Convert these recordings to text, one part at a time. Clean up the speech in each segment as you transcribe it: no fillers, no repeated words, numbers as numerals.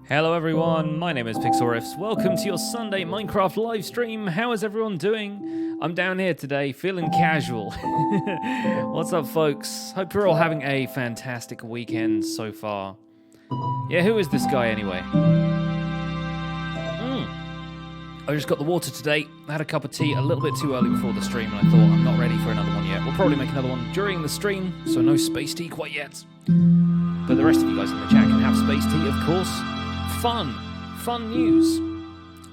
Hello everyone, my name is Pixelriffs. Welcome to your Sunday Minecraft live stream. How is everyone doing? I'm down here today, feeling casual. What's up, folks? Hope you're all having a fantastic weekend so far. Yeah, who is this guy anyway? I just got the water today. I had a cup of tea a little bit too early before the stream, and I thought I'm not ready for another one yet. We'll probably make another one during the stream, so no space tea quite yet. But the rest of you guys in the chat can have space tea, of course. Fun news.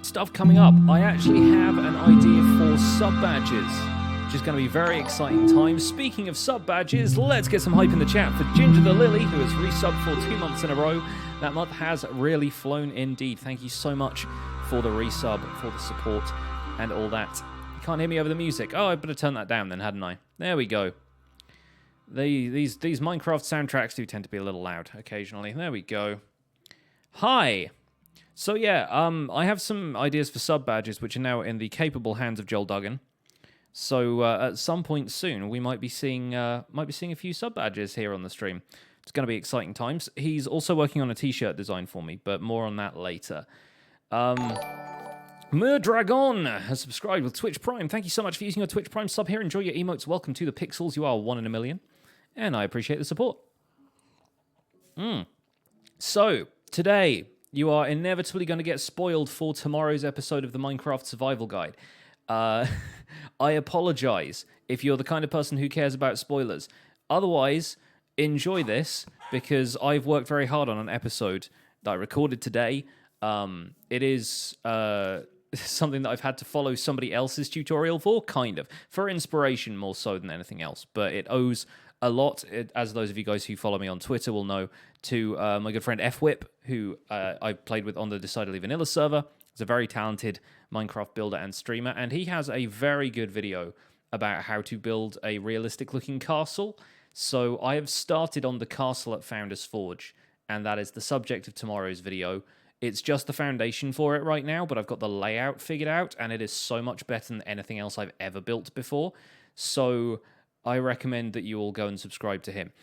Stuff coming up. I actually have an idea for sub-badges, which is going to be very exciting times. Speaking of sub-badges, let's get some hype in the chat for Ginger the Lily, who has resubbed for 2 months in a row. That month has really flown indeed. Thank you so much for the resub, for the support, and all that. You can't hear me over the music. Oh, I better turn that down then, hadn't I? There we go. These Minecraft soundtracks do tend to be a little loud occasionally. There we go. Hi. So yeah, I have some ideas for sub badges which are now in the capable hands of Joel Duggan. So at some point soon, we might be seeing a few sub badges here on the stream. It's going to be exciting times. He's also working on a t-shirt design for me, but more on that later. Murdragon has subscribed with Twitch Prime. Thank you so much for using your Twitch Prime sub here. Enjoy your emotes. Welcome to the Pixels. You are 1 in a million, and I appreciate the support. So today, you are inevitably going to get spoiled for tomorrow's episode of the Minecraft Survival Guide. I apologize if you're the kind of person who cares about spoilers. Otherwise, enjoy this, because I've worked very hard on an episode that I recorded today. It is something that I've had to follow somebody else's tutorial for inspiration more so than anything else. But it owes a lot, as those of you guys who follow me on Twitter will know, to my good friend F-Whip, who I played with on the Decidedly Vanilla server. He's a very talented Minecraft builder and streamer, and he has a very good video about how to build a realistic-looking castle. So I have started on the castle at Founder's Forge, and that is the subject of tomorrow's video. It's just the foundation for it right now, but I've got the layout figured out, and it is so much better than anything else I've ever built before. So I recommend that you all go and subscribe to him.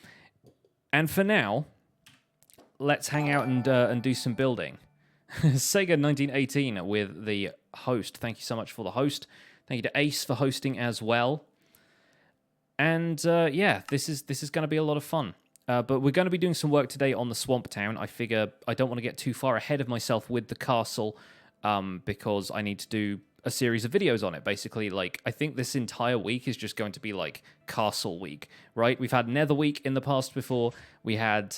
And for now, let's hang out and do some building. Sega 1918 with the host. Thank you so much for the host. Thank you to Ace for hosting as well. And yeah, this is going to be a lot of fun. But we're going to be doing some work today on the Swamp Town. I figure I don't want to get too far ahead of myself with the castle, because I need to do a series of videos on it. Basically, like, I think this entire week is just going to be like Castle Week, right? We've had Nether Week in the past before. We had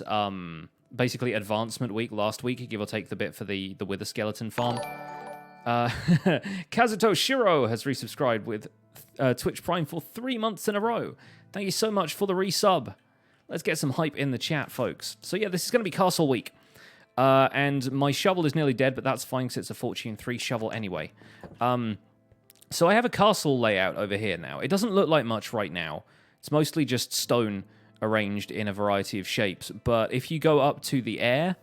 basically Advancement Week last week, give or take the bit for the Wither Skeleton farm. Kazuto Shiro has resubscribed with Twitch Prime for 3 months in a row. Thank you so much for the resub. Let's get some hype in the chat, folks. So yeah, this is going to be Castle Week. And my shovel is nearly dead, but that's fine because it's a Fortune 3 shovel anyway. So I have a castle layout over here now. It doesn't look like much right now. It's mostly just stone arranged in a variety of shapes. But if you go up to the air,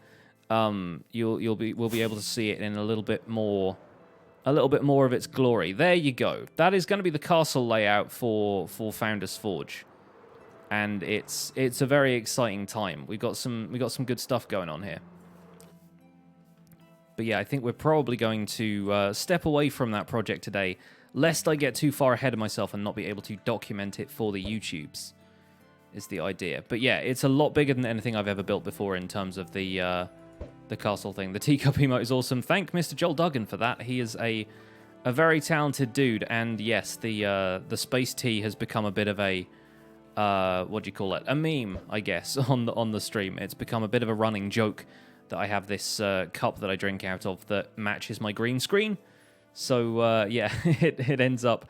we'll be able to see it in a little bit more of its glory. There you go. That is going to be the castle layout for Founders Forge. And it's a very exciting time. We got some good stuff going on here. But yeah, I think we're probably going to step away from that project today, lest I get too far ahead of myself and not be able to document it for the YouTubes, is the idea. But yeah, it's a lot bigger than anything I've ever built before in terms of the castle thing. The teacup emote is awesome. Thank Mr. Joel Duggan for that. He is a very talented dude. And yes, the space tea has become a bit of a what do you call it? A meme, I guess, on the stream. It's become a bit of a running joke that I have this cup that I drink out of that matches my green screen. So yeah, it ends up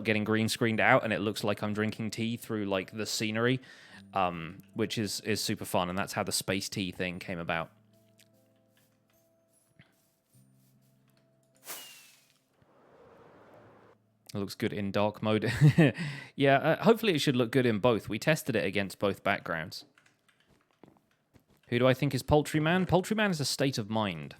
getting green screened out, and it looks like I'm drinking tea through like the scenery, which is super fun, and that's how the space tea thing came about. It looks good in dark mode. Yeah, hopefully it should look good in both. We tested it against both backgrounds. Who do I think is Poultryman? Poultryman is a state of mind.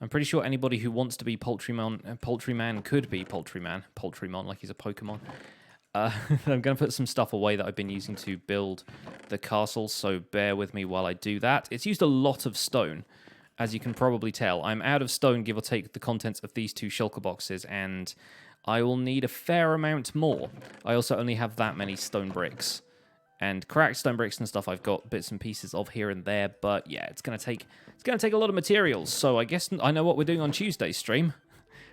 I'm pretty sure anybody who wants to be Poultryman could be Poultryman. Poultrymon, like he's a Pokemon. I'm going to put some stuff away that I've been using to build the castle, so bear with me while I do that. It's used a lot of stone, as you can probably tell. I'm out of stone, give or take the contents of these 2 shulker boxes, and I will need a fair amount more. I also only have that many stone bricks. And cracked stone bricks and stuff I've got bits and pieces of here and there, but yeah, it's gonna take a lot of materials. So I guess I know what we're doing on Tuesday's stream.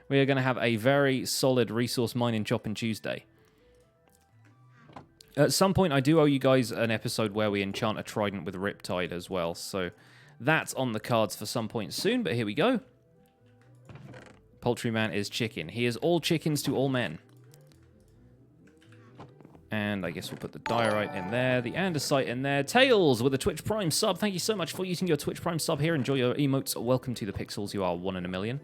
We are gonna have a very solid resource mining chopping Tuesday. At some point, I do owe you guys an episode where we enchant a trident with Riptide as well, so that's on the cards for some point soon. But here we go. Poultryman is chicken. He is all chickens to all men. And I guess we'll put the diorite in there, the andesite in there. Tails with a Twitch Prime sub. Thank you so much for using your Twitch Prime sub here. Enjoy your emotes. Welcome to the Pixels. You are 1 in a million.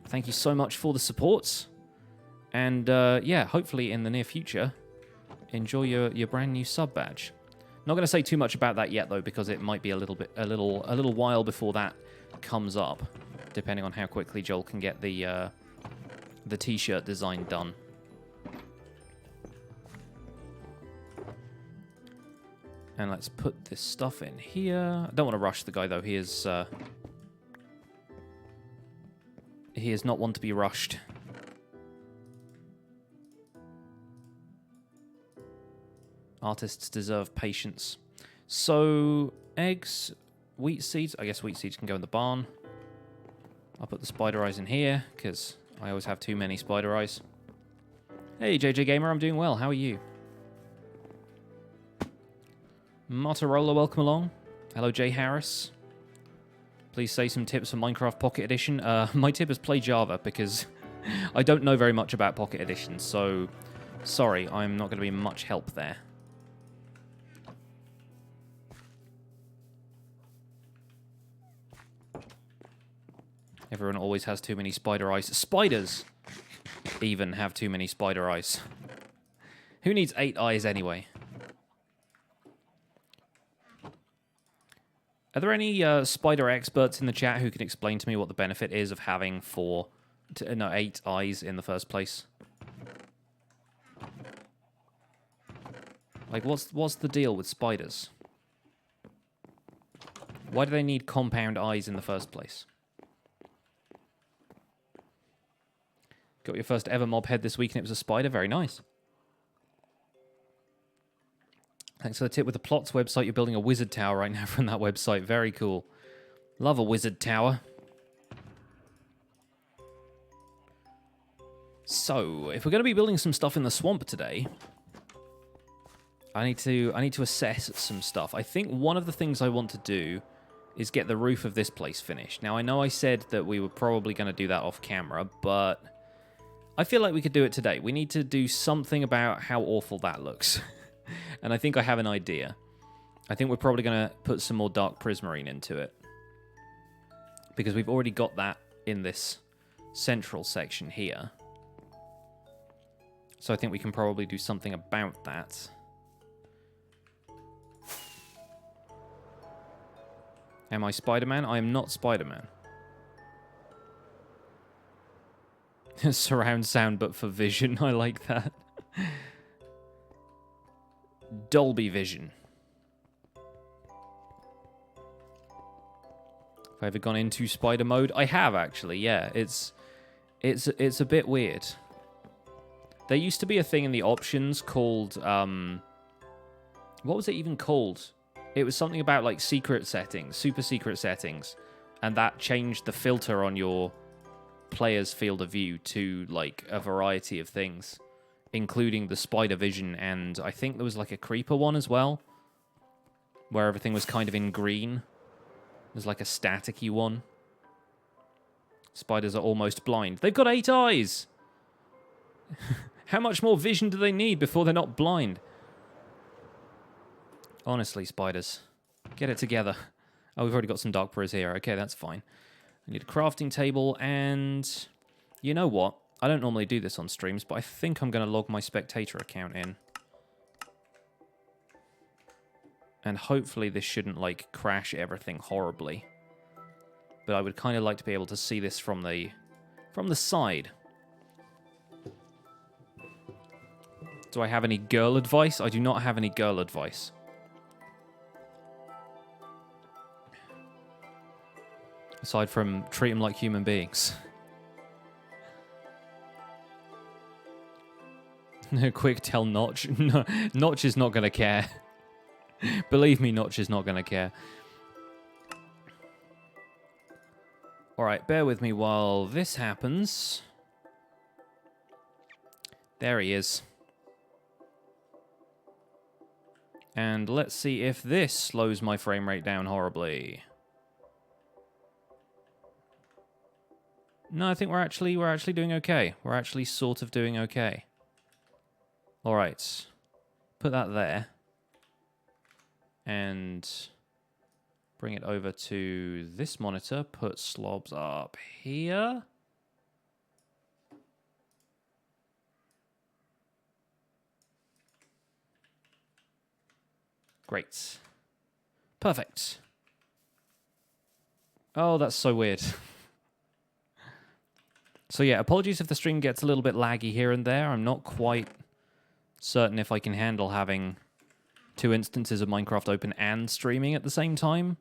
Thank you so much for the support. And yeah, hopefully in the near future, enjoy your brand new sub badge. Not going to say too much about that yet though, because it might be a little while before that comes up, depending on how quickly Joel can get the t-shirt design done. And let's put this stuff in here. I don't want to rush the guy, though. He is not one to be rushed. Artists deserve patience. So, eggs, wheat seeds. I guess wheat seeds can go in the barn. I'll put the spider eyes in here, because I always have too many spider eyes. Hey, JJ Gamer, I'm doing well. How are you? Motorola, welcome along. Hello, Jay Harris. Please say some tips for Minecraft Pocket Edition. My tip is play Java, because I don't know very much about Pocket Edition, so sorry, I'm not going to be much help there. Everyone always has too many spider eyes. Spiders even have too many spider eyes. Who needs 8 eyes anyway? Are there any spider experts in the chat who can explain to me what the benefit is of having 8 eyes in the first place? Like, what's the deal with spiders? Why do they need compound eyes in the first place? Got your first ever mob head this week and it was a spider. Very nice. Thanks for the tip with the Plots website. You're building a wizard tower right now from that website. Very cool. Love a wizard tower. So, if we're going to be building some stuff in the swamp today, I need to assess some stuff. I think one of the things I want to do is get the roof of this place finished. Now, I know I said that we were probably going to do that off camera, but I feel like we could do it today. We need to do something about how awful that looks. And I think I have an idea. I think we're probably going to put some more dark prismarine into it, because we've already got that in this central section here. So I think we can probably do something about that. Am I Spider-Man? I am not Spider-Man. Surround sound, but for vision. I like that. Dolby Vision. Have I ever gone into spider mode? I have, actually, yeah. It's a bit weird. There used to be a thing in the options called, what was it even called? It was something about, like, secret settings, super secret settings, and that changed the filter on your player's field of view to, like, a variety of things, including the spider vision, and I think there was, like, a creeper one as well, where everything was kind of in green. There's, like, a staticky one. Spiders are almost blind. They've got 8 eyes! How much more vision do they need before they're not blind? Honestly, spiders. Get it together. Oh, we've already got some dark pris here. Okay, that's fine. I need a crafting table, and you know what? I don't normally do this on streams, but I think I'm going to log my spectator account in. And hopefully this shouldn't, like, crash everything horribly. But I would kind of like to be able to see this from the side. Do I have any girl advice? I do not have any girl advice. Aside from treat them like human beings. Quick, tell Notch. No, Notch is not going to care. Believe me, Notch is not going to care. Alright, bear with me while this happens. There he is. And let's see if this slows my frame rate down horribly. No, I think we're actually doing okay. We're actually sort of doing okay. All right. Put that there. And bring it over to this monitor. Put slobs up here. Great. Perfect. Oh, that's so weird. So yeah, apologies if the stream gets a little bit laggy here and there. I'm not quite certain if I can handle having 2 instances of Minecraft open and streaming at the same time.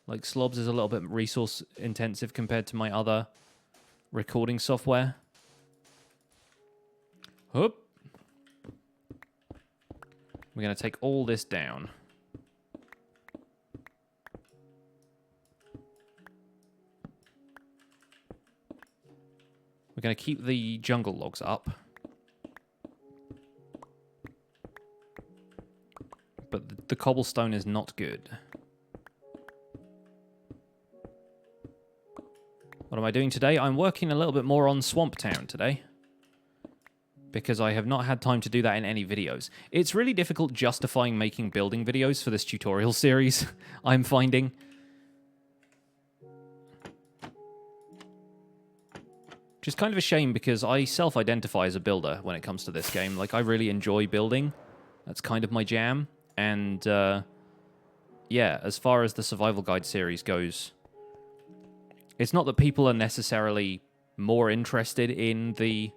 Like, Slobs is a little bit resource intensive compared to my other recording software. Whoop. We're going to take all this down. We're going to keep the jungle logs up. But the cobblestone is not good. What am I doing today? I'm working a little bit more on Swamp Town today, because I have not had time to do that in any videos. It's really difficult justifying making building videos for this tutorial series, I'm finding. Which is kind of a shame, because I self-identify as a builder when it comes to this game. Like, I really enjoy building. That's kind of my jam. And, yeah, as far as the Survival Guide series goes, it's not that people are necessarily more interested in the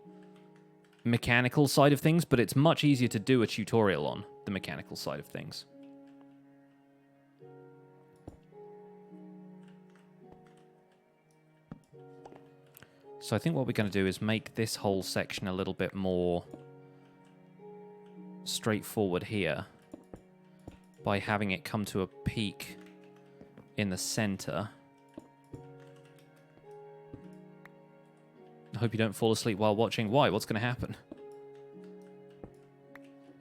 mechanical side of things, but it's much easier to do a tutorial on the mechanical side of things. So I think what we're going to do is make this whole section a little bit more straightforward here by having it come to a peak in the center. hope you don't fall asleep while watching. Why? What's going to happen?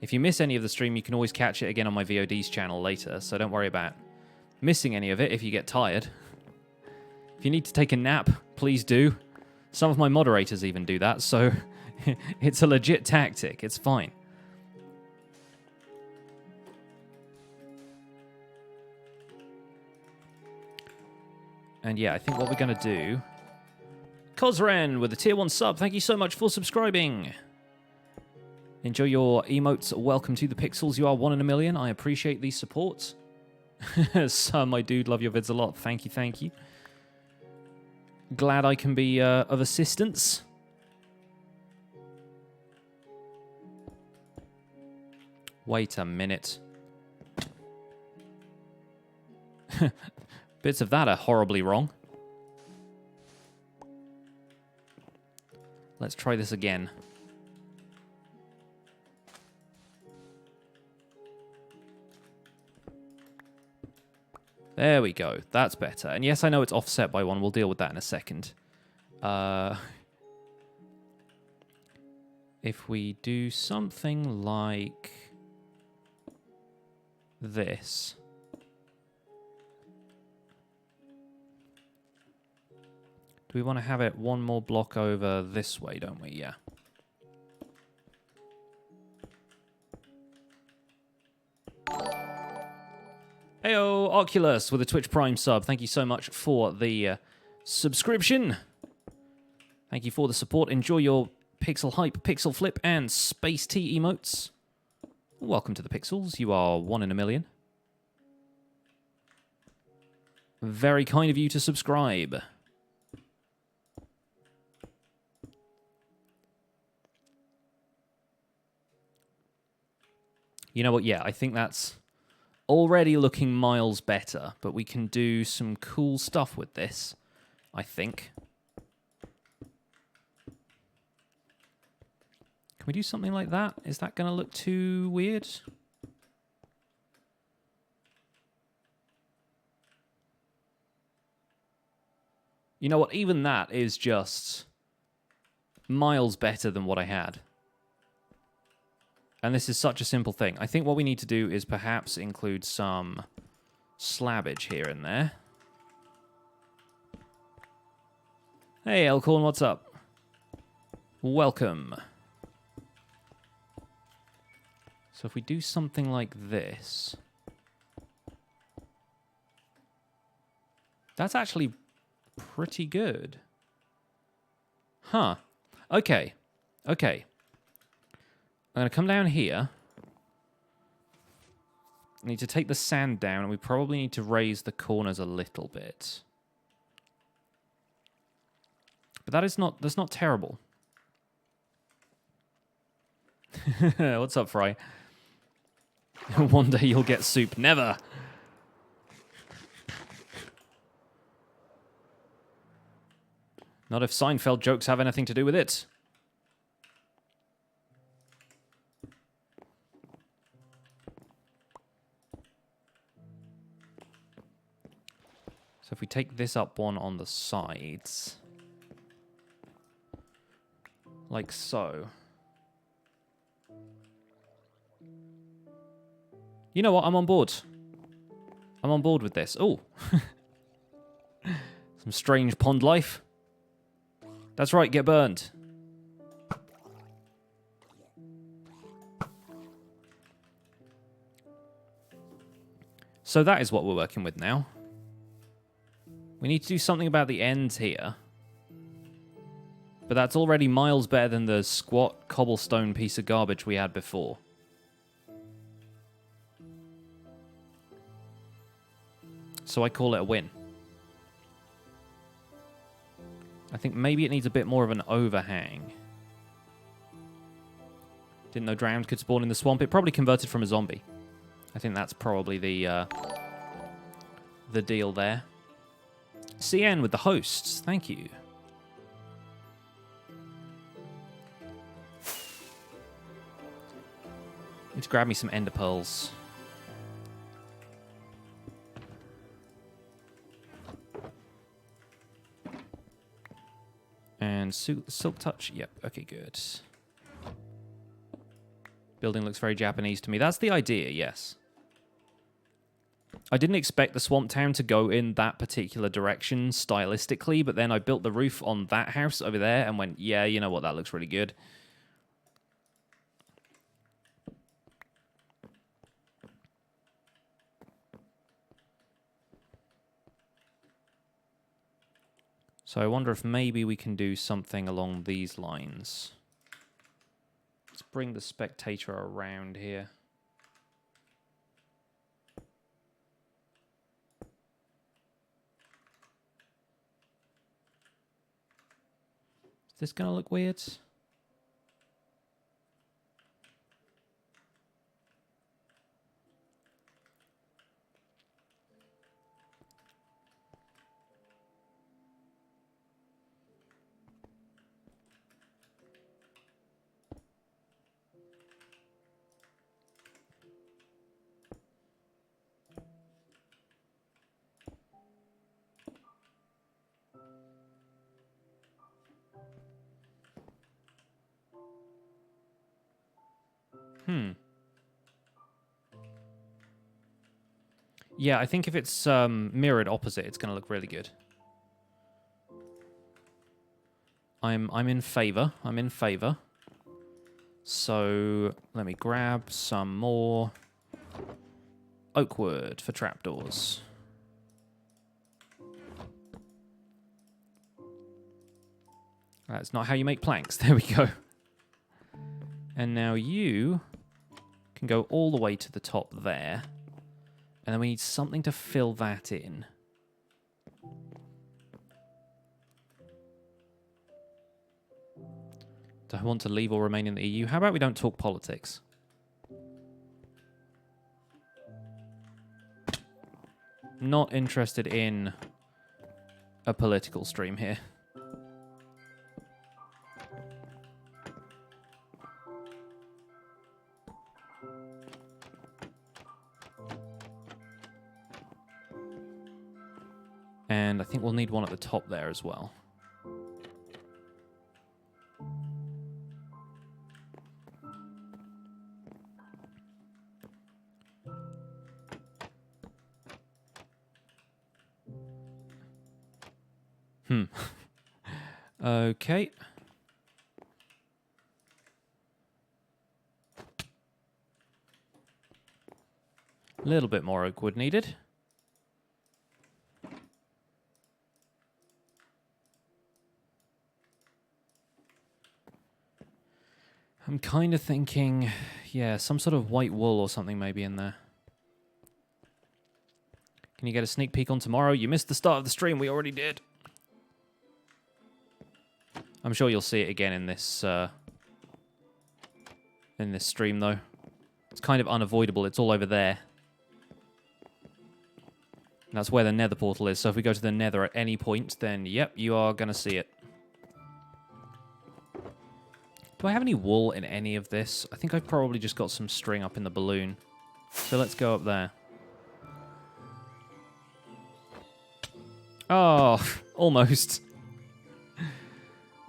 If you miss any of the stream, you can always catch it again on my VOD's channel later, so don't worry about missing any of it if you get tired. If you need to take a nap, please do. Some of my moderators even do that, so it's a legit tactic. It's fine. And yeah, I think what we're going to do... Kozren with a tier 1 sub. Thank you so much for subscribing. Enjoy your emotes. Welcome to the Pixels. You are 1 in a million. I appreciate the support. Sir, my dude, love your vids a lot. Thank you, thank you. Glad I can be of assistance. Wait a minute. Bits of that are horribly wrong. Let's try this again. There we go. That's better. And yes, I know it's offset by 1. We'll deal with that in a second. If we do something like this. Do we want to have it 1 more block over this way, don't we? Yeah. Heyo, Oculus with a Twitch Prime sub. Thank you so much for the subscription. Thank you for the support. Enjoy your Pixel Hype, Pixel Flip, and Space Tea emotes. Welcome to the Pixels. You are 1 in a million. Very kind of you to subscribe. You know what? Yeah, I think that's already looking miles better, but we can do some cool stuff with this, I think. Can we do something like that? Is that going to look too weird? You know what? Even that is just miles better than what I had. And this is such a simple thing. I think what we need to do is perhaps include some slabbage here and there. Hey, Elkhorn, what's up? Welcome. So if we do something like this... That's actually pretty good. Huh. Okay. Okay. I'm going to come down here. I need to take the sand down, and we probably need to raise the corners a little bit. But that's not terrible. What's up, Fry? One day you'll get soup. Never! Not if Seinfeld jokes have anything to do with it. So if we take this up 1 on the sides, like so. You know what? I'm on board. I'm on board with this. Oh. Some strange pond life. That's right, get burned. So that is what we're working with now. We need to do something about the ends here. But that's already miles better than the squat cobblestone piece of garbage we had before. So I call it a win. I think maybe it needs a bit more of an overhang. Didn't know drowned could spawn in the swamp. It probably converted from a zombie. I think that's probably the deal there. CN with the hosts. Thank you. Need to grab me some ender pearls. And and silk touch. Yep, okay, good. Building looks very Japanese to me. That's the idea, yes. I didn't expect the Swamp Town to go in that particular direction stylistically, but then I built the roof on that house over there and went, yeah, you know what, that looks really good. So I wonder if maybe we can do something along these lines. Let's bring the spectator around here. Is this going to look weird? Yeah, I think if it's mirrored opposite, it's going to look really good. I'm in favor. I'm in favor. So let me grab some more oak wood for trapdoors. That's not how you make planks. There we go. And now you can go all the way to the top there. And then we need something to fill that in. Do I want to leave or remain in the EU? How about we don't talk politics? Not interested in a political stream here. And I think we'll need one at the top there as well. Okay. A little bit more oak wood needed. I'm kind of thinking, yeah, some sort of white wool or something maybe in there. Can you get a sneak peek on tomorrow? You missed the start of the stream. We already did. I'm sure you'll see it again in this stream, though. It's kind of unavoidable. It's all over there. And that's where the nether portal is. So if we go to the nether at any point, then, yep, you are going to see it. Do I have any wool in any of this? I think I've probably just got some string up in the balloon. So let's go up there. Oh, almost.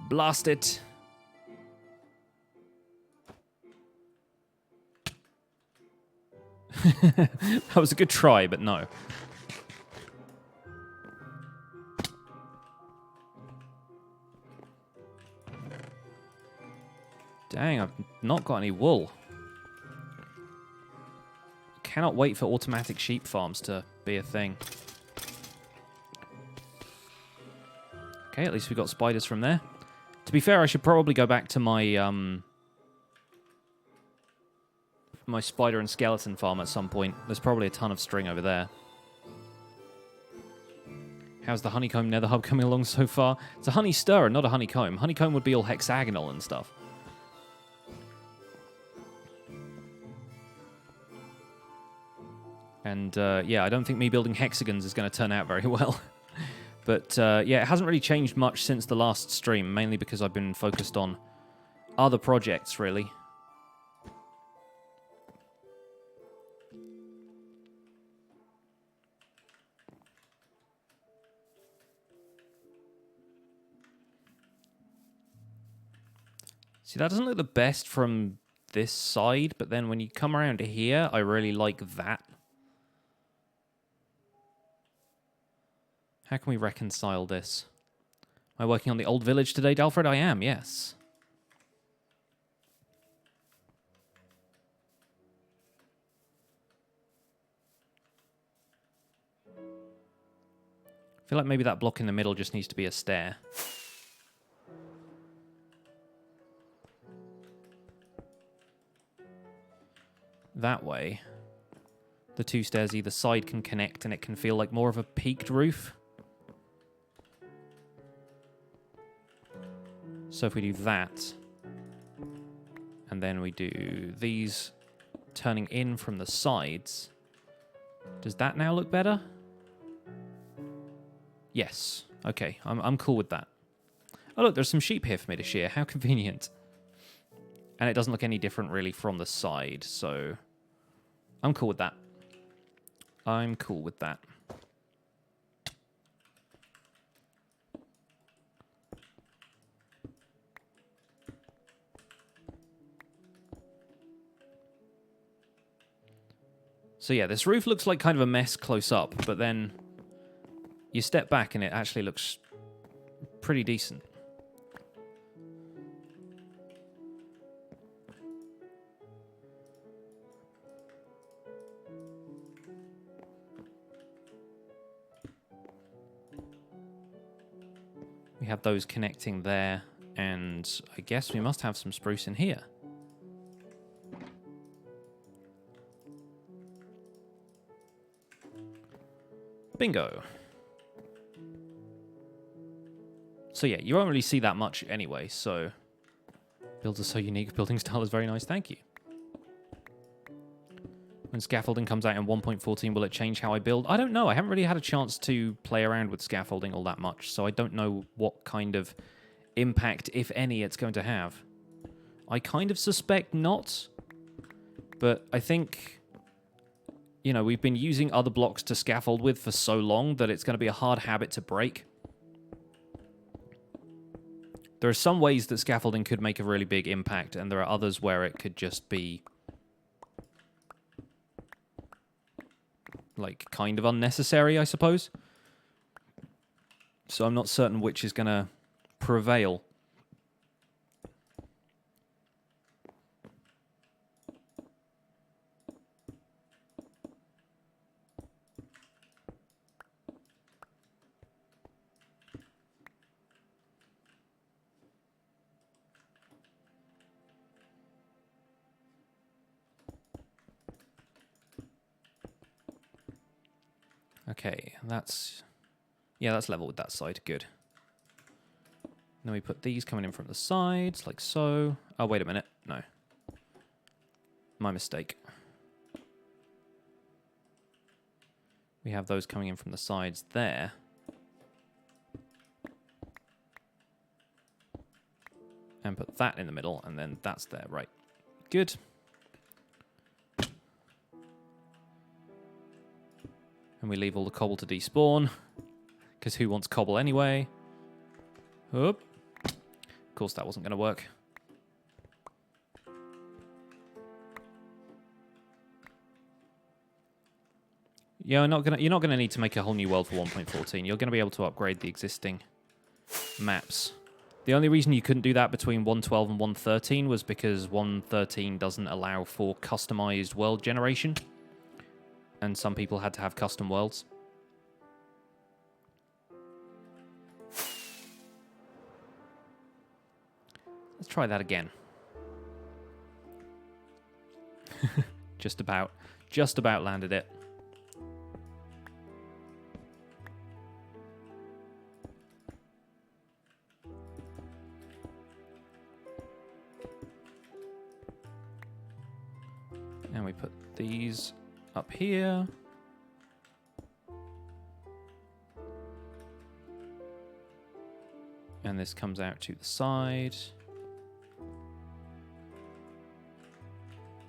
Blast it. That was a good try, but no. Dang, I've not got any wool. Cannot wait for automatic sheep farms to be a thing. Okay, at least we got spiders from there. To be fair, I should probably go back to my my spider and skeleton farm at some point. There's probably a ton of string over there. How's the honeycomb nether hub coming along so far? It's a honey stirrer, not a honeycomb. Honeycomb would be all hexagonal and stuff. And yeah, I don't think me building hexagons is going to turn out very well. But yeah, it hasn't really changed much since the last stream, mainly because I've been focused on other projects, really. See, that doesn't look the best from this side, but then when you come around to here, I really like that. How can we reconcile this? Am I working on the old village today, Dalfred? I am, yes. I feel like maybe that block in the middle just needs to be a stair. That way, the two stairs either side can connect and it can feel like more of a peaked roof. So if we do that, and then we do these turning in from the sides, does that now look better? Yes. Okay, I'm cool with that. Oh look, there's some sheep here for me to shear. How convenient. And it doesn't look any different really from the side, so I'm cool with that. I'm cool with that. So yeah, this roof looks like kind of a mess close up, but then you step back and it actually looks pretty decent. We have those connecting there, and I guess we must have some spruce in here. Bingo. So yeah, you won't really see that much anyway, so... Builds are so unique, building style is very nice, thank you. When scaffolding comes out in 1.14, will it change how I build? I don't know, I haven't really had a chance to play around with scaffolding all that much, so I don't know what kind of impact, if any, it's going to have. I kind of suspect not, but I think... You know, we've been using other blocks to scaffold with for so long that it's going to be a hard habit to break. There are some ways that scaffolding could make a really big impact, and there are others where it could just be... like, kind of unnecessary, I suppose. So I'm not certain which is going to prevail. Okay, that's... yeah, that's level with that side. Good. Then we put these coming in from the sides, like so. Oh, wait a minute. No. My mistake. We have those coming in from the sides there. And put that in the middle, and then that's there. Right. Good. And we leave all the cobble to despawn. Because who wants cobble anyway? Oop. Of course that wasn't going to work. Yeah, you're not gonna need to make a whole new world for 1.14. You're going to be able to upgrade the existing maps. The only reason you couldn't do that between 1.12 and 1.13 was because 1.13 doesn't allow for customized world generation. And some people had to have custom worlds. Let's try that again. Just about landed it. And we put these up here. And this comes out to the side.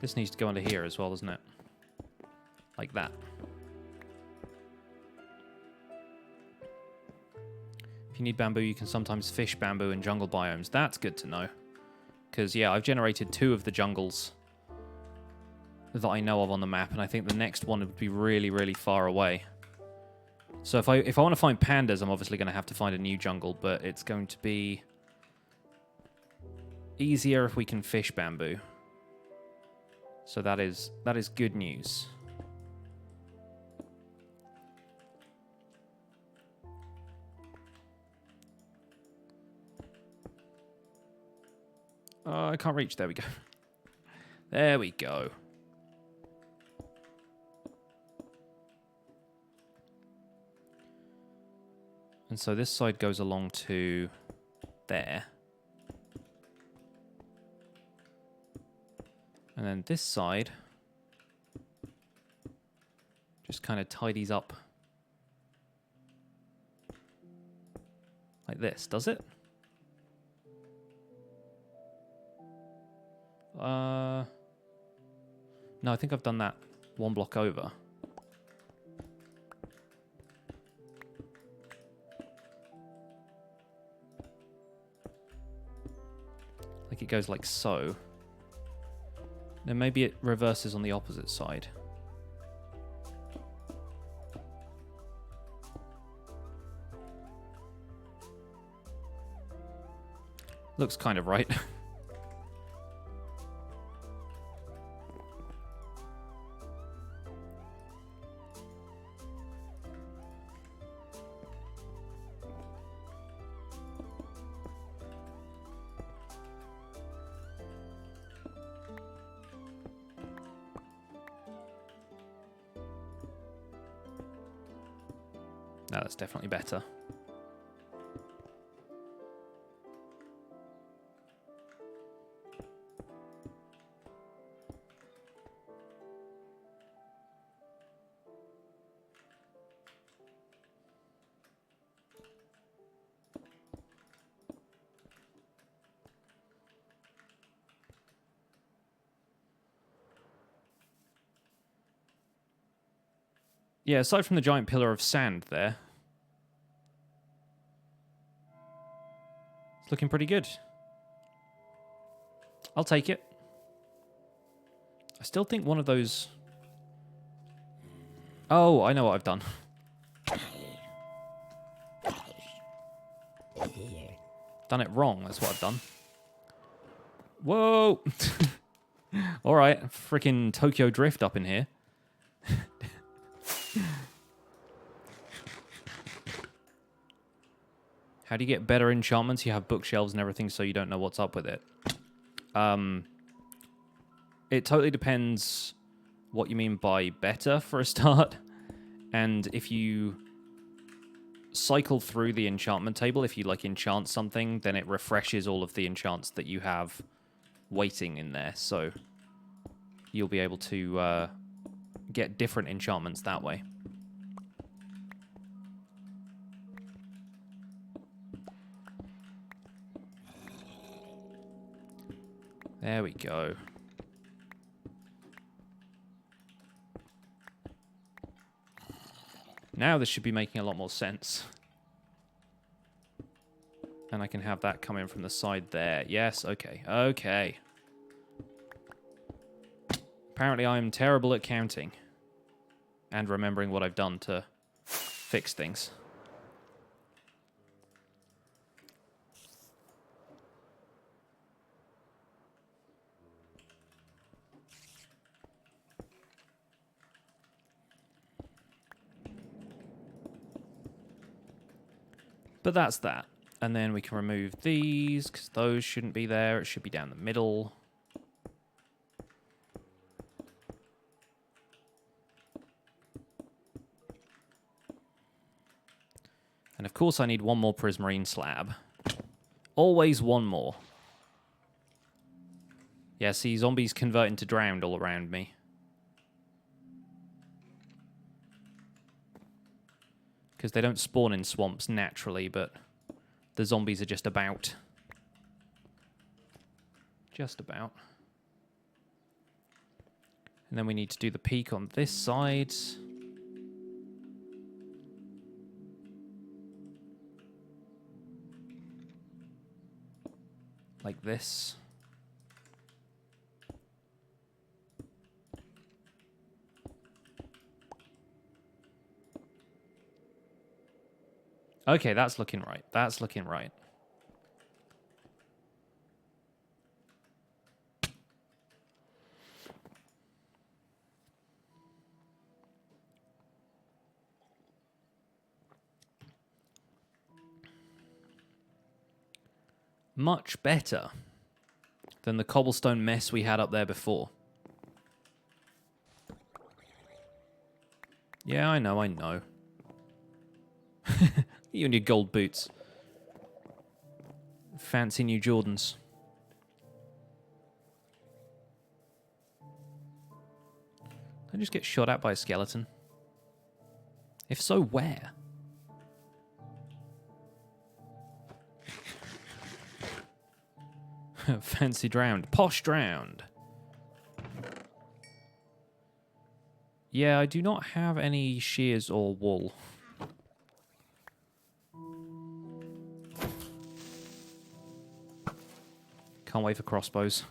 This needs to go under here as well, doesn't it? Like that. If you need bamboo, you can sometimes fish bamboo in jungle biomes. That's good to know. Because, yeah, I've generated 2 of the jungles that I know of on the map, and I think the next one would be really, really far away. So if I want to find pandas, I'm obviously going to have to find a new jungle, but it's going to be easier if we can fish bamboo. So that is good news. Oh, I can't reach. There we go. There we go. And so this side goes along to there. And then this side just kind of tidies up like this, does it? No, I think I've done that 1 block over. Like it goes like so. Then maybe it reverses on the opposite side. Looks kind of right. No, that's definitely better. Yeah, aside from the giant pillar of sand there, it's looking pretty good. I'll take it. I still think one of those... Oh, I know what I've done. Done it wrong, that's what I've done. Whoa! Alright, freaking Tokyo Drift up in here. How do you get better enchantments? You have bookshelves and everything, so you don't know what's up with it. It totally depends what you mean by better, for a start. And if you cycle through the enchantment table, if you, like, enchant something, then it refreshes all of the enchants that you have waiting in there. So you'll be able to get different enchantments that way. There we go. Now this should be making a lot more sense. And I can have that come in from the side there. Yes, okay, okay. Apparently I'm terrible at counting. And remembering what I've done to fix things. But that's that. And then we can remove these, because those shouldn't be there. It should be down the middle. And of course I need one more prismarine slab. Always one more. Yeah, see, zombies convert into drowned all around me. Because they don't spawn in swamps naturally, but the zombies are just about. Just about. And then we need to do the peak on this side. Like this. Okay, that's looking right. That's looking right. Much better than the cobblestone mess we had up there before. Yeah, I know, I know. You and your gold boots. Fancy new Jordans. Did I just get shot at by a skeleton? If so, where? Fancy drowned. Posh drowned. Yeah, I do not have any shears or wool. Can't wait for crossbows.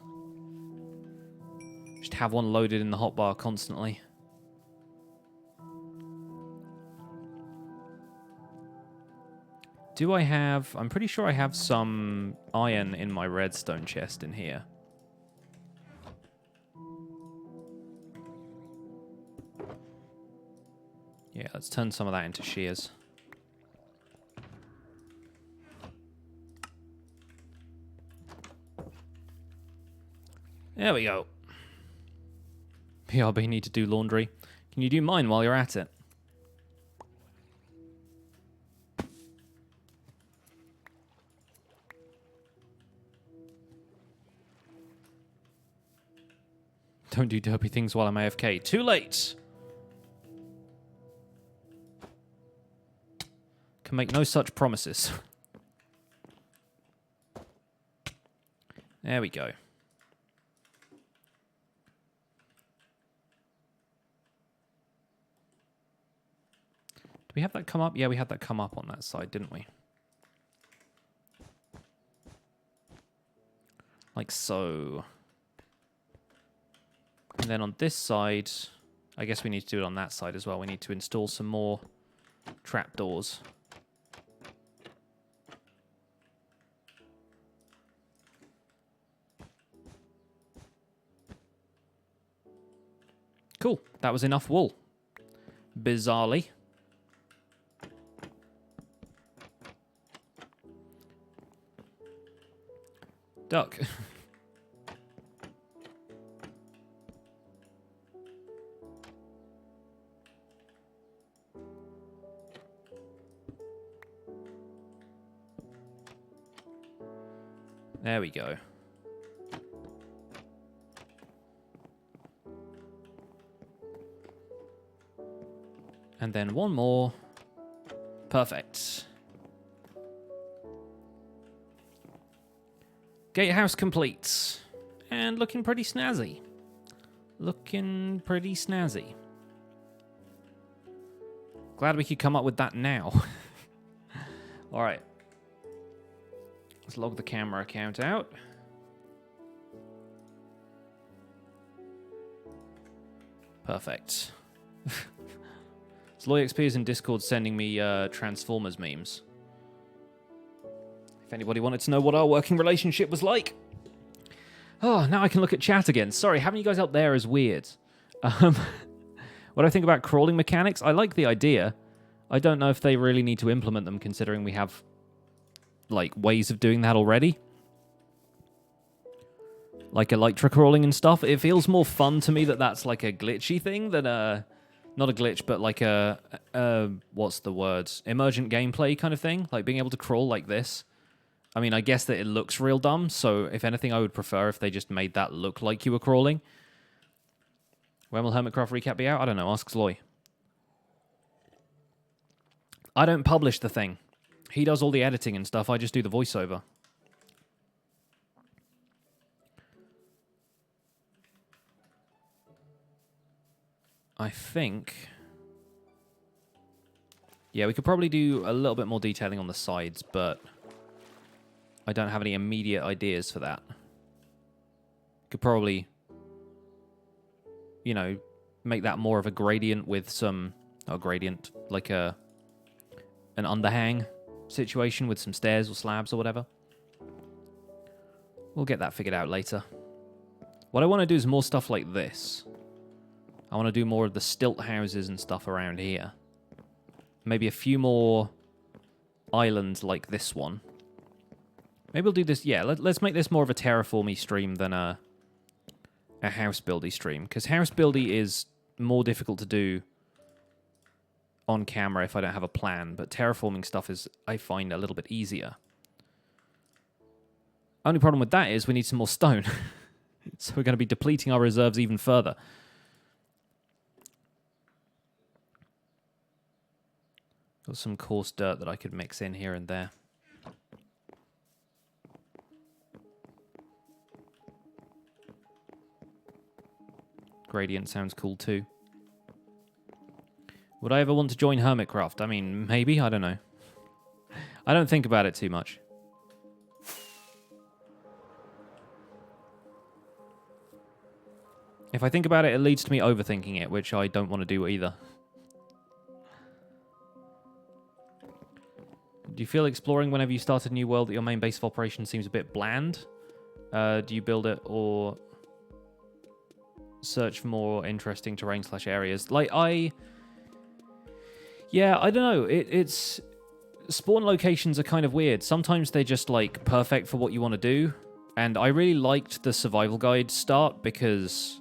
Just have one loaded in the hotbar constantly. Do I have... I'm pretty sure I have some iron in my redstone chest in here. Yeah, let's turn some of that into shears. There we go. PRB need to do laundry. Can you do mine while you're at it? Don't do derpy things while I'm AFK. Too late! Can make no such promises. There we go. Did we have that come up? Yeah, we had that come up on that side, didn't we? Like so. And then on this side, I guess we need to do it on that side as well. We need to install some more trapdoors. Cool. That was enough wool. Bizarrely. Duck. There we go. And then one more. Perfect. Gatehouse complete. And looking pretty snazzy. Looking pretty snazzy. Glad we could come up with that now. Alright. Let's log the camera account out. Perfect. Sloy XP is in Discord sending me Transformers memes. If anybody wanted to know what our working relationship was like. Oh, now I can look at chat again. Sorry, having you guys out there is weird. What do I think about crawling mechanics? I like the idea. I don't know if they really need to implement them, considering we have like ways of doing that already. Like elytra crawling and stuff. It feels more fun to me that that's like a glitchy thing than not a glitch, but like a what's the word? Emergent gameplay kind of thing. Like being able to crawl like this. I mean, I guess that it looks real dumb, so if anything, I would prefer if they just made that look like you were crawling. When will Hermitcraft Recap be out? I don't know. Ask Sloy. I don't publish the thing. He does all the editing and stuff. I just do the voiceover. I think... yeah, we could probably do a little bit more detailing on the sides, but I don't have any immediate ideas for that. Could probably, you know, make that more of a gradient with some... oh, gradient. Like an underhang situation with some stairs or slabs or whatever. We'll get that figured out later. What I want to do is more stuff like this. I want to do more of the stilt houses and stuff around here. Maybe a few more islands like this one. Maybe we'll do this... Yeah, let's make this more of a terraformy stream than a house buildy stream. Because house buildy is more difficult to do on camera if I don't have a plan. But terraforming stuff is, I find, a little bit easier. Only problem with that is we need some more stone. So we're going to be depleting our reserves even further. Got some coarse dirt that I could mix in here and there. Gradient sounds cool too. Would I ever want to join Hermitcraft? I mean, maybe, I don't know. I don't think about it too much. If I think about it, it leads to me overthinking it, which I don't want to do either. Do you feel exploring whenever you start a new world that your main base of operation seems a bit bland? Do you build it or search for more interesting terrain / areas? Like, yeah, I don't know. It's... Spawn locations are kind of weird. Sometimes they're just, like, perfect for what you want to do. And I really liked the survival guide start because...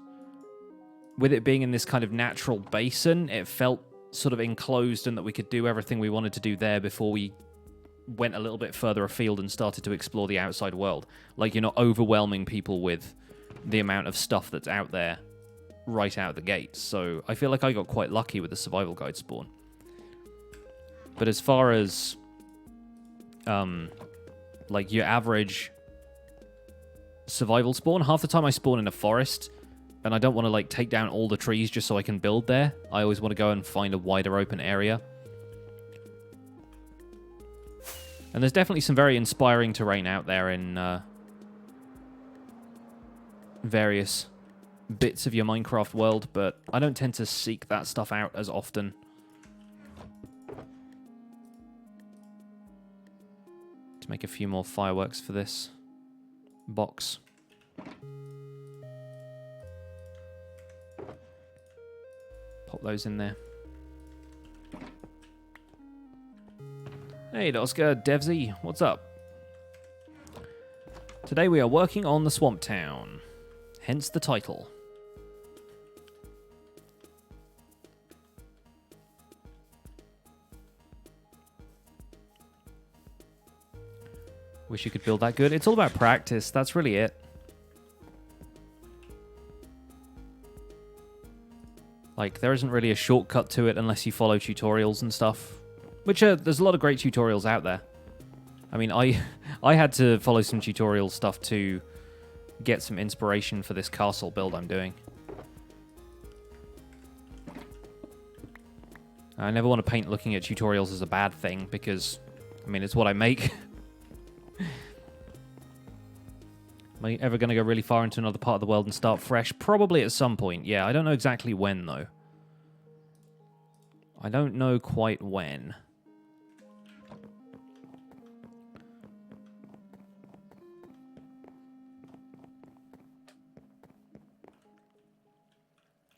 with it being in this kind of natural basin, it felt sort of enclosed and that we could do everything we wanted to do there before we went a little bit further afield and started to explore the outside world. Like, you're not overwhelming people with the amount of stuff that's out there right out the gate. So I feel like I got quite lucky with the survival guide spawn. But as far as like your average survival spawn, half the time I spawn in a forest and I don't want to like take down all the trees just so I can build there. I always want to go and find a wider open area. And there's definitely some very inspiring terrain out there in various bits of your Minecraft world, but I don't tend to seek that stuff out as often. To make a few more fireworks for this box. Pop those in there. Hey, Oscar, Devzy, what's up? Today we are working on the Swamp Town, hence the title. Wish you could build that good. It's all about practice, that's really it. Like, there isn't really a shortcut to it unless you follow tutorials and stuff. Which, there's a lot of great tutorials out there. I mean, I had to follow some tutorial stuff to get some inspiration for this castle build I'm doing. I never want to paint looking at tutorials as a bad thing, because, I mean, it's what I make. Am I ever going to go really far into another part of the world and start fresh? Probably at some point, yeah. I don't know exactly when, though. I don't know quite when.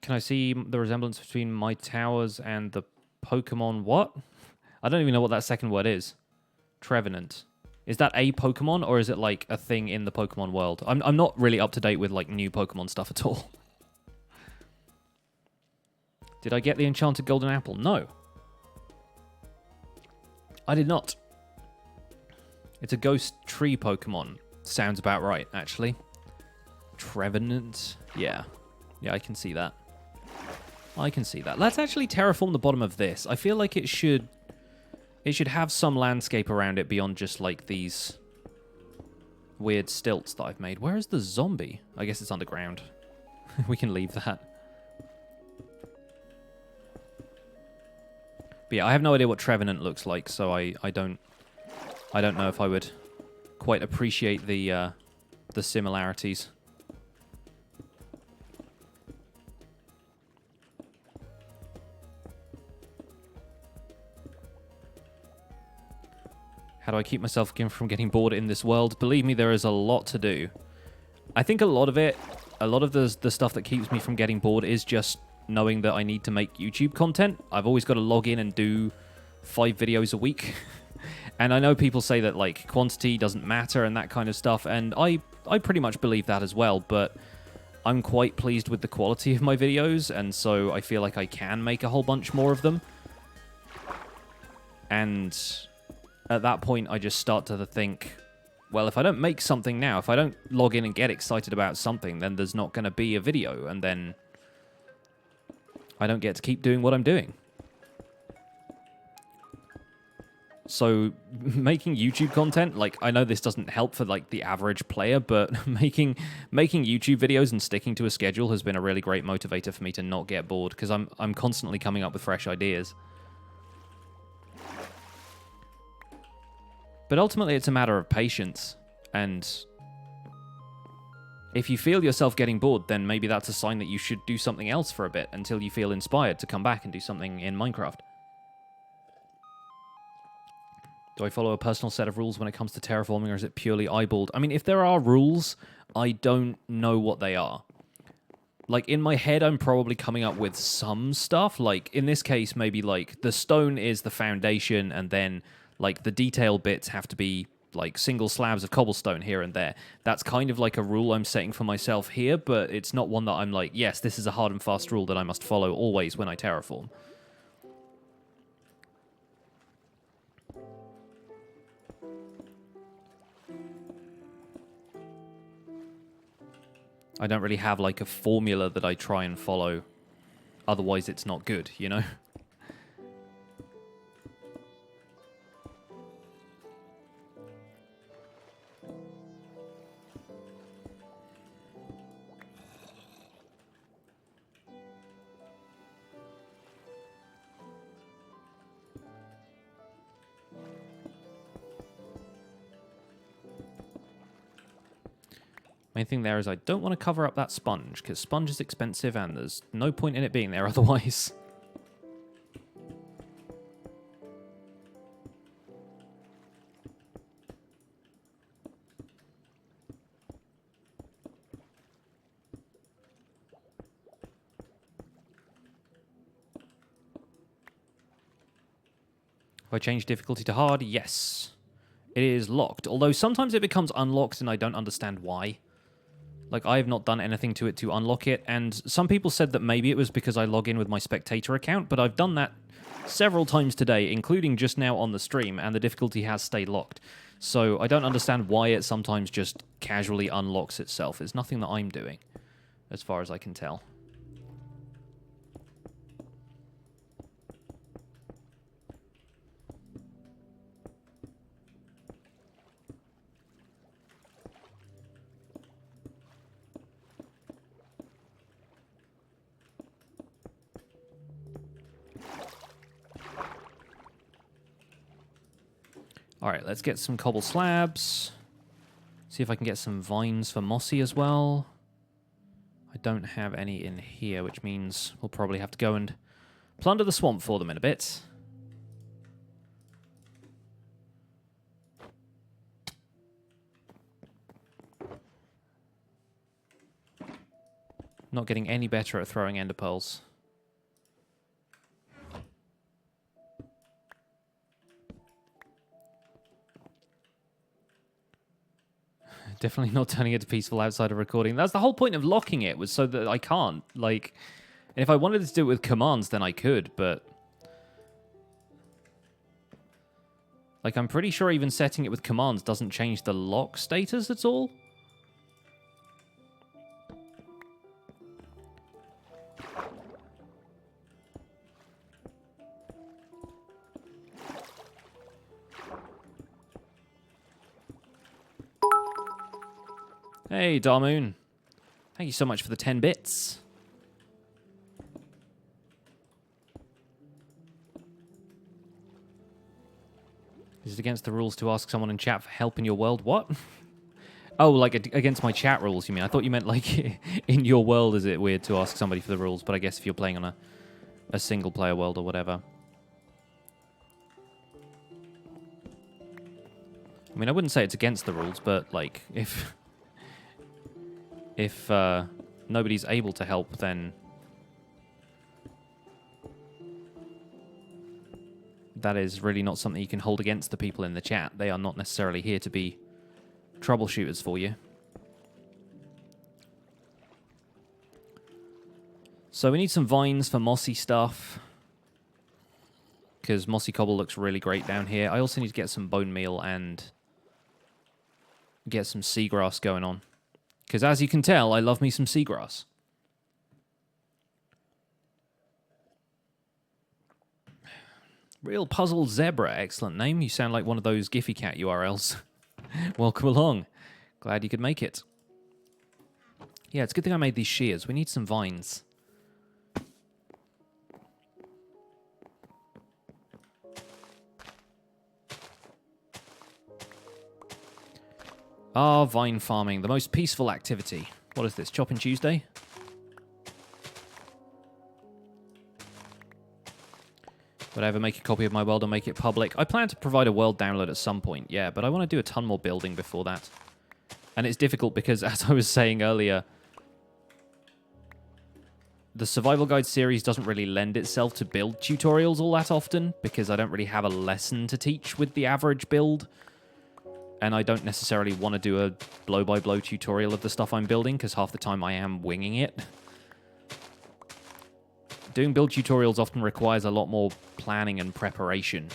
Can I see the resemblance between my towers and the Pokemon what? I don't even know what that second word is. Trevenant. Is that a Pokemon, or is it like a thing in the Pokemon world? I'm not really up to date with like new Pokemon stuff at all. Did I get the enchanted golden apple? No. I did not. It's a ghost tree Pokemon. Sounds about right, actually. Trevenant. Yeah. Yeah, I can see that. I can see that. Let's actually terraform the bottom of this. I feel like it should have some landscape around it beyond just like these weird stilts that I've made. Where is the zombie? I guess it's underground. We can leave that. But yeah, I have no idea what Trevenant looks like, so I don't know if I would quite appreciate the similarities. How do I keep myself from getting bored in this world? Believe me, there is a lot to do. I think a lot of the stuff that keeps me from getting bored is just knowing that I need to make YouTube content. I've always got to log in and do 5 videos a week. And I know people say that, like, quantity doesn't matter and that kind of stuff, and I pretty much believe that as well, but I'm quite pleased with the quality of my videos, and so I feel like I can make a whole bunch more of them. And at that point, I just start to think, well, if I don't make something now, if I don't log in and get excited about something, then there's not going to be a video, and then I don't get to keep doing what I'm doing. So making YouTube content, like, I know this doesn't help for, like, the average player, but making YouTube videos and sticking to a schedule has been a really great motivator for me to not get bored, because I'm constantly coming up with fresh ideas. But ultimately, it's a matter of patience, and if you feel yourself getting bored, then maybe that's a sign that you should do something else for a bit until you feel inspired to come back and do something in Minecraft. Do I follow a personal set of rules when it comes to terraforming, or is it purely eyeballed? I mean, if there are rules, I don't know what they are. Like, in my head, I'm probably coming up with some stuff. Like, in this case, maybe, like, the stone is the foundation, and then, like, the detail bits have to be, like, single slabs of cobblestone here and there. That's kind of like a rule I'm setting for myself here, but it's not one that I'm like, yes, this is a hard and fast rule that I must follow always when I terraform. I don't really have, like, a formula that I try and follow. Otherwise, it's not good, you know? Main thing there is I don't want to cover up that sponge, because sponge is expensive and there's no point in it being there otherwise. If I change difficulty to hard, yes. It is locked, although sometimes it becomes unlocked and I don't understand why. Like, I have not done anything to it to unlock it, and some people said that maybe it was because I log in with my spectator account, but I've done that several times today, including just now on the stream, and the difficulty has stayed locked. So I don't understand why it sometimes just casually unlocks itself. It's nothing that I'm doing, as far as I can tell. Alright, let's get some cobble slabs. See if I can get some vines for Mossy as well. I don't have any in here, which means we'll probably have to go and plunder the swamp for them in a bit. Not getting any better at throwing ender pearls. Definitely not turning it to peaceful outside of recording. That's the whole point of locking it, was so that I can't. Like, if I wanted to do it with commands, then I could, but... Like, I'm pretty sure even setting it with commands doesn't change the lock status at all. Hey, Darmoon. Thank you so much for the 10 bits. Is it against the rules to ask someone in chat for help in your world? What? Oh, like against my chat rules, you mean? I thought you meant like in your world is it weird to ask somebody for the rules, but I guess if you're playing on a single-player world or whatever. I mean, I wouldn't say it's against the rules, but, like, if nobody's able to help, then that is really not something you can hold against the people in the chat. They are not necessarily here to be troubleshooters for you. So we need some vines for mossy stuff, because mossy cobble looks really great down here. I also need to get some bone meal and get some seagrass going on, because as you can tell, I love me some seagrass. Real Puzzle Zebra, excellent name. You sound like one of those Giphy Cat URLs. Welcome along. Glad you could make it. Yeah, it's a good thing I made these shears. We need some vines. Ah, vine farming, the most peaceful activity. What is this, Chopping Tuesday? Would I ever make a copy of my world and make it public? I plan to provide a world download at some point, yeah, but I want to do a ton more building before that. And it's difficult because, as I was saying earlier, the Survival Guide series doesn't really lend itself to build tutorials all that often, because I don't really have a lesson to teach with the average build. And I don't necessarily want to do a blow-by-blow tutorial of the stuff I'm building, because half the time I am winging it. Doing build tutorials often requires a lot more planning and preparation.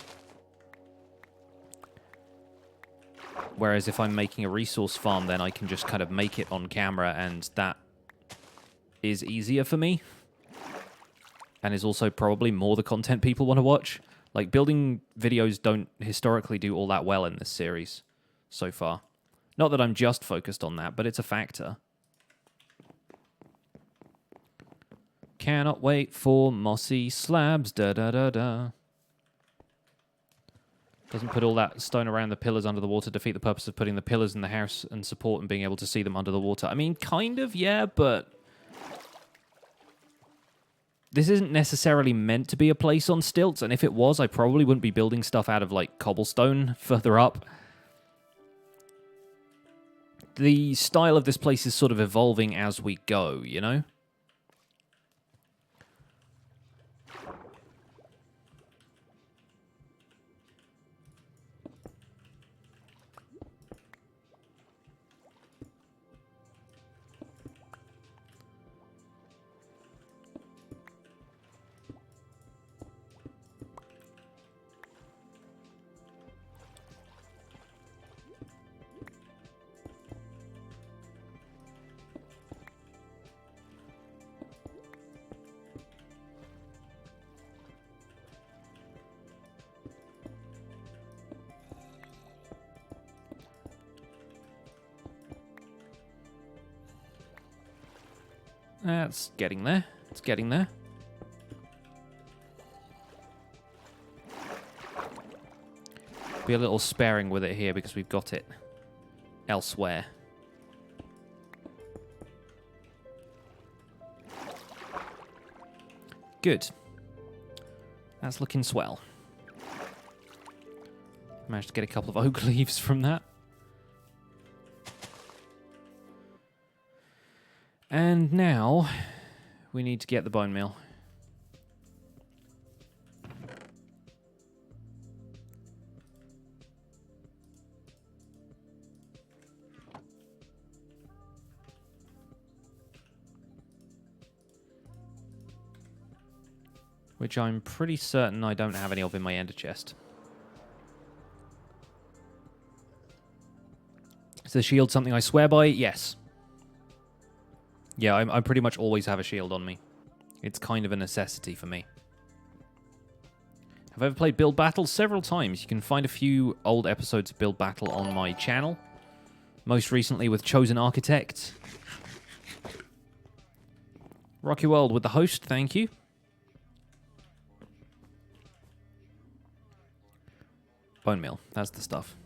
Whereas if I'm making a resource farm, then I can just kind of make it on camera, and that is easier for me. And is also probably more the content people want to watch. Like, building videos don't historically do all that well in this series so far. Not that I'm just focused on that, but it's a factor. Cannot wait for mossy slabs, da-da-da-da. Doesn't put all that stone around the pillars under the water defeat the purpose of putting the pillars in the house and support and being able to see them under the water? I mean, kind of, yeah, but this isn't necessarily meant to be a place on stilts, and if it was, I probably wouldn't be building stuff out of, like, cobblestone further up. The style of this place is sort of evolving as we go, you know? That's getting there. It's getting there. Be a little sparing with it here because we've got it elsewhere. Good. That's looking swell. Managed to get a couple of oak leaves from that. And now we need to get the bone meal. Which I'm pretty certain I don't have any of in my ender chest. Is the shield something I swear by? Yes. Yeah, I pretty much always have a shield on me. It's kind of a necessity for me. Have I ever played Build Battle? Several times. You can find a few old episodes of Build Battle on my channel. Most recently with Chosen Architect. Rocky World with the host, thank you. Bone meal, that's the stuff.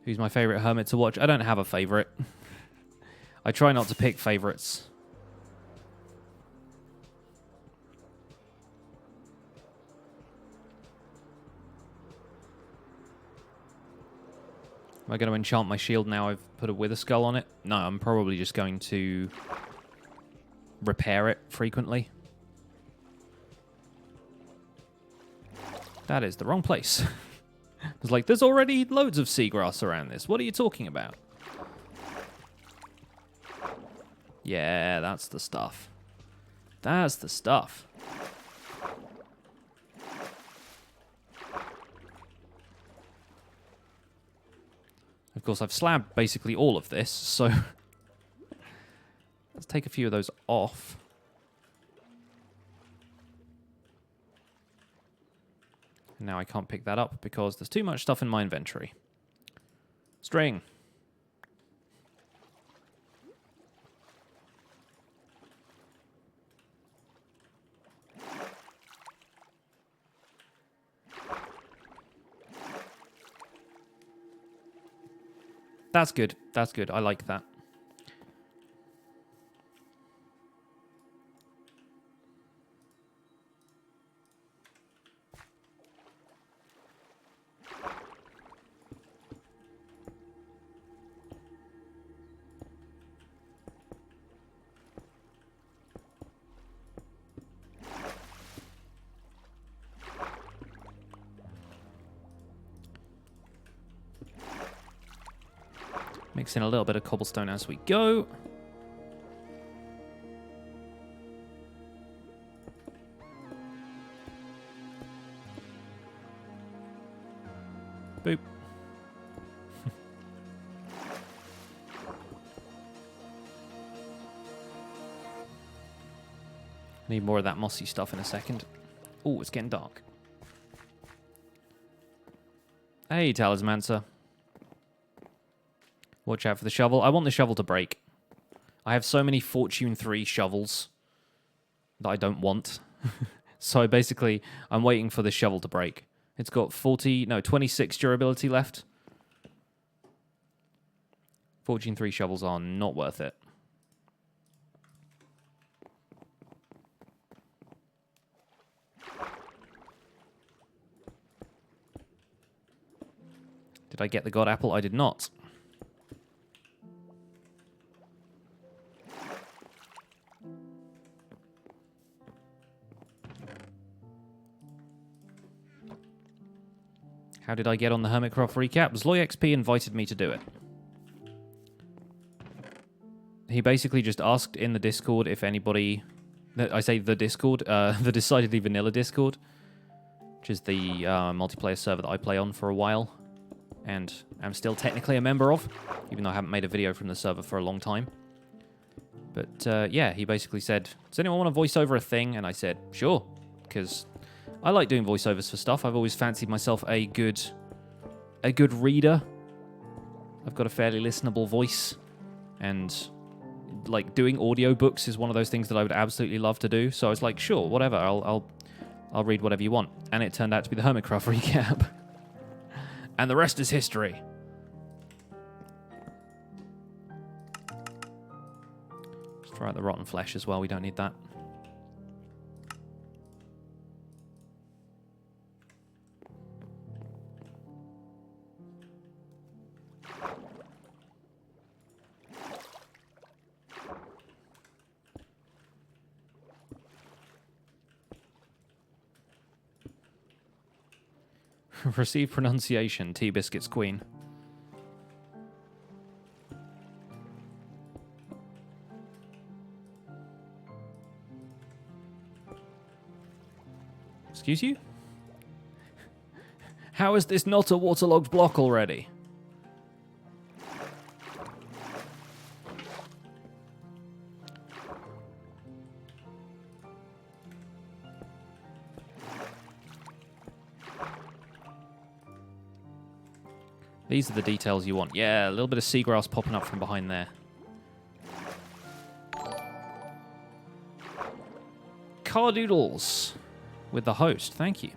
Who's my favorite hermit to watch? I don't have a favorite. I try not to pick favorites. Am I going to enchant my shield now I've put a Wither Skull on it? No, I'm probably just going to repair it frequently. That is the wrong place. I was like, there's already loads of seagrass around this. What are you talking about? Yeah, that's the stuff. That's the stuff. Of course, I've slabbed basically all of this, so let's take a few of those off. And now I can't pick that up because there's too much stuff in my inventory. String. That's good. That's good. I like that. Mix in a little bit of cobblestone as we go. Boop. Need more of that mossy stuff in a second. Oh, it's getting dark. Hey, Talismancer. Watch out for the shovel. I want the shovel to break. I have so many Fortune 3 shovels that I don't want. So basically, I'm waiting for the shovel to break. It's got 26 durability left. Fortune 3 shovels are not worth it. Did I get the God Apple? I did not. How did I get on the Hermitcraft recap? ZloyXP invited me to do it. He basically just asked in the Discord if anybody... I say the Discord, the Decidedly Vanilla Discord, which is the multiplayer server that I play on for a while, and I'm still technically a member of, even though I haven't made a video from the server for a long time. But yeah, he basically said, does anyone want to voice over a thing? And I said, sure, because I like doing voiceovers for stuff. I've always fancied myself a good reader. I've got a fairly listenable voice, and like doing audiobooks is one of those things that I would absolutely love to do. So I was like, sure, whatever, I'll read whatever you want. And it turned out to be the Hermitcraft recap. And the rest is history. Let's throw out the rotten flesh as well, we don't need that. Receive pronunciation, T-Biscuit's queen. Excuse you? How is this not a waterlogged block already? These are the details you want. Yeah, a little bit of seagrass popping up from behind there. Cardoodles with the host. Thank you.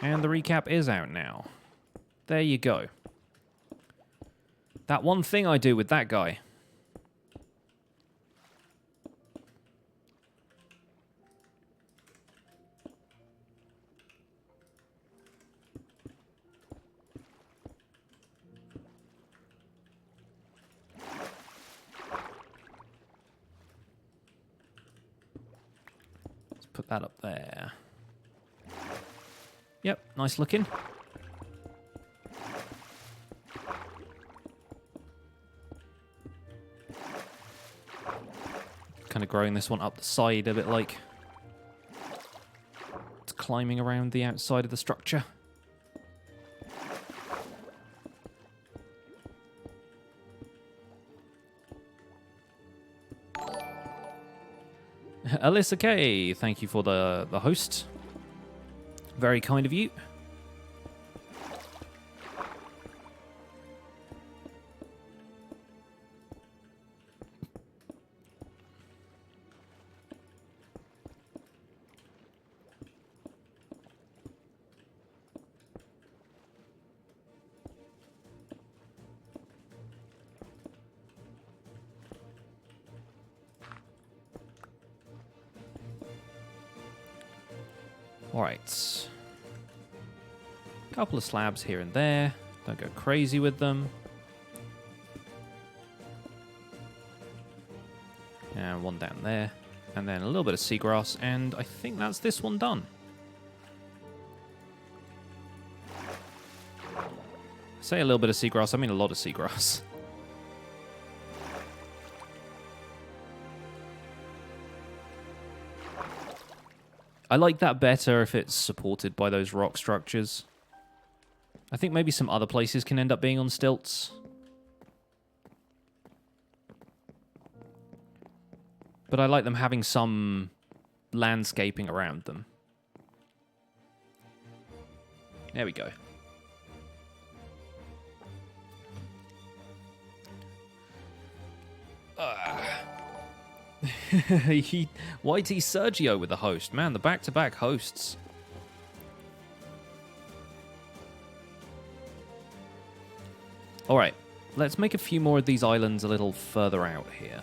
And the recap is out now. There you go. That one thing I do with that guy. Let's put that up there. Yep, nice looking. Kind of growing this one up the side a bit like it's climbing around the outside of the structure. Alyssa K, thank you for the host. Very kind of you. Alright. Couple of slabs here and there. Don't go crazy with them. And one down there. And then a little bit of seagrass. And I think that's this one done. I say a little bit of seagrass, I mean a lot of seagrass. I like that better if it's supported by those rock structures. I think maybe some other places can end up being on stilts. But I like them having some landscaping around them. There we go. YT Sergio with the host. Man, the back-to-back hosts. Alright, let's make a few more of these islands a little further out here.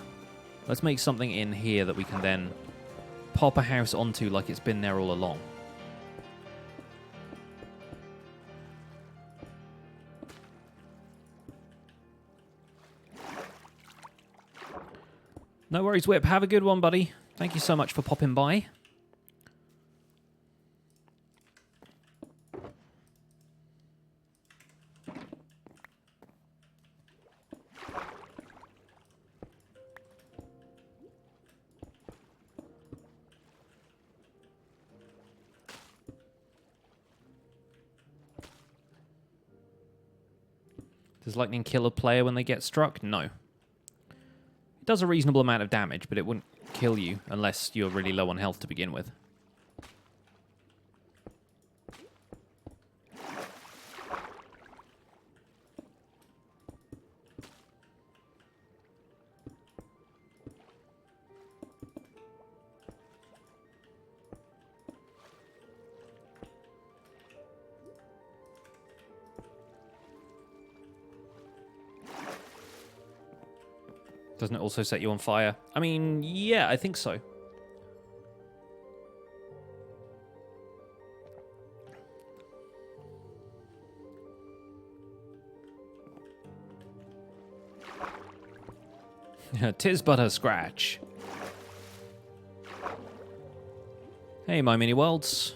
Let's make something in here that we can then pop a house onto like it's been there all along. No worries, Whip. Have a good one, buddy. Thank you so much for popping by. Does lightning kill a player when they get struck? No. Does a reasonable amount of damage, but it wouldn't kill you unless you're really low on health to begin with. Doesn't it also set you on fire? I mean, yeah, I think so. Tis but a scratch. Hey, my mini worlds.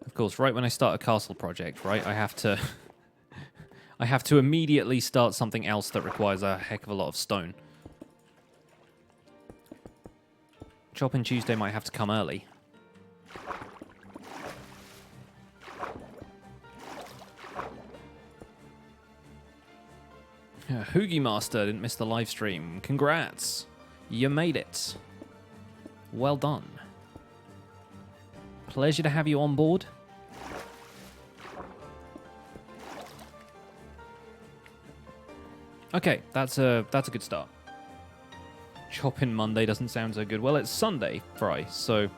Of course, right when I start a castle project, right, I have to immediately start something else that requires a heck of a lot of stone. Chopping Tuesday might have to come early. Hoogie Master didn't miss the live stream. Congrats. You made it. Well done. Pleasure to have you on board. Okay, that's a good start. Chopping Monday doesn't sound so good. Well, it's Sunday fry, so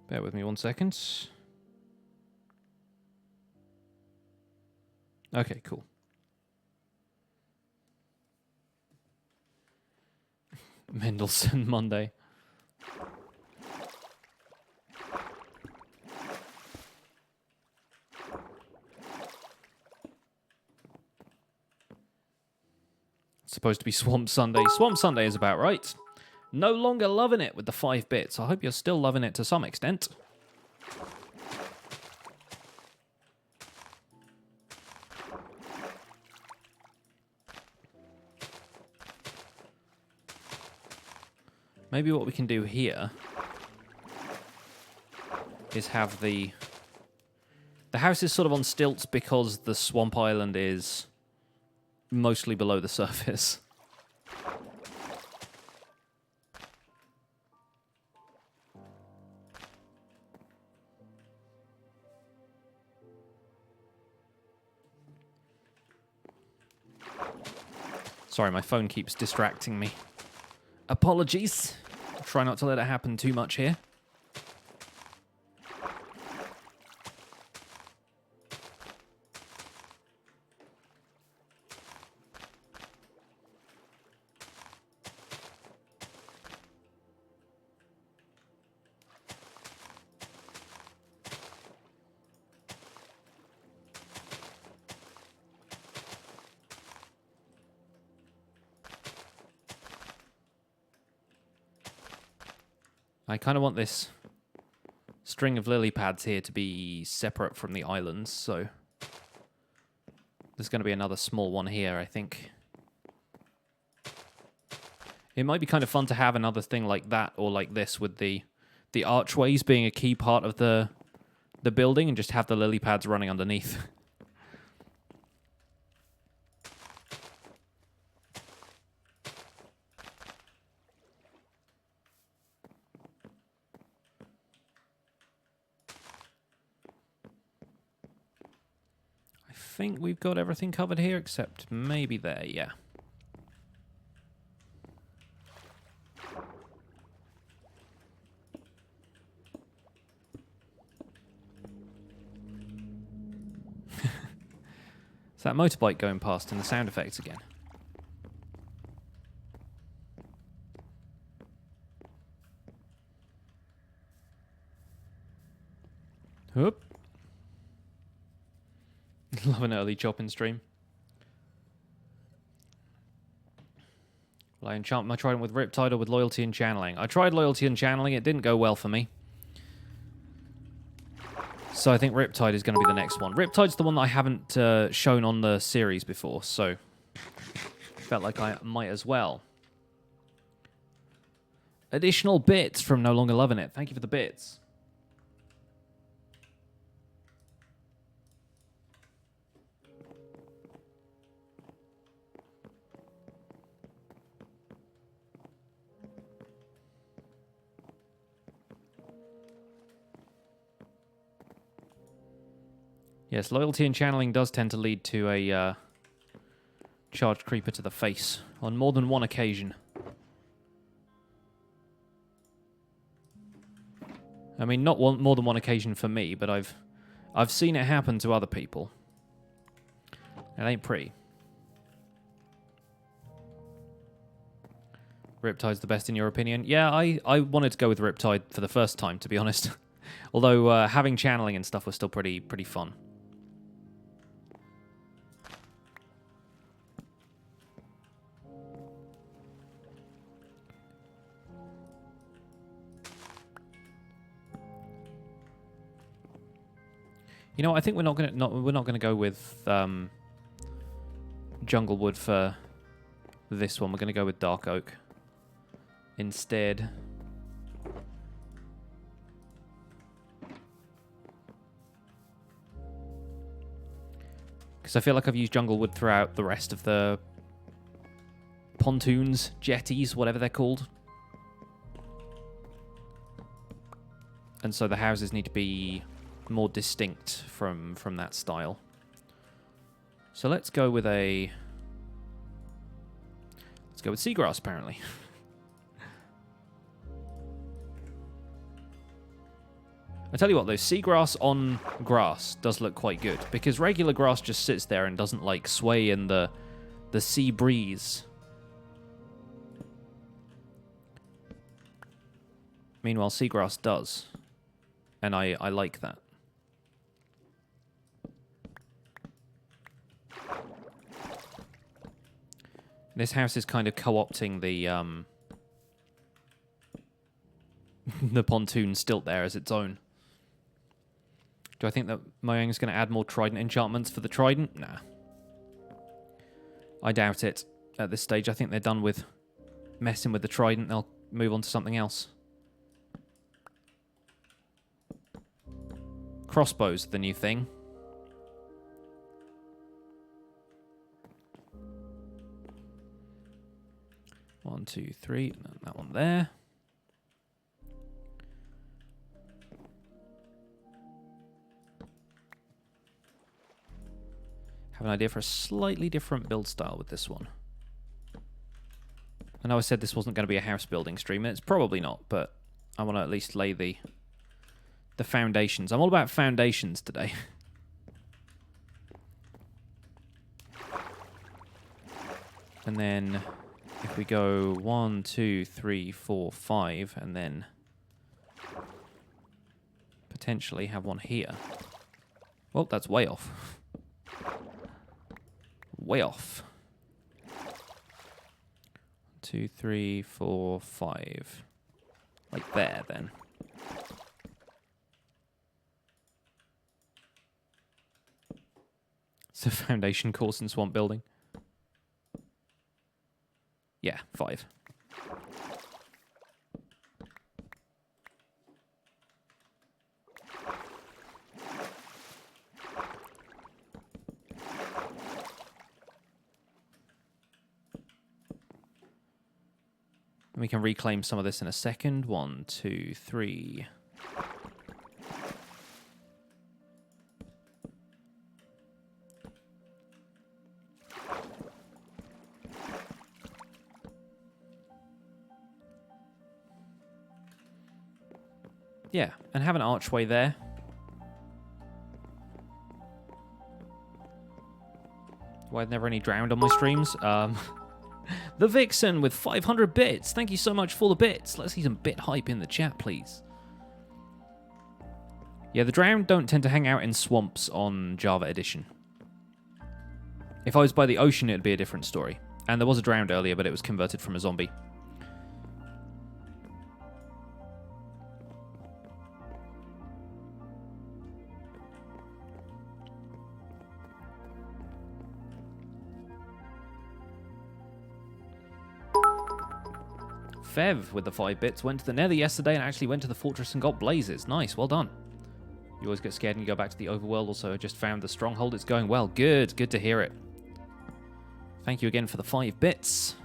bear with me 1 second. Okay, cool. Mendelssohn Monday. It's supposed to be Swamp Sunday. Swamp Sunday is about right. No longer loving it with the 5 bits. I hope you're still loving it to some extent. Maybe what we can do here is have the house is sort of on stilts because the swamp island is mostly below the surface. Sorry, my phone keeps distracting me. Apologies. I'll try not to let it happen too much here. I kind of want this string of lily pads here to be separate from the islands, so there's going to be another small one here, I think. It might be kind of fun to have another thing like that or like this with the archways being a key part of the building and just have the lily pads running underneath. I think we've got everything covered here except maybe there, yeah. It's that motorbike going past and the sound effects again. Whoop. Love an early chopping stream. Will I enchant my trident with Riptide or with Loyalty and Channeling? I tried Loyalty and Channeling. It didn't go well for me. So I think Riptide is going to be the next one. Riptide's the one that I haven't shown on the series before, so felt like I might as well. Additional bits from No Longer Loving It. Thank you for the bits. Yes, loyalty and channeling does tend to lead to a charged creeper to the face on more than one occasion. I mean, not more than one occasion for me, but I've seen it happen to other people. It ain't pretty. Riptide's the best in your opinion? Yeah, I wanted to go with Riptide for the first time, to be honest. Although having channeling and stuff was still pretty fun. You know, I think we're not gonna go with jungle wood for this one. We're gonna go with dark oak instead. Because I feel like I've used jungle wood throughout the rest of the pontoons, jetties, whatever they're called. And so the houses need to be more distinct from that style. So let's go with a... Let's go with seagrass, apparently. I tell you what, though, seagrass on grass does look quite good, because regular grass just sits there and doesn't, like, sway in the sea breeze. Meanwhile, seagrass does, and I like that. This house is kind of co-opting the the pontoon stilt there as its own. Do I think that Mojang's going to add more trident enchantments for the trident? Nah. I doubt it at this stage. I think they're done with messing with the trident. They'll move on to something else. Crossbows, the new thing. One, two, three. And that one there. Have an idea for a slightly different build style with this one. I know I said this wasn't going to be a house building stream, and it's probably not, but I want to at least lay the foundations. I'm all about foundations today. And then if we go 1, 2, 3, 4, 5, and then potentially have one here. Well, that's way off. Way off. 2, 3, 4, 5. Like there, then. It's a foundation course in swamp building. Yeah, 5. We can reclaim some of this in a second. 1, 2, 3. Yeah, and have an archway there. Why never any drowned on my streams? The Vixen with 500 bits. Thank you so much for the bits. Let's see some bit hype in the chat, please. Yeah, the drowned don't tend to hang out in swamps on Java Edition. If I was by the ocean, it'd be a different story. And there was a drowned earlier, but it was converted from a zombie. Fev with the 5 bits went to the Nether yesterday and actually went to the fortress and got blazes. Nice, well done. You always get scared and you go back to the overworld. Also, I just found the stronghold. It's going well. Good, good to hear it. Thank you again for the 5 bits.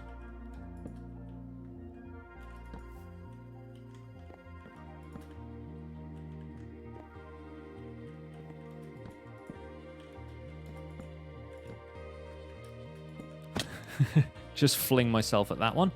Just fling myself at that one.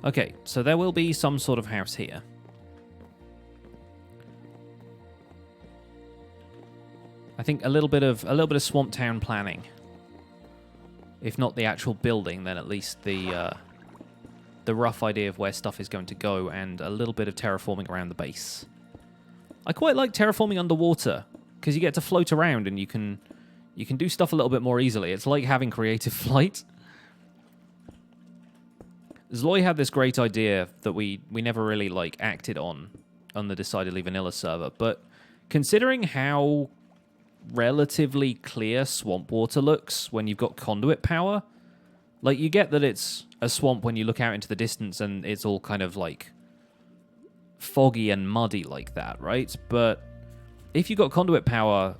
Okay, so there will be some sort of house here. I think a little bit of Swamp Town planning. If not the actual building, then at least the rough idea of where stuff is going to go, and a little bit of terraforming around the base. I quite like terraforming underwater because you get to float around and you can do stuff a little bit more easily. It's like having creative flight. Zloy had this great idea that we never really acted on the Decidedly Vanilla server, but considering how relatively clear swamp water looks when you've got conduit power, you get that it's a swamp when you look out into the distance and it's all kind of foggy and muddy like that, right? But if you've got conduit power,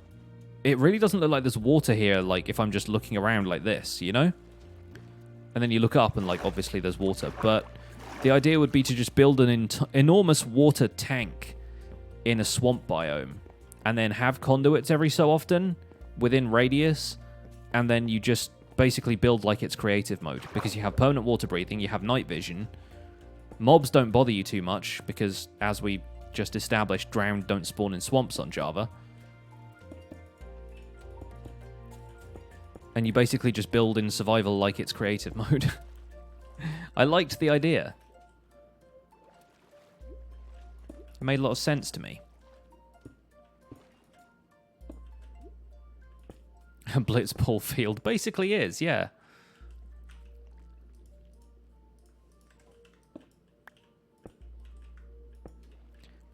it really doesn't look like there's water here, like, if I'm just looking around like this, you know? And then you look up and, like, obviously there's water. But the idea would be to just build an enormous water tank in a swamp biome. And then have conduits every so often within radius. And then you just basically build like it's creative mode. Because you have permanent water breathing, you have night vision. Mobs don't bother you too much because, as we just established, drowned don't spawn in swamps on Java. And you basically just build in survival like it's creative mode. I liked the idea. It made a lot of sense to me. A blitzball field basically is, yeah.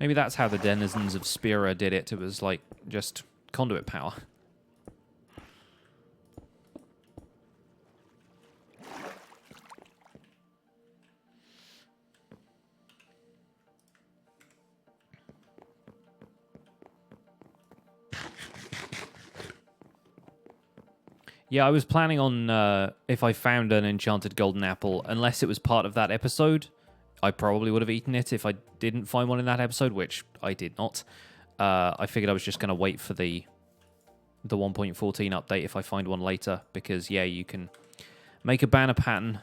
Maybe that's how the denizens of Spira did it. It was like just conduit power. Yeah, I was planning on, if I found an enchanted golden apple, unless it was part of that episode, I probably would have eaten it if I didn't find one in that episode, which I did not. I figured I was just going to wait for the 1.14 update if I find one later, because, yeah, you can make a banner pattern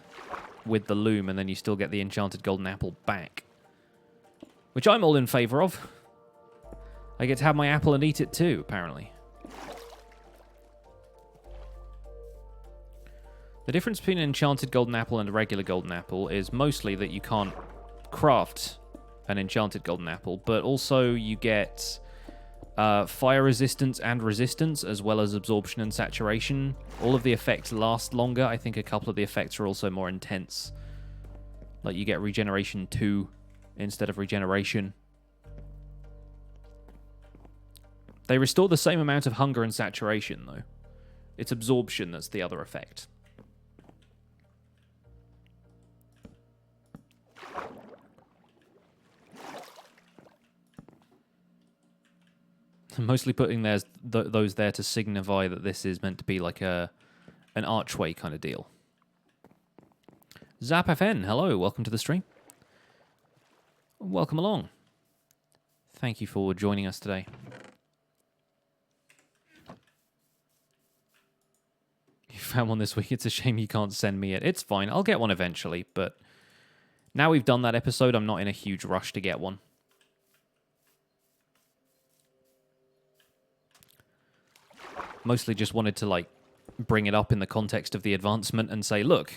with the loom, and then you still get the enchanted golden apple back, which I'm all in favor of. I get to have my apple and eat it too, apparently. The difference between an enchanted golden apple and a regular golden apple is mostly that you can't craft an enchanted golden apple, but also you get fire resistance and resistance, as well as absorption and saturation. All of the effects last longer. I think a couple of the effects are also more intense. Like you get regeneration 2 instead of regeneration. They restore the same amount of hunger and saturation, though. It's absorption that's the other effect. I'm mostly putting those there to signify that this is meant to be like an archway kind of deal. ZapFN, hello, welcome to the stream. Welcome along. Thank you for joining us today. You found one this week. It's a shame you can't send me it. It's fine. I'll get one eventually, but now we've done that episode, I'm not in a huge rush to get one. Mostly just wanted to, like, bring it up in the context of the advancement and say, look,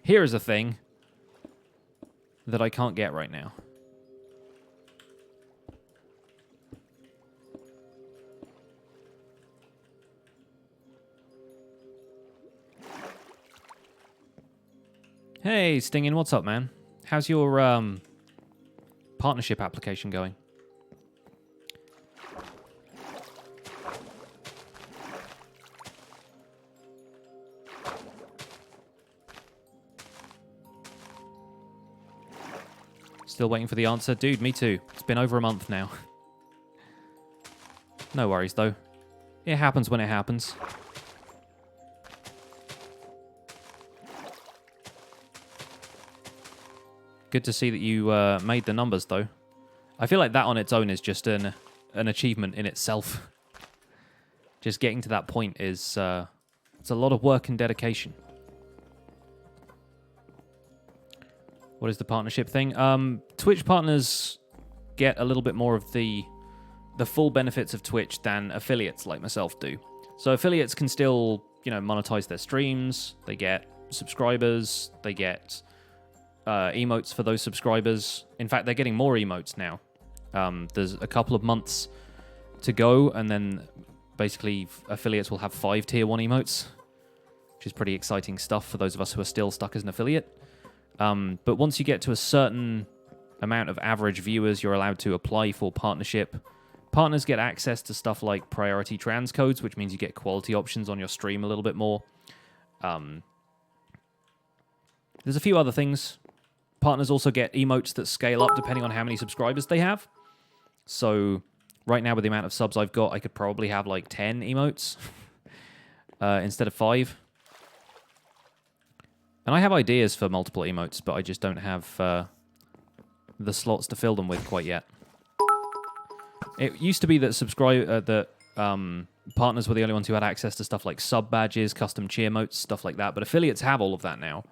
here is a thing that I can't get right now. Hey, Stingin', what's up, man? How's your partnership application going? Still waiting for the answer? Dude, me too. It's been over a month now. No worries, though. It happens when it happens. Good to see that you made the numbers, though. I feel like that on its own is just an achievement in itself. Just getting to that point is it's a lot of work and dedication. What is the partnership thing? Twitch partners get a little bit more of the full benefits of Twitch than affiliates like myself do. So affiliates can still, monetize their streams. They get subscribers. They get emotes for those subscribers. In fact, they're getting more emotes now. There's a couple of months to go, and then basically affiliates will have 5 tier 1 emotes, which is pretty exciting stuff for those of us who are still stuck as an affiliate. But once you get to a certain amount of average viewers, you're allowed to apply for partnership. Partners get access to stuff like priority transcodes, which means you get quality options on your stream a little bit more. There's a few other things. Partners also get emotes that scale up depending on how many subscribers they have. So Right now, with the amount of subs I've got, I could probably have like 10 emotes instead of 5. And I have ideas for multiple emotes, but I just don't have the slots to fill them with quite yet. It used to be that partners were the only ones who had access to stuff like sub badges, custom cheer motes, stuff like that. But affiliates have all of that now,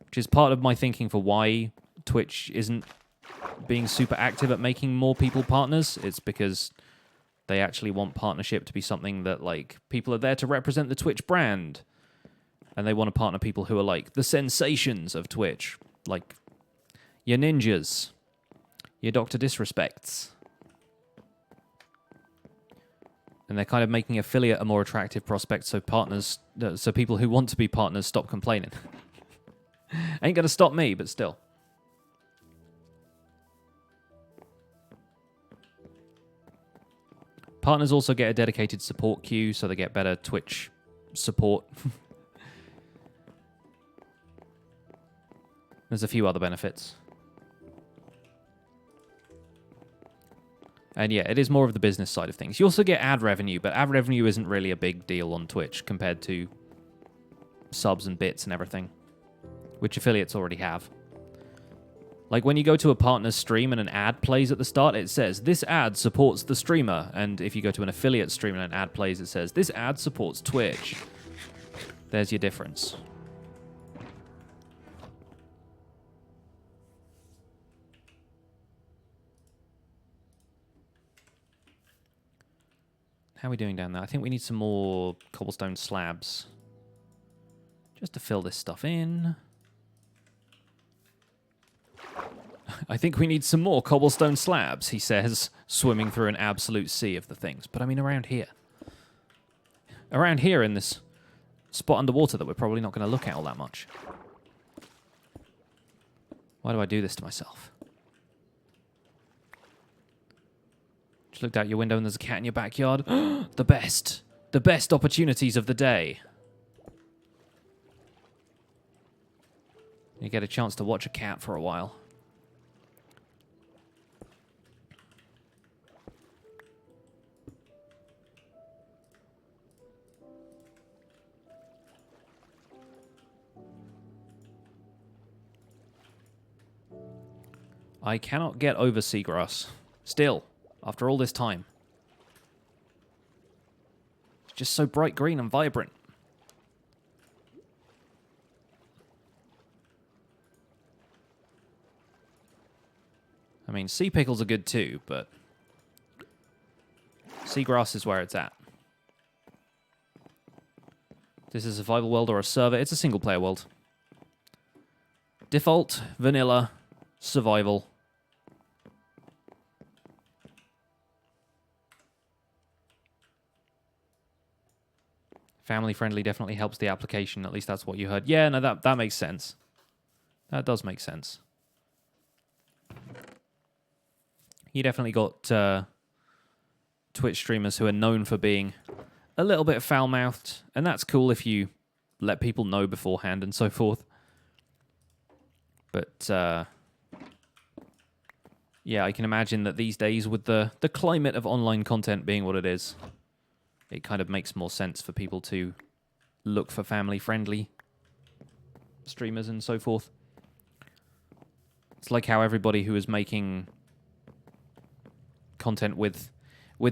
which is part of my thinking for why Twitch isn't being super active at making more people partners. It's because they actually want partnership to be something that, like, people are there to represent the Twitch brand. And they want to partner people who are, like, the sensations of Twitch. Like, your ninjas. Your Dr. Disrespects. And they're kind of making affiliate a more attractive prospect so people who want to be partners stop complaining. Ain't gonna stop me, but still. Partners also get a dedicated support queue, so they get better Twitch support. There's a few other benefits. And yeah, it is more of the business side of things. You also get ad revenue, but ad revenue isn't really a big deal on Twitch compared to subs and bits and everything, which affiliates already have. Like when you go to a partner's stream and an ad plays at the start, it says, this ad supports the streamer. And if you go to an affiliate stream and an ad plays, it says, this ad supports Twitch. There's your difference. How are we doing down there? I think we need some more cobblestone slabs. Just to fill this stuff in. I think we need some more cobblestone slabs, he says, swimming through an absolute sea of the things. But I mean around here. Around here in this spot underwater that we're probably not going to look at all that much. Why do I do this to myself? Just looked out your window and there's a cat in your backyard. The best. The best opportunities of the day. You get a chance to watch a cat for a while. I cannot get over seagrass. Still, after all this time. It's just so bright green and vibrant. I mean, sea pickles are good too, but seagrass is where it's at. This is a survival world or a server. It's a single player world. Default, vanilla, survival. Family friendly definitely helps the application. At least that's what you heard. Yeah, no, that makes sense. That does make sense. You definitely got Twitch streamers who are known for being a little bit foul-mouthed, and that's cool if you let people know beforehand and so forth. But yeah, I can imagine that these days with the climate of online content being what it is, it kind of makes more sense for people to look for family-friendly streamers and so forth. It's like how everybody who is making content with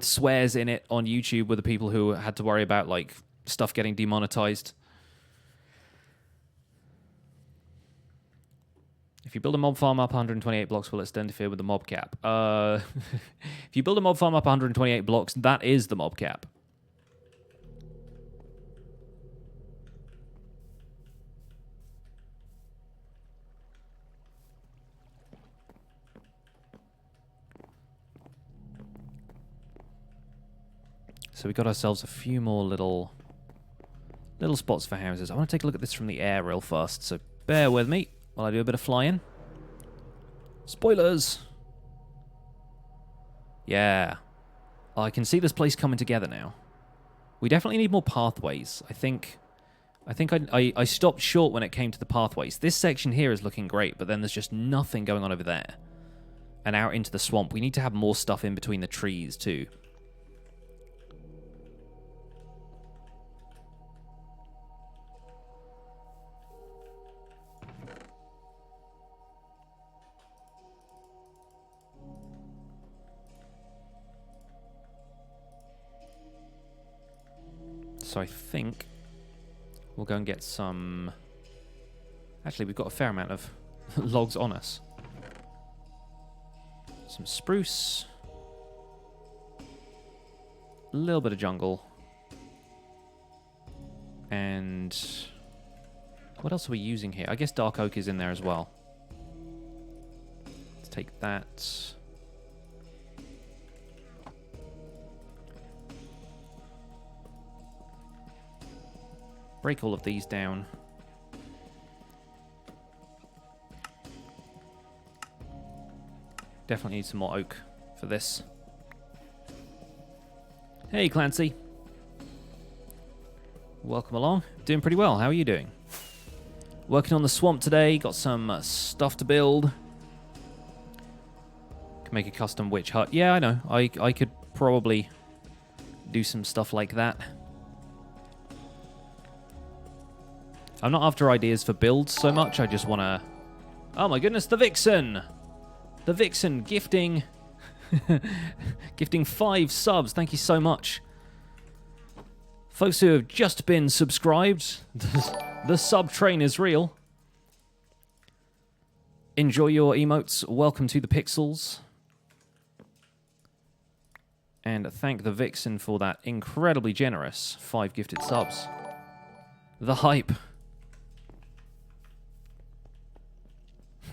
swears in it on YouTube were the people who had to worry about like stuff getting demonetized. If you build a mob farm up 128 blocks, will it still interfere with the mob cap? If you build a mob farm up 128 blocks, that is the mob cap. So we got ourselves a few more little spots for houses. I want to take a look at this from the air real fast, so bear with me while I do a bit of flying. Spoilers! Yeah. I can see this place coming together now. We definitely need more pathways. I think I stopped short when it came to the pathways. This section here is looking great, but then there's just nothing going on over there. and out into the swamp. We need to have more stuff in between the trees, too. So I think we'll go and get some... Actually, we've got a fair amount of logs on us. Some spruce. A little bit of jungle. And... what else are we using here? I guess dark oak is in there as well. Let's take that. Break all of these down. Definitely need some more oak for this. Hey, Clancy. Welcome along. Doing pretty well. How are you doing? Working on the swamp today. Got some stuff to build. Can make a custom witch hut. Yeah, I know. I could probably do some stuff like that. I'm not after ideas for builds so much. I just want to... Oh my goodness, the Vixen! The Vixen gifting... gifting 5 subs. Thank you so much. Folks who have just been subscribed, the sub train is real. Enjoy your emotes. Welcome to the Pixels. And thank the Vixen for that incredibly generous 5 gifted subs. The hype.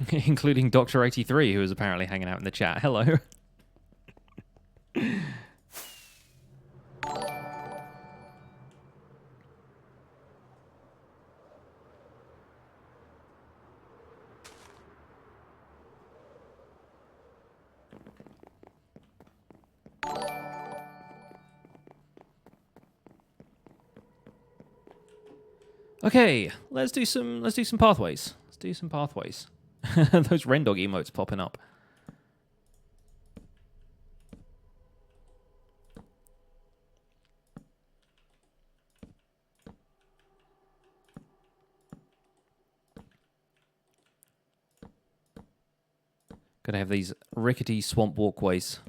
Including Dr. 83, who is apparently hanging out in the chat. Hello. Okay, let's do some pathways. Let's do some pathways. Those Rendog emotes popping up. Gonna have these rickety swamp walkways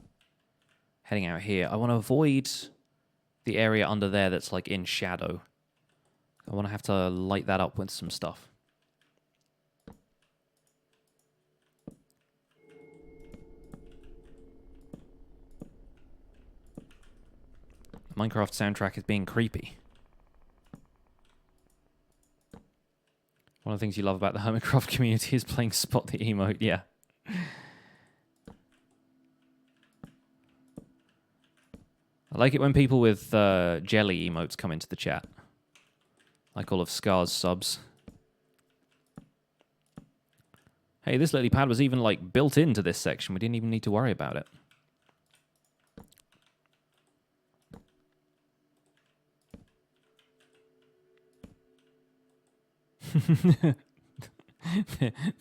heading out here. I want to avoid the area under there that's like in shadow. I want to have to light that up with some stuff. Minecraft soundtrack is being creepy. One of the things you love about the Hermitcraft community is playing Spot the Emote, yeah. I like it when people with jelly emotes come into the chat. Like all of Scar's subs. Hey, this lily pad was even like built into this section. We didn't even need to worry about it.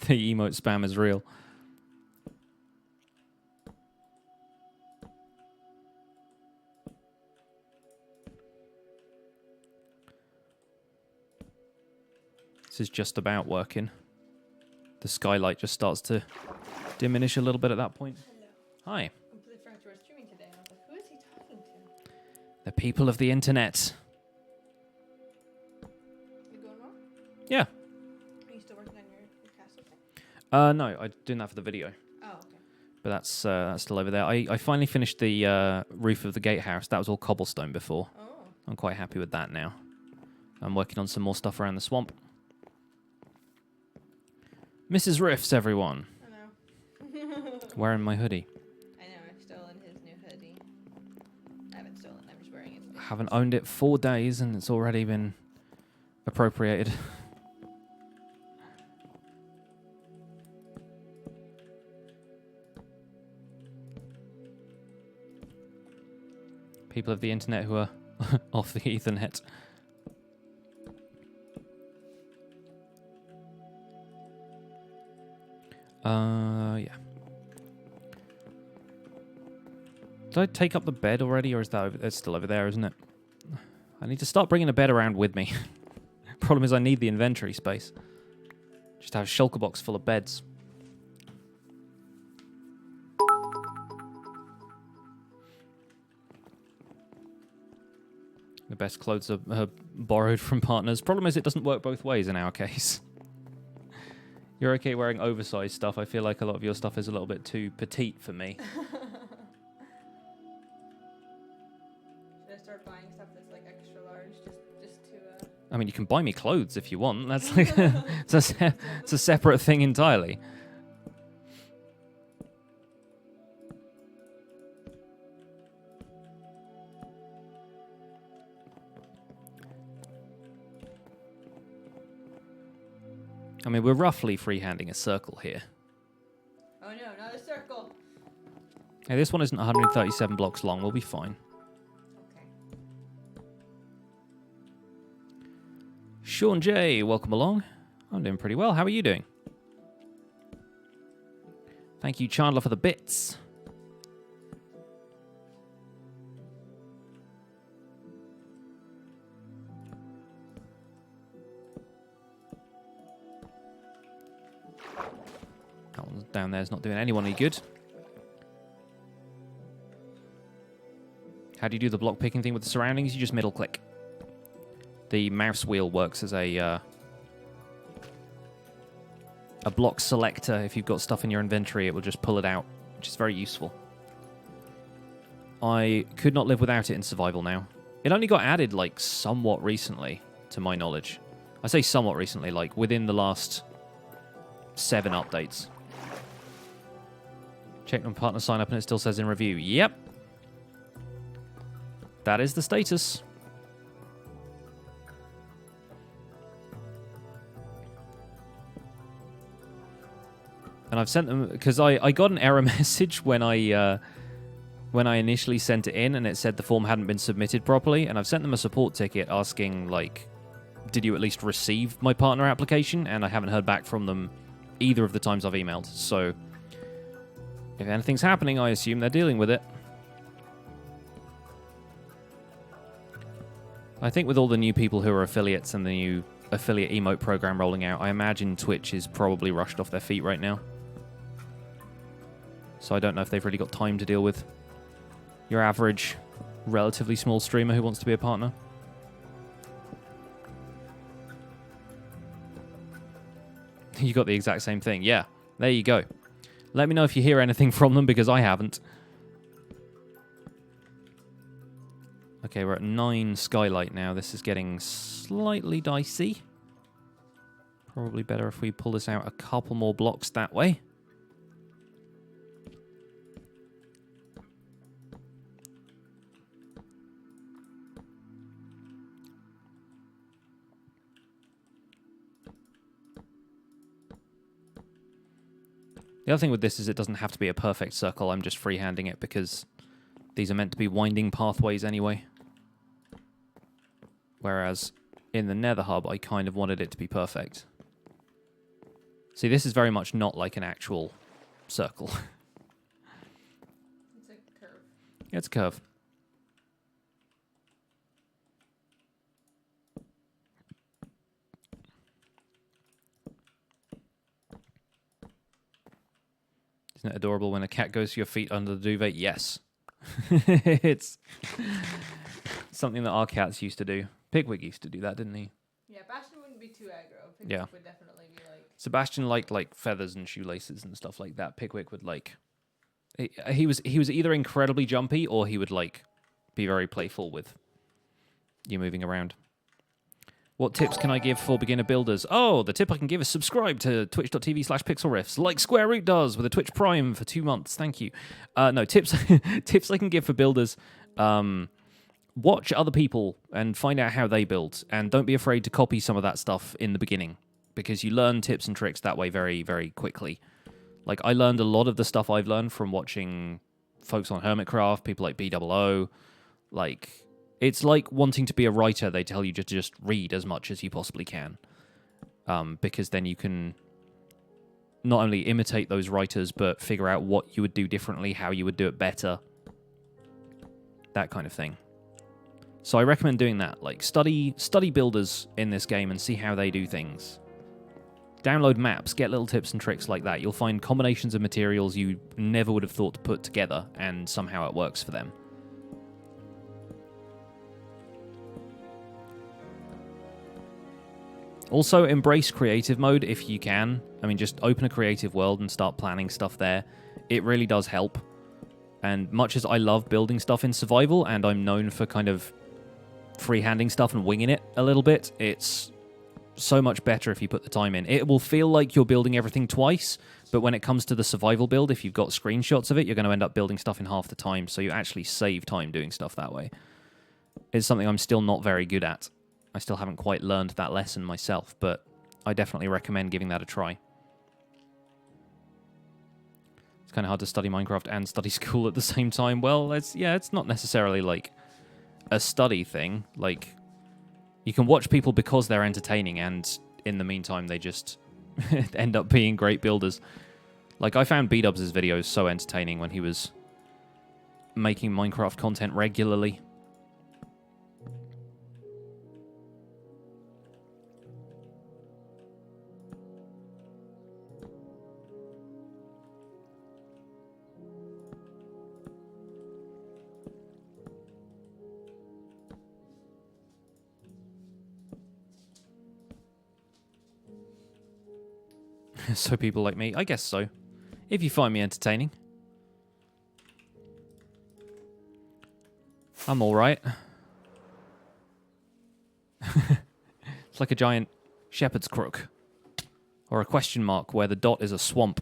The emote spam is real. This is just about working. The skylight just starts to diminish a little bit at that point. Hello. Hi. Completely forgot you were streaming today. I was like, who is he talking to? The people of the internet. You going well? Yeah. Are you still working on your castle thing? No, I'm doing that for the video. Oh, okay. But that's still over there. I finally finished the roof of the gatehouse. That was all cobblestone before. Oh. I'm quite happy with that now. I'm working on some more stuff around the swamp. Mrs. Riffs, everyone. I know. Wearing my hoodie. I know, I've stolen his new hoodie. I haven't stolen, I'm just wearing it. Haven't owned it 4 days and it's already been appropriated. People of the internet who are off the Ethernet. Yeah. Did I take up the bed already, or is that it's still over there, isn't it? I need to start bringing a bed around with me. Problem is I need the inventory space. Just have a shulker box full of beds. The best clothes are borrowed from partners. Problem is it doesn't work both ways in our case. You're okay wearing oversized stuff. I feel like a lot of your stuff is a little bit too petite for me. Should I start buying stuff that's like extra large just to I mean, you can buy me clothes if you want. That's like it's a separate thing entirely. I mean, we're roughly freehanding a circle here. Oh no, not a circle. Hey, this one isn't 137 blocks long. We'll be fine. Okay. Sean J, welcome along. I'm doing pretty well. How are you doing? Thank you, Chandler, for the bits. That one down there is not doing anyone any good. How do you do the block picking thing with the surroundings? You just middle click. The mouse wheel works as a block selector. If you've got stuff in your inventory, it will just pull it out, which is very useful. I could not live without it in survival now. It only got added, like, somewhat recently, to my knowledge. I say somewhat recently, like, within the last 7 updates. Checked on partner sign up and it still says in review. Yep. That is the status. And I've sent them because I got an error message when I initially sent it in, and it said the form hadn't been submitted properly. And I've sent them a support ticket asking, like, did you at least receive my partner application? And I haven't heard back from them either of the times I've emailed. So if anything's happening, I assume they're dealing with it. I think with all the new people who are affiliates and the new affiliate emote program rolling out, I imagine Twitch is probably rushed off their feet right now. So I don't know if they've really got time to deal with your average, relatively small streamer who wants to be a partner. You got the exact same thing. Yeah, there you go. Let me know if you hear anything from them, because I haven't. Okay, we're at 9 skylight now. This is getting slightly dicey. Probably better if we pull this out a couple more blocks that way. The other thing with this is it doesn't have to be a perfect circle. I'm just freehanding it because these are meant to be winding pathways anyway. Whereas in the Nether Hub, I kind of wanted it to be perfect. See, this is very much not like an actual circle. It's a curve. Yeah, it's a curve. Isn't it adorable when a cat goes to your feet under the duvet? Yes. It's something that our cats used to do. Pickwick used to do that, didn't he? Yeah, Bastion wouldn't be too aggro. Pickwick Yeah. would definitely be like... Sebastian liked like feathers and shoelaces and stuff like that. Pickwick would like... He was either incredibly jumpy or he would like be very playful with you moving around. What tips can I give for beginner builders? Oh, the tip I can give is subscribe to twitch.tv/pixelriffs, like Square Root does with a Twitch Prime for 2 months. Thank you. No, tips tips I can give for builders. Watch other people and find out how they build. And don't be afraid to copy some of that stuff in the beginning, because you learn tips and tricks that way very, very quickly. Like, I learned a lot of the stuff I've learned from watching folks on Hermitcraft, people like BOO. Like... It's like wanting to be a writer. They tell you to just read as much as you possibly can. Because then you can not only imitate those writers, but figure out what you would do differently, how you would do it better. that kind of thing. So I recommend doing that. Like, study builders in this game and see how they do things. Download maps, get little tips and tricks like that. You'll find combinations of materials you never would have thought to put together, and somehow it works for them. Also, embrace creative mode if you can. I mean, just open a creative world and start planning stuff there. It really does help. And much as I love building stuff in survival, and I'm known for kind of freehanding stuff and winging it a little bit, it's so much better if you put the time in. It will feel like you're building everything twice, but when it comes to the survival build, if you've got screenshots of it, you're going to end up building stuff in half the time, so you actually save time doing stuff that way. It's something I'm still not very good at. I still haven't quite learned that lesson myself, but I definitely recommend giving that a try. It's kind of hard to study Minecraft and study school at the same time. Well, it's not necessarily like a study thing. Like, you can watch people because they're entertaining, and in the meantime, they just end up being great builders. Like, I found B-Dubs' videos so entertaining when he was making Minecraft content regularly. So people like me, I guess so. If you find me entertaining. I'm alright. It's like a giant shepherd's crook. Or a question mark where the dot is a swamp.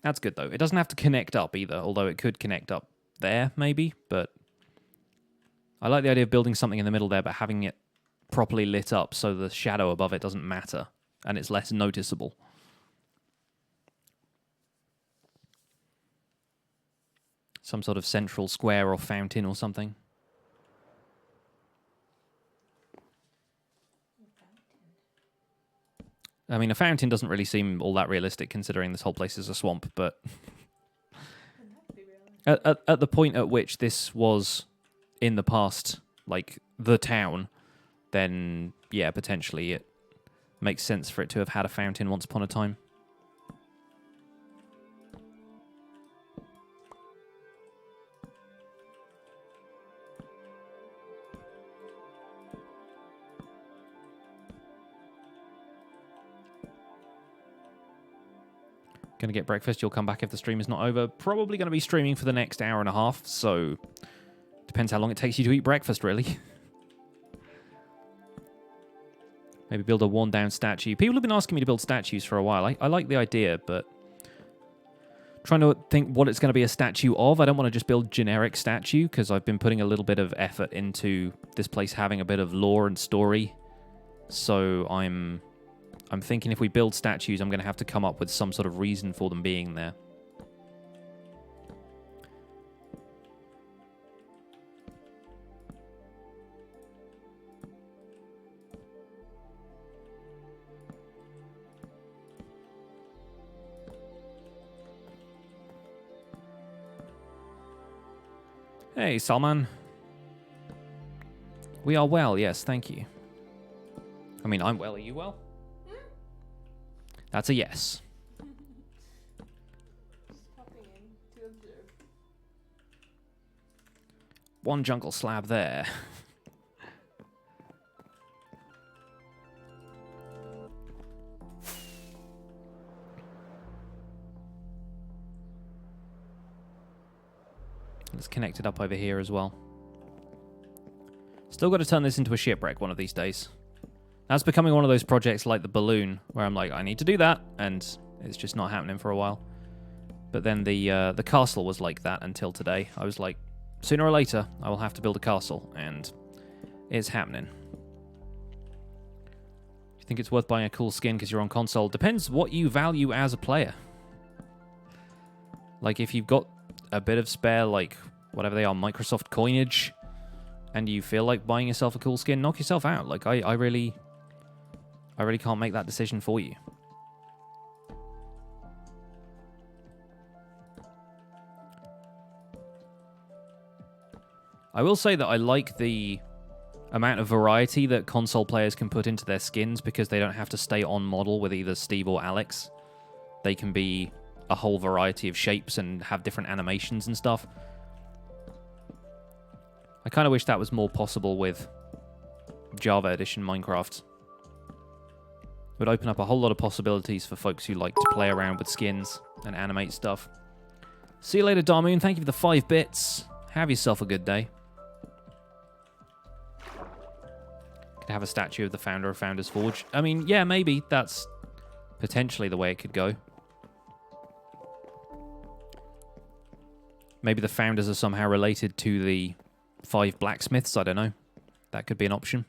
That's good, though. It doesn't have to connect up either, although it could connect up there, maybe. But I like the idea of building something in the middle there, but having it properly lit up so the shadow above it doesn't matter and it's less noticeable. Some sort of central square or fountain or something. I mean, a fountain doesn't really seem all that realistic considering this whole place is a swamp, but at the point at which this was in the past, like the town, then, yeah, potentially it makes sense for it to have had a fountain once upon a time. Gonna get breakfast. You'll come back if the stream is not over. Probably gonna be streaming for the next hour and a half, so depends how long it takes you to eat breakfast, really. Maybe build a worn-down statue. People have been asking me to build statues for a while. I like the idea, but trying to think what it's going to be a statue of. I don't want to just build generic statue, because I've been putting a little bit of effort into this place having a bit of lore and story. So I'm thinking if we build statues, I'm going to have to come up with some sort of reason for them being there. Hey, Salman. We are well, yes, thank you. I mean, I'm well. Are you well? That's a yes. Just popping in to observe. One jungle slab there. Let's connect it up over here as well. Still got to turn this into a shipwreck one of these days. That's becoming one of those projects like the balloon, where I'm like, I need to do that, and it's just not happening for a while. But then the castle was like that until today. I was like, sooner or later, I will have to build a castle, and it's happening. Do you think it's worth buying a cool skin because you're on console? Depends what you value as a player. Like, if you've got a bit of spare, like, whatever they are, Microsoft coinage, and you feel like buying yourself a cool skin, knock yourself out. Like, I really can't make that decision for you. I will say that I like the amount of variety that console players can put into their skins because they don't have to stay on model with either Steve or Alex. They can be a whole variety of shapes and have different animations and stuff. I kind of wish that was more possible with Java Edition Minecraft. It would open up a whole lot of possibilities for folks who like to play around with skins and animate stuff. See you later, Darmoon. Thank you for the 5 bits. Have yourself a good day. Could have a statue of the founder of Founders Forge. I mean, yeah, maybe that's potentially the way it could go. Maybe the founders are somehow related to the 5 blacksmiths. I don't know. That could be an option.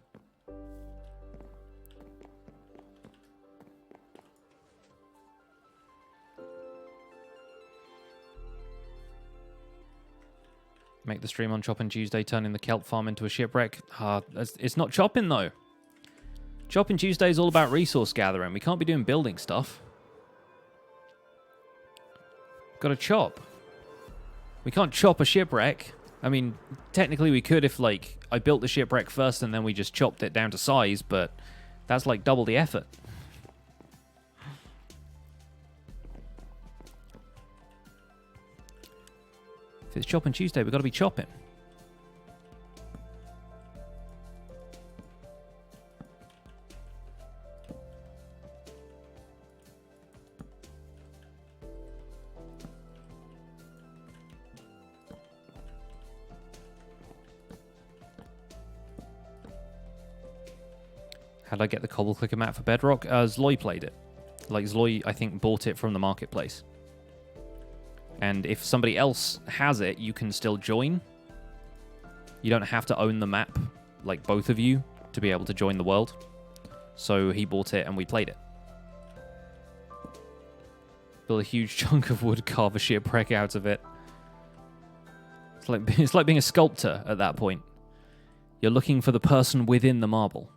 Make the stream on Chopping Tuesday, turning the kelp farm into a shipwreck. It's not chopping, though. Chopping Tuesday is all about resource gathering. We can't be doing building stuff. Gotta chop. We can't chop a shipwreck. I mean, technically we could if, like, I built the shipwreck first and then we just chopped it down to size, but that's, like, double the effort. If it's Chopping Tuesday, we've got to be chopping. How did I get the cobble clicker map for Bedrock? Zloy played it. Like, Zloy, I think, bought it from the marketplace. And if somebody else has it, you can still join. You don't have to own the map, like both of you, to be able to join the world. So he bought it and we played it. Build a huge chunk of wood, carve a shipwreck out of it. It's like being a sculptor at that point. You're looking for the person within the marble.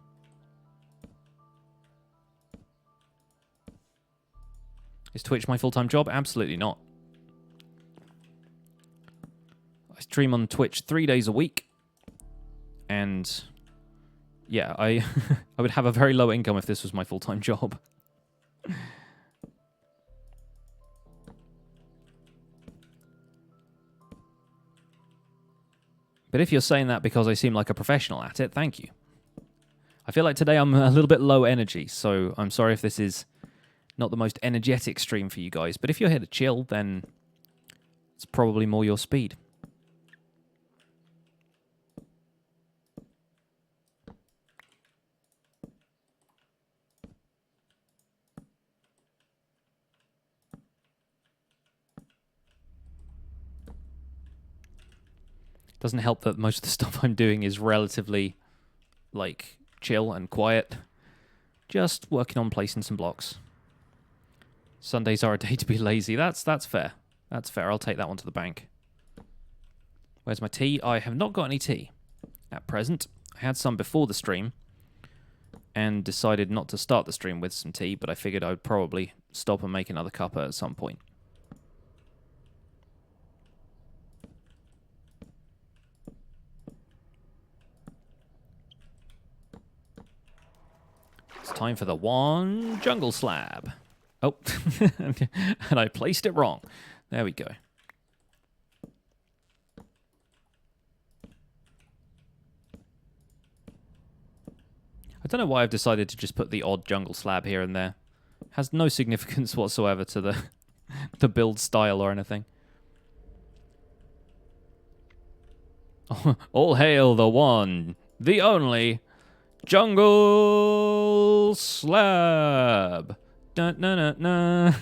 Is Twitch my full-time job? Absolutely not. I stream on Twitch 3 days a week. And yeah, I would have a very low income if this was my full-time job. But if you're saying that because I seem like a professional at it, thank you. I feel like today I'm a little bit low energy, so I'm sorry if this is not the most energetic stream for you guys. But if you're here to chill, then it's probably more your speed. Doesn't help that most of the stuff I'm doing is relatively, like, chill and quiet. Just working on placing some blocks. Sundays are a day to be lazy. That's fair. That's fair. I'll take that one to the bank. Where's my tea? I have not got any tea at present. I had some before the stream and decided not to start the stream with some tea, but I figured I would probably stop and make another cuppa at some point. It's time for the one jungle slab. Oh, and I placed it wrong. There we go. I don't know why I've decided to just put the odd jungle slab here and there. Has no significance whatsoever to the build style or anything. All hail the one, the only jungle slab. Dun, dun, dun, dun.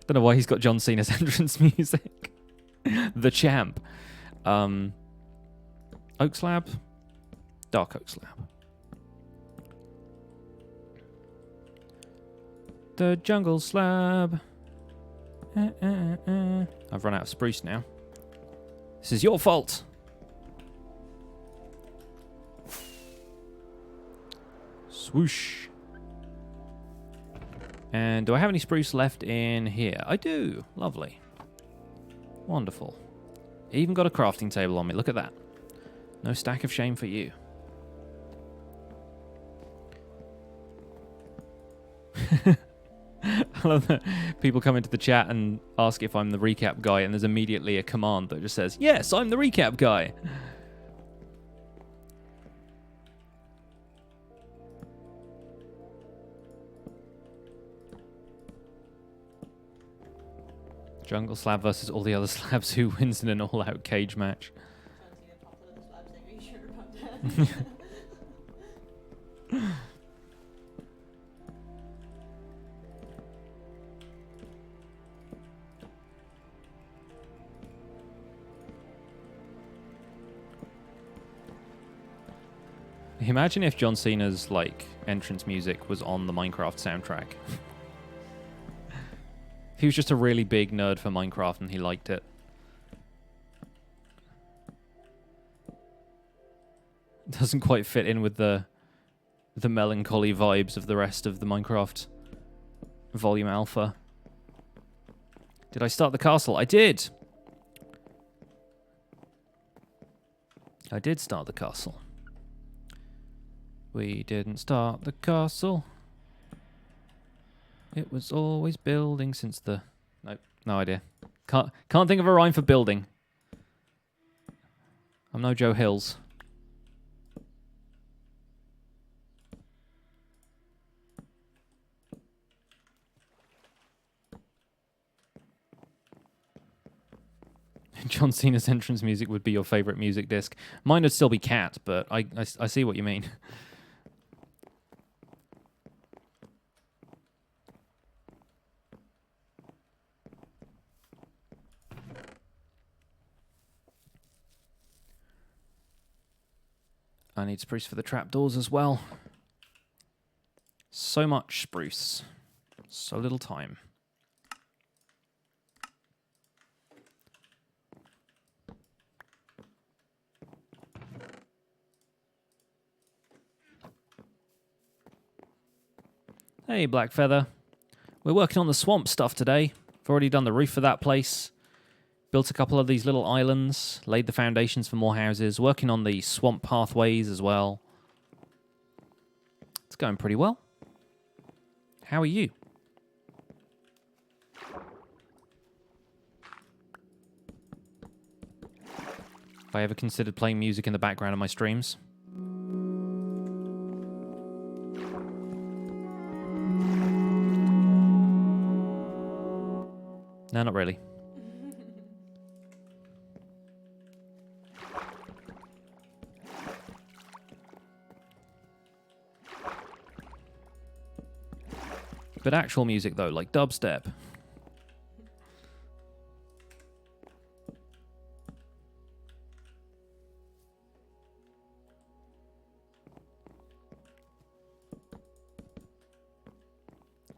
Don't know why he's got John Cena's entrance music. The champ. Oak slab. Dark oak slab. The jungle slab. I've run out of spruce now. This is your fault. Swoosh. And do I have any spruce left in here? I do. Lovely. Wonderful. Even got a crafting table on me. Look at that. No stack of shame for you. I love that people come into the chat and ask if I'm the recap guy, and there's immediately a command that just says, yes, I'm the recap guy. Jungle Slab versus all the other slabs. Who wins in an all-out cage match? Are you sure about that? Imagine if John Cena's like entrance music was on the Minecraft soundtrack. If he was just a really big nerd for Minecraft and he liked it. Doesn't quite fit in with the melancholy vibes of the rest of the Minecraft Volume Alpha. Did I start the castle? I did! I did start the castle. We didn't start the castle. It was always building since the... Nope, no idea. Can't think of a rhyme for building. I'm no Joe Hills. John Cena's entrance music would be your favorite music disc. Mine would still be Cat, but I see what you mean. I need spruce for the trapdoors as well. So much spruce. So little time. Hey, Blackfeather. We're working on the swamp stuff today. I've already done the roof for that place. Built a couple of these little islands. Laid the foundations for more houses. Working on the swamp pathways as well. It's going pretty well. How are you? Have I ever considered playing music in the background of my streams? No, not really. But actual music, though, like dubstep.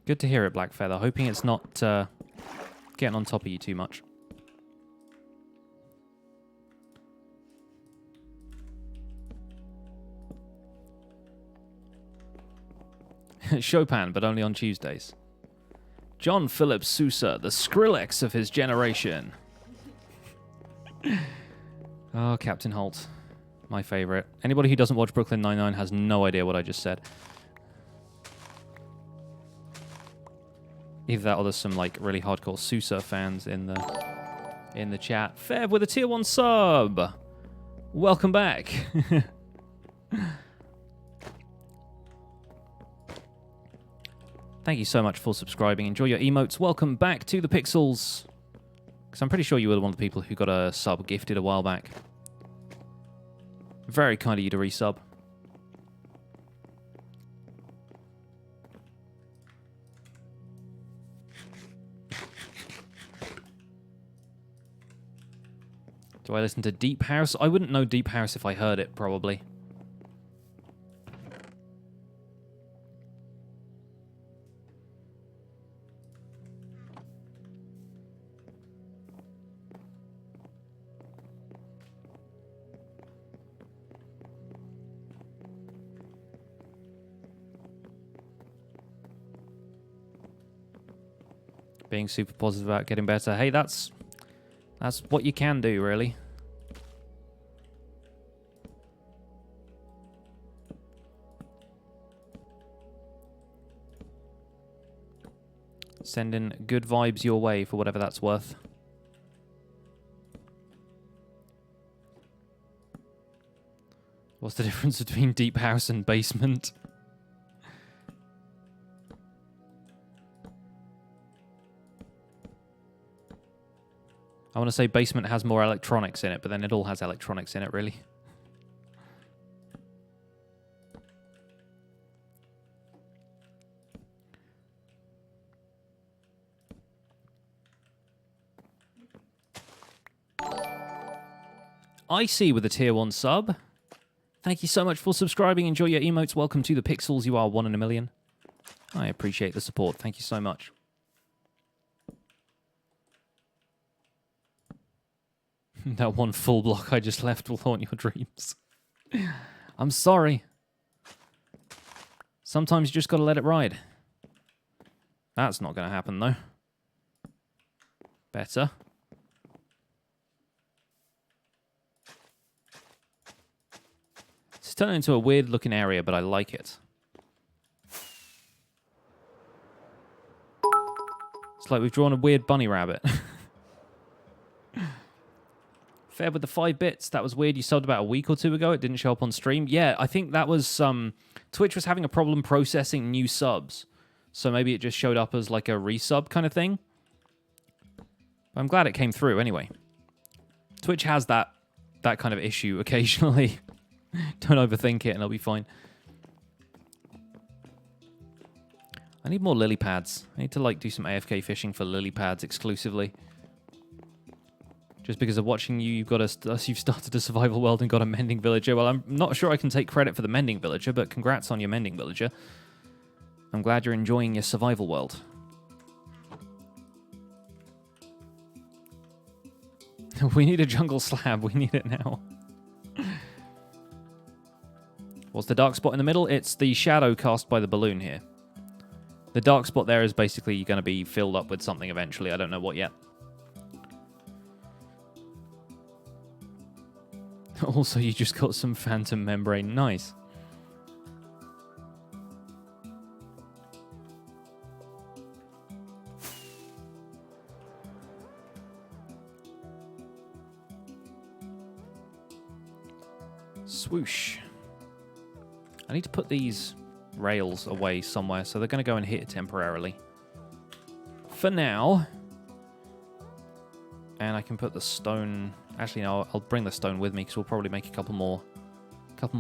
Good to hear it, Blackfeather. Hoping it's not getting on top of you too much. Chopin, but only on Tuesdays. John Philip Sousa, the Skrillex of his generation. Oh, Captain Holt. My favorite. Anybody who doesn't watch Brooklyn Nine-Nine has no idea what I just said. Either that or there's some like really hardcore Sousa fans in the chat. Fev with a tier 1 sub. Welcome back. Thank you so much for subscribing. Enjoy your emotes. Welcome back to the Pixels. Because I'm pretty sure you were one of the people who got a sub gifted a while back. Very kind of you to resub. Do I listen to Deep House? I wouldn't know Deep House if I heard it, probably. Being super positive about getting better. Hey, that's what you can do, really. Sending good vibes your way for whatever that's worth. What's the difference between deep house and basement? I want to say basement has more electronics in it, but then it all has electronics in it, really. Icy with a tier 1 sub. Thank you so much for subscribing. Enjoy your emotes. Welcome to the Pixels. You are 1 in a million. I appreciate the support. Thank you so much. That one full block I just left will haunt your dreams. I'm sorry. Sometimes you just gotta let it ride. That's not gonna happen, though. Better. It's turning into a weird-looking area, but I like it. It's like we've drawn a weird bunny rabbit. Fair with the 5 bits. That was weird. You subbed about a week or 2 ago. It didn't show up on stream. Yeah, I think that was... Twitch was having a problem processing new subs. So maybe it just showed up as like a resub kind of thing. I'm glad it came through anyway. Twitch has that kind of issue occasionally. Don't overthink it and it'll be fine. I need more lily pads. I need to like do some AFK fishing for lily pads exclusively. Just because of watching you, you've started a survival world and got a mending villager. Well, I'm not sure I can take credit for the mending villager, but congrats on your mending villager. I'm glad you're enjoying your survival world. We need a jungle slab. We need it now. What's the dark spot in the middle? It's the shadow cast by the balloon here. The dark spot there is basically going to be filled up with something eventually. I don't know what yet. Also, you just got some phantom membrane. Nice. Swoosh. I need to put these rails away somewhere, so they're going to go and hit it temporarily. For now. And I can put the stone... Actually, no, I'll bring the stone with me, because we'll probably make a couple more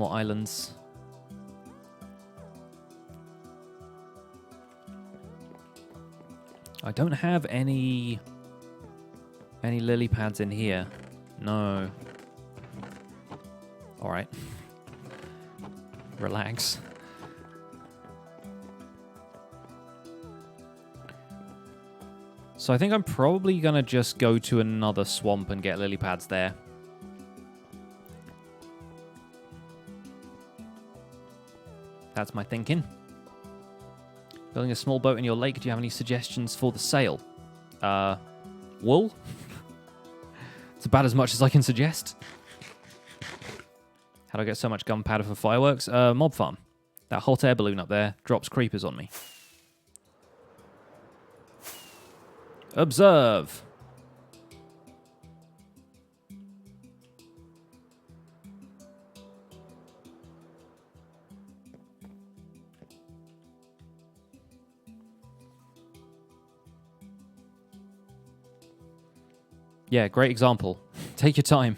islands. I don't have any lily pads in here. No. All right. Relax. So I think I'm probably going to just go to another swamp and get lily pads there. That's my thinking. Building a small boat in your lake. Do you have any suggestions for the sail? Wool? It's about as much as I can suggest. How do I get so much gunpowder for fireworks? Mob farm. That hot air balloon up there drops creepers on me. Observe. Yeah, great example. Take your time.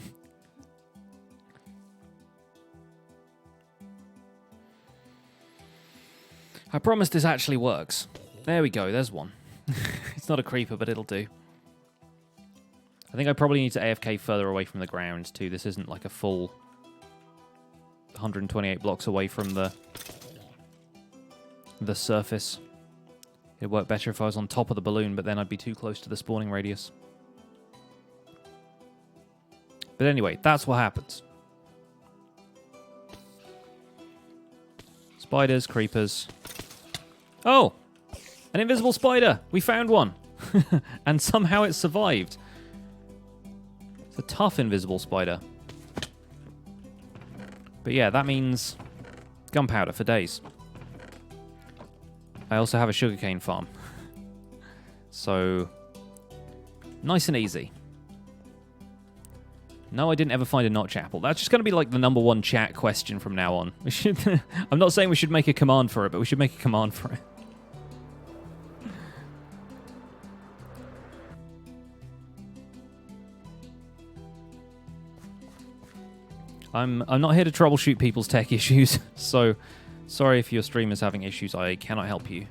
I promise this actually works. There we go, there's one. It's not a creeper, but it'll do. I think I probably need to AFK further away from the ground, too. This isn't like a full 128 blocks away from the surface. It'd work better if I was on top of the balloon, but then I'd be too close to the spawning radius. But anyway, that's what happens. Spiders, creepers. Oh! An invisible spider! We found one! And somehow it survived. It's a tough invisible spider. But yeah, that means gunpowder for days. I also have a sugarcane farm. So, nice and easy. No, I didn't ever find a notch apple. That's just going to be like the #1 chat question from now on. We should. I'm not saying we should make a command for it, but we should make a command for it. I'm not here to troubleshoot people's tech issues, so sorry if your stream is having issues. I cannot help you.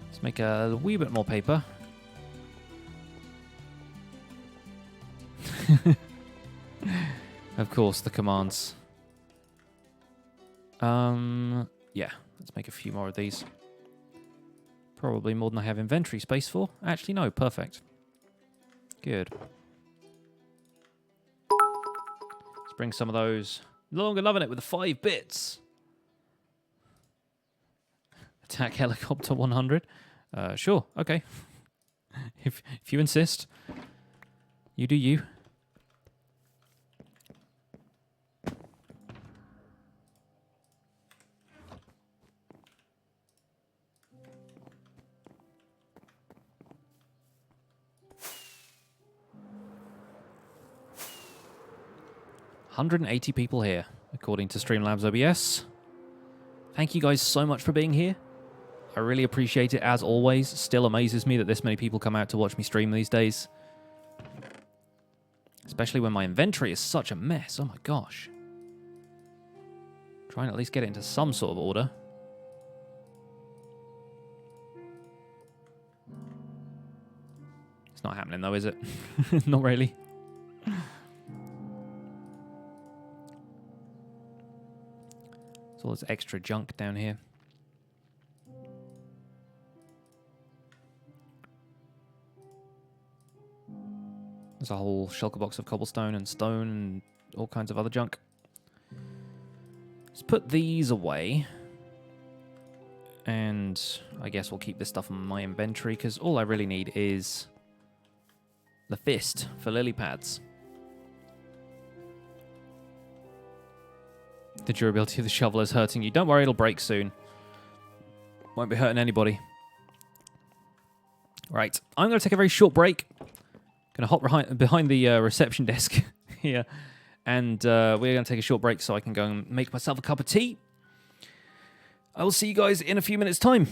Let's make a wee bit more paper. Of course, the commands. Yeah, let's make a few more of these. Probably more than I have inventory space for. Actually, no, perfect. Good. Let's bring some of those. No longer loving it with the 5 bits. Attack helicopter 100. Sure, okay. if you insist. You do you. $180 people here, according to Streamlabs OBS. Thank you guys so much for being here. I really appreciate it, as always. Still amazes me that this many people come out to watch me stream these days. Especially when my inventory is such a mess. Oh my gosh. Trying to at least get it into some sort of order. It's not happening though, is it? Not really. All this extra junk down here. There's a whole shulker box of cobblestone and stone and all kinds of other junk. Let's put these away. And I guess we'll keep this stuff in my inventory because all I really need is the fist for lily pads. The durability of the shovel is hurting you. Don't worry, it'll break soon. Won't be hurting anybody. Right, I'm going to take a very short break. Going to hop behind the reception desk here. And we're going to take a short break so I can go and make myself a cup of tea. I will see you guys in a few minutes' time.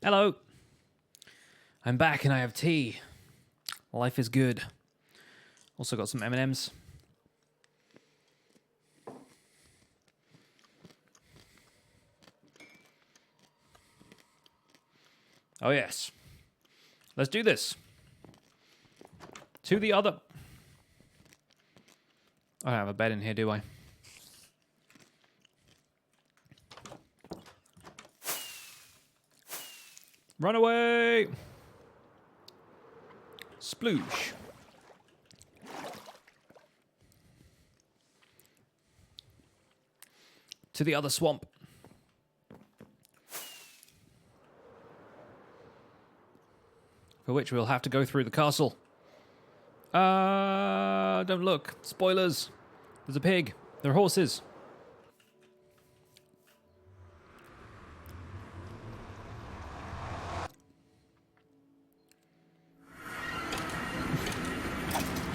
Hello. I'm back and I have tea. Life is good. Also got some M&Ms. Oh yes. Let's do this. To the other... I don't have a bed in here, do I? Run away! Sploosh. To the other swamp. For which we'll have to go through the castle. Don't look. Spoilers. There's a pig. There are horses.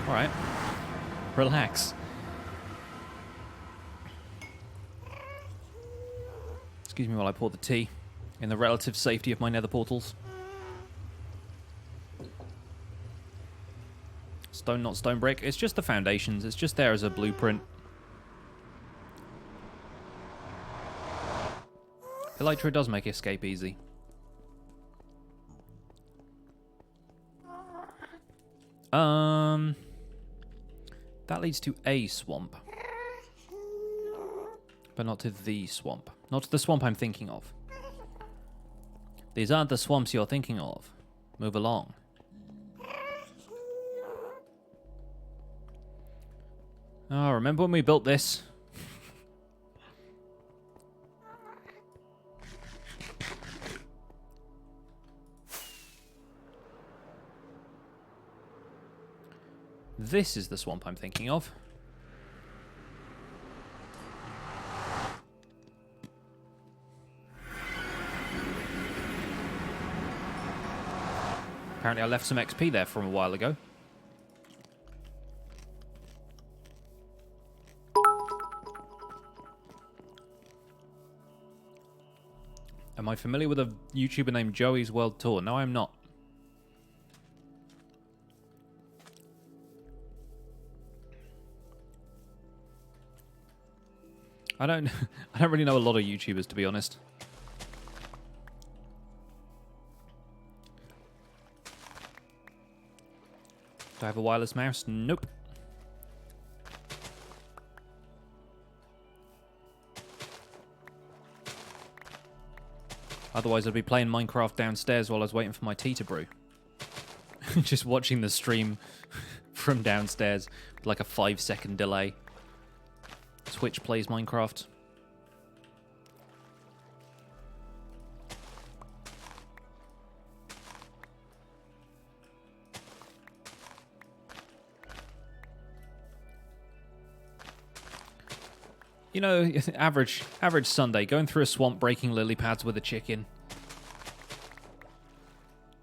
Alright. Relax. Excuse me while I pour the tea in the relative safety of my nether portals. Stone, not stone brick. It's just the foundations. It's just there as a blueprint. Elytra does make escape easy. That leads to a swamp. But not to the swamp. Not to the swamp I'm thinking of. These aren't the swamps you're thinking of. Move along. Oh, remember when we built this? This is the swamp I'm thinking of. Apparently I left some XP there from a while ago. Am I familiar with a YouTuber named Joey's World Tour? No, I'm not. I don't really know a lot of YouTubers, to be honest. Do I have a wireless mouse? Nope. Otherwise, I'd be playing Minecraft downstairs while I was waiting for my tea to brew. Just watching the stream from downstairs with like a 5-second delay. Twitch plays Minecraft. You know, average Sunday, going through a swamp, breaking lily pads with a chicken.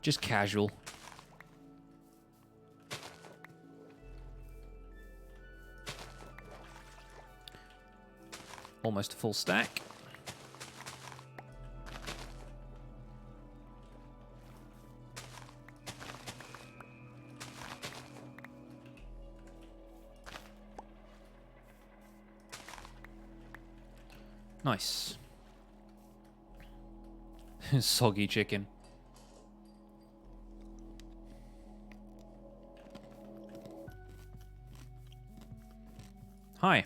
Just casual. Almost a full stack. Nice. Soggy chicken. Hi.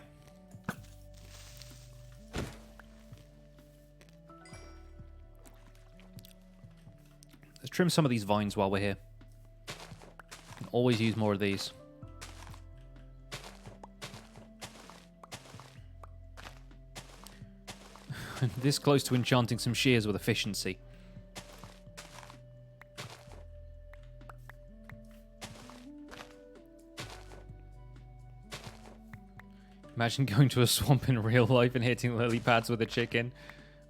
Let's trim some of these vines while we're here. Can always use more of these. This close to enchanting some shears with efficiency. Imagine going to a swamp in real life and hitting lily pads with a chicken.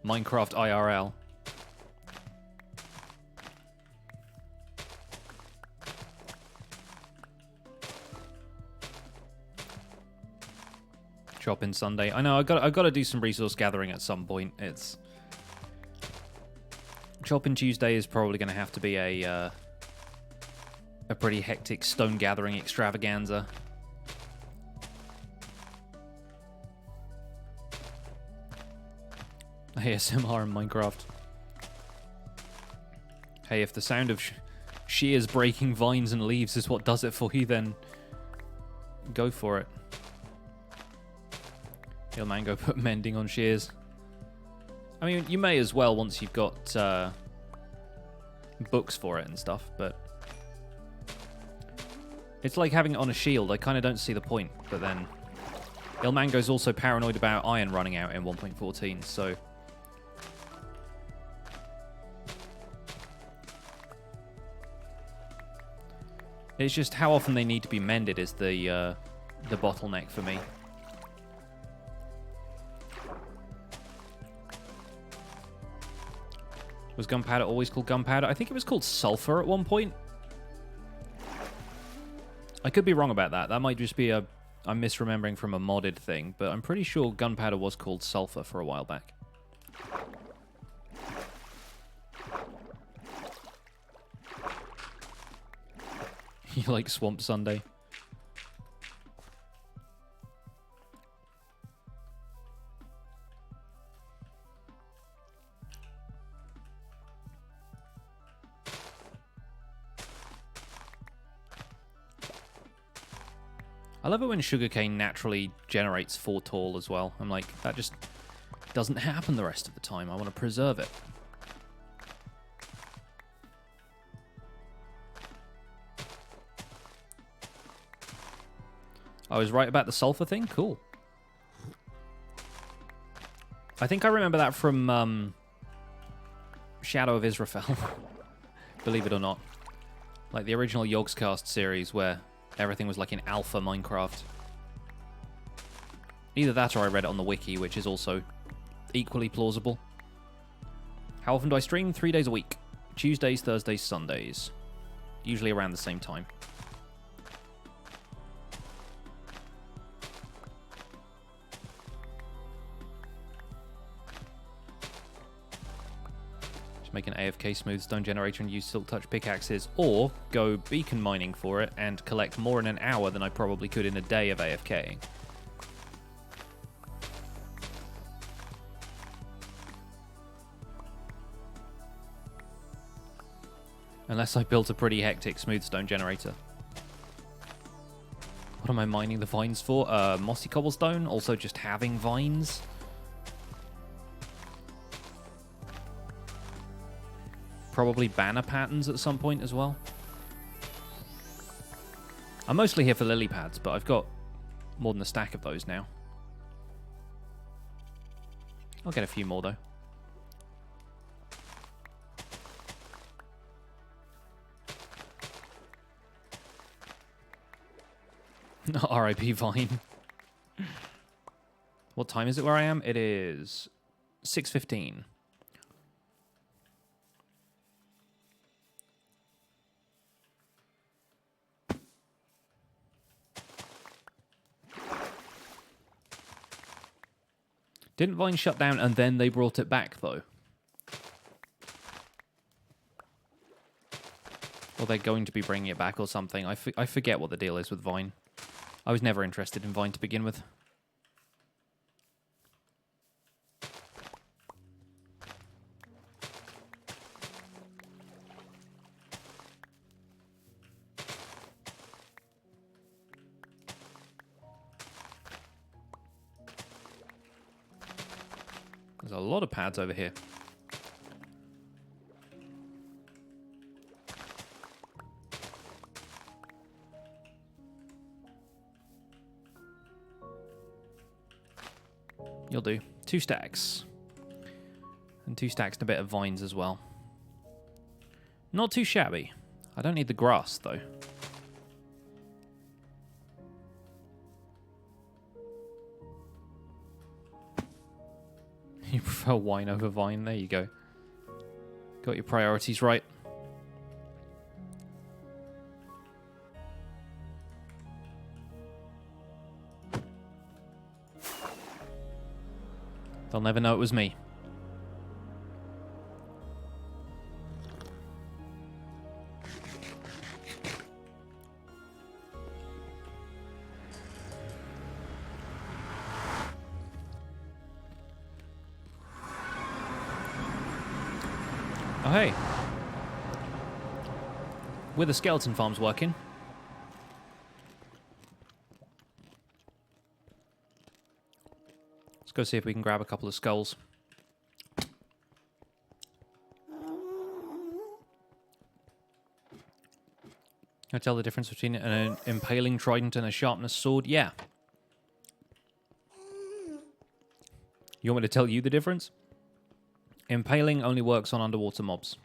Minecraft IRL. Chopping Sunday. I know, I got to do some resource gathering at some point. It's Shopping Tuesday is probably going to have to be a pretty hectic stone gathering extravaganza. ASMR in Minecraft. Hey, if the sound of shears breaking vines and leaves is what does it for you, then go for it. Il Mango put mending on shears. I mean, you may as well once you've got books for it and stuff, but it's like having it on a shield. I kind of don't see the point, but then Il Mango's also paranoid about iron running out in 1.14, so it's just how often they need to be mended is the bottleneck for me. Was gunpowder always called gunpowder? I think it was called sulfur at one point. I could be wrong about that. That might just be I'm misremembering from a modded thing, but I'm pretty sure gunpowder was called sulfur for a while back. You like Swamp Sunday? I love it when sugarcane naturally generates 4 tall as well. I'm like, that just doesn't happen the rest of the time. I want to preserve it. I was right about the sulfur thing? Cool. I think I remember that from Shadow of Israfel. Believe it or not. Like the original Yogscast series where everything was like in alpha Minecraft. Either that or I read it on the wiki, which is also equally plausible. How often do I stream? 3 days a week. Tuesdays, Thursdays, Sundays. Usually around the same time. Make an AFK smooth stone generator and use silk touch pickaxes, or go beacon mining for it and collect more in an hour than I probably could in a day of AFKing. Unless I built a pretty hectic smooth stone generator. What am I mining the vines for? Mossy cobblestone, also just having vines. Probably banner patterns at some point as well. I'm mostly here for lily pads, but I've got more than a stack of those now. I'll get a few more though. R.I.P. Vine. What time is it where I am? It is 6:15. Didn't Vine shut down and then they brought it back, though? Or they're going to be bringing it back or something. I forget what the deal is with Vine. I was never interested in Vine to begin with. There's a lot of pads over here. You'll do. 2 stacks. And 2 stacks and a bit of vines as well. Not too shabby. I don't need the grass, though. You prefer wine over vine? There you go. Got your priorities right. They'll never know it was me. Oh, hey. With the skeleton farms working. Let's go see if we can grab a couple of skulls. Can I tell the difference between an impaling trident and a sharpness sword? Yeah. You want me to tell you the difference? Impaling only works on underwater mobs.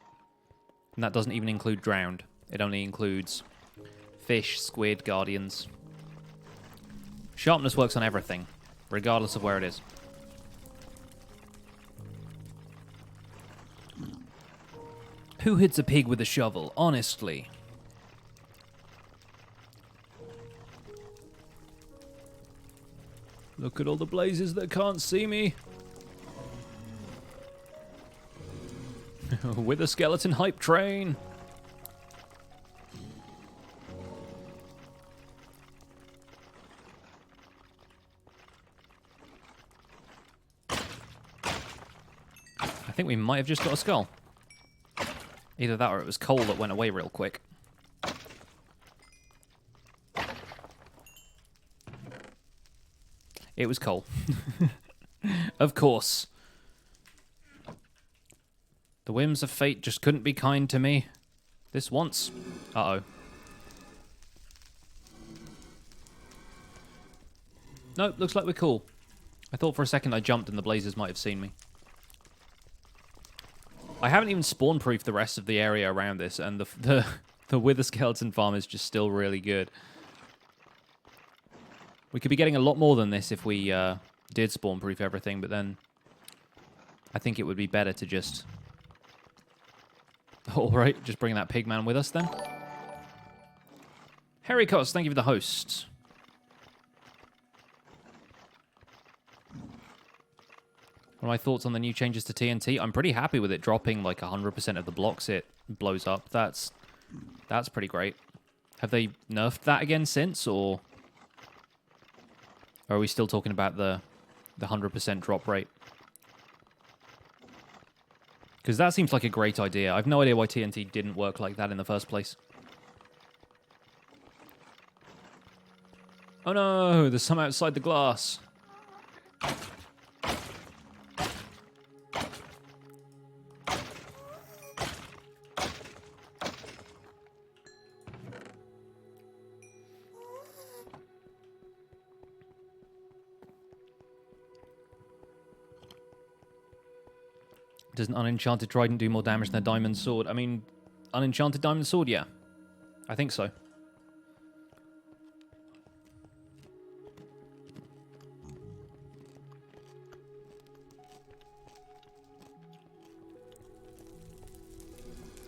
And that doesn't even include drowned. It only includes fish, squid, guardians. Sharpness works on everything, regardless of where it is. Who hits a pig with a shovel? Honestly. Look at all the blazes that can't see me. With a skeleton hype train. I think we might have just got a skull. Either that or it was coal that went away real quick. It was coal. Of course. The whims of fate just couldn't be kind to me. This once. Uh-oh. Nope, looks like we're cool. I thought for a second I jumped and the blazes might have seen me. I haven't even spawn-proofed the rest of the area around this, and the Wither Skeleton farm is just still really good. We could be getting a lot more than this if we did spawn-proof everything, but then I think it would be better to just... Alright, just bring that pigman with us then. Harry Cots, thank you for the host. What are my thoughts on the new changes to TNT? I'm pretty happy with it dropping like 100% of the blocks it blows up. That's pretty great. Have they nerfed that again since, or are we still talking about the 100% drop rate? Because that seems like a great idea. I've no idea why TNT didn't work like that in the first place. Oh no, there's some outside the glass. Does an unenchanted trident do more damage than a diamond sword? I mean, unenchanted diamond sword, yeah. I think so.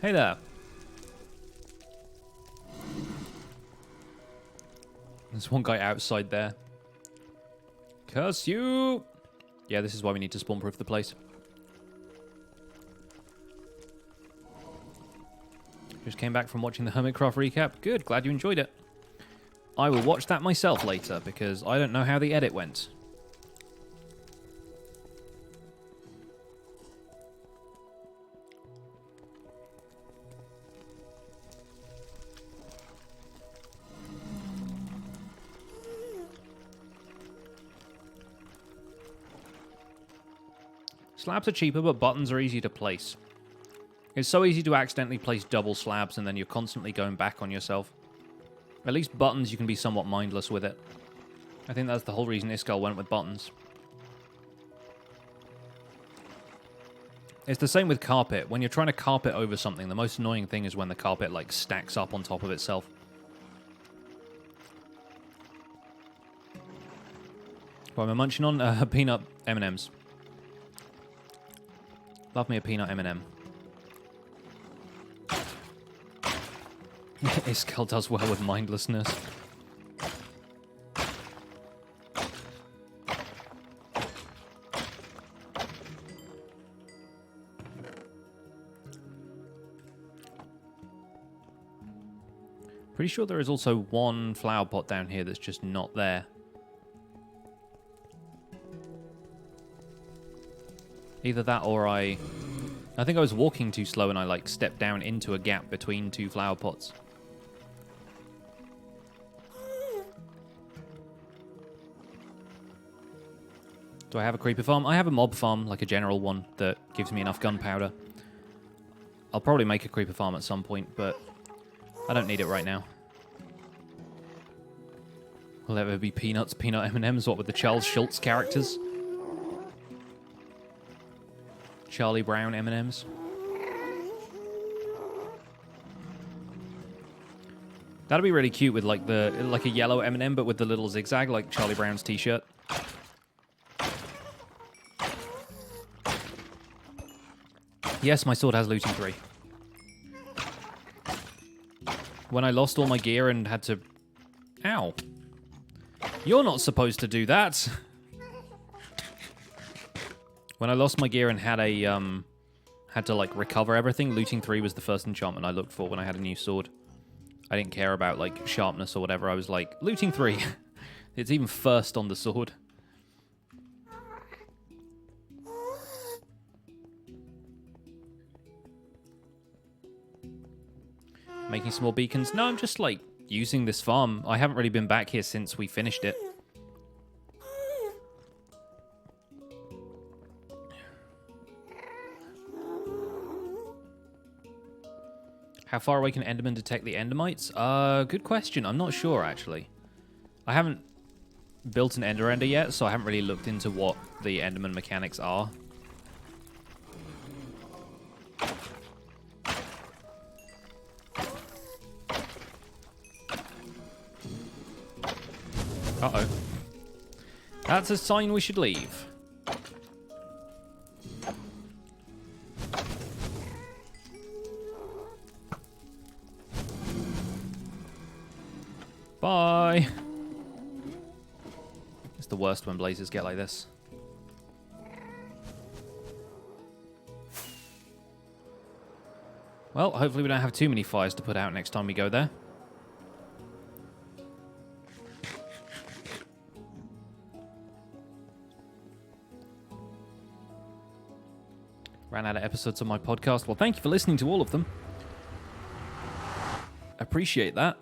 Hey there. There's one guy outside there. Curse you! Yeah, this is why we need to spawn-proof the place. Just came back from watching the Hermitcraft recap. Good, glad you enjoyed it. I will watch that myself later, because I don't know how the edit went. Slabs are cheaper, but buttons are easy to place. It's so easy to accidentally place double slabs, and then you're constantly going back on yourself. At least buttons, you can be somewhat mindless with it. I think that's the whole reason Iskall went with buttons. It's the same with carpet. When you're trying to carpet over something, the most annoying thing is when the carpet, like, stacks up on top of itself. What am I munching on? Peanut M&Ms. Love me a peanut M&M. Iskall does well with mindlessness. Pretty sure there is also one flower pot down here that's just not there. Either that or I I think I was walking too slow and I, like, stepped down into a gap between two flower pots. Do I have a creeper farm? I have a mob farm, like a general one, that gives me enough gunpowder. I'll probably make a creeper farm at some point, but I don't need it right now. Will there ever be peanuts, peanut M&Ms? What with the Charles Schultz characters? Charlie Brown M&Ms. That'd be really cute with like a yellow M&M, but with the little zigzag, like Charlie Brown's t-shirt. Yes, my sword has looting 3. When I lost all my gear and had to... Ow. You're not supposed to do that. When I lost my gear and had to like recover everything, looting 3 was the first enchantment I looked for when I had a new sword. I didn't care about like sharpness or whatever. I was like, looting 3. It's even first on the sword. Making some more beacons? No, I'm just like using this farm. I haven't really been back here since we finished it. How far away can Enderman detect the Endermites? Good question. I'm not sure, actually. I haven't built an Ender yet, so I haven't really looked into what the Enderman mechanics are. Uh-oh. That's a sign we should leave. Bye! It's the worst when blazes get like this. Well, hopefully we don't have too many fires to put out next time we go there. Ran out of episodes on my podcast. Well, thank you for listening to all of them. Appreciate that.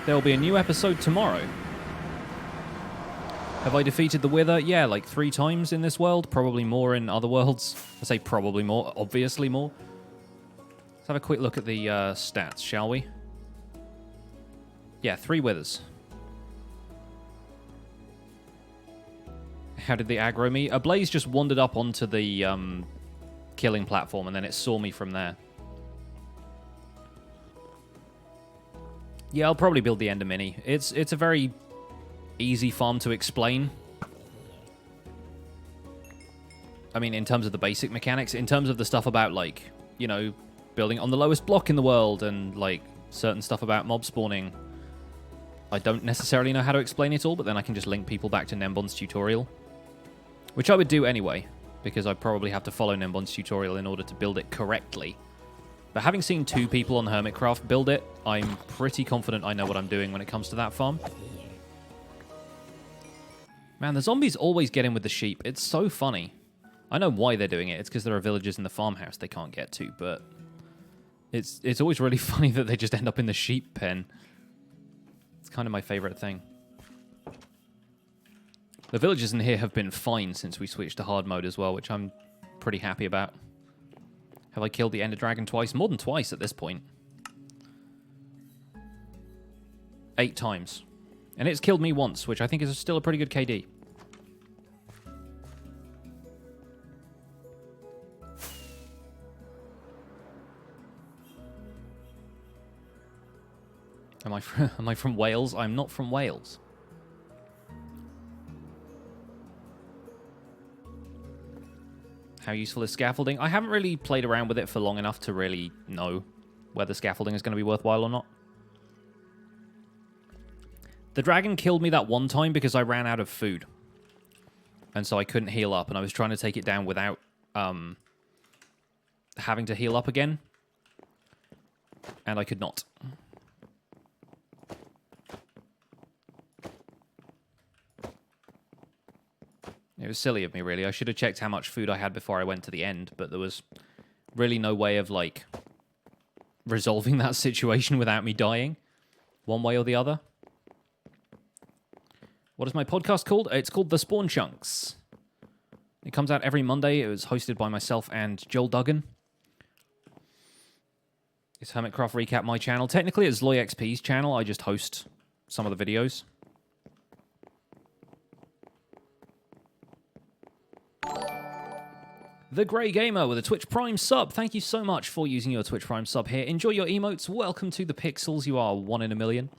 There will be a new episode tomorrow. Have I defeated the Wither? Yeah, like 3 times in this world. Probably more in other worlds. I say probably more. Obviously more. Let's have a quick look at the stats, shall we? Yeah, 3 Withers. How did they aggro me? A blaze just wandered up onto the killing platform and then it saw me from there. Yeah, I'll probably build the Ender Mini. It's a very easy farm to explain. I mean, in terms of the basic mechanics, in terms of the stuff about, like, you know, building on the lowest block in the world and, like, certain stuff about mob spawning, I don't necessarily know how to explain it all, but then I can just link people back to Nembon's tutorial. Which I would do anyway, because I probably have to follow Nembon's tutorial in order to build it correctly. But having seen 2 people on Hermitcraft build it, I'm pretty confident I know what I'm doing when it comes to that farm. Man, the zombies always get in with the sheep. It's so funny. I know why they're doing it. It's because there are villagers in the farmhouse they can't get to, but it's always really funny that they just end up in the sheep pen. It's kind of my favorite thing. The villagers in here have been fine since we switched to hard mode as well, which I'm pretty happy about. Have I killed the Ender Dragon twice? More than twice at this point. 8 times. And it's killed me once, which I think is still a pretty good KD. Am I from Wales? I'm not from Wales. How useful is scaffolding? I haven't really played around with it for long enough to really know whether scaffolding is going to be worthwhile or not. The dragon killed me that one time because I ran out of food. And so I couldn't heal up, and I was trying to take it down without having to heal up again. And I could not. It was silly of me, really. I should have checked how much food I had before I went to the end, but there was really no way of, like, resolving that situation without me dying, one way or the other. What is my podcast called? It's called The Spawn Chunks. It comes out every Monday. It was hosted by myself and Joel Duggan. It's Hermitcraft Recap, my channel. Technically, it's LoyXP's channel. I just host some of the videos. The Grey Gamer with a Twitch Prime sub. Thank you so much for using your Twitch Prime sub here. Enjoy your emotes. Welcome to the Pixels. You are 1 in a million.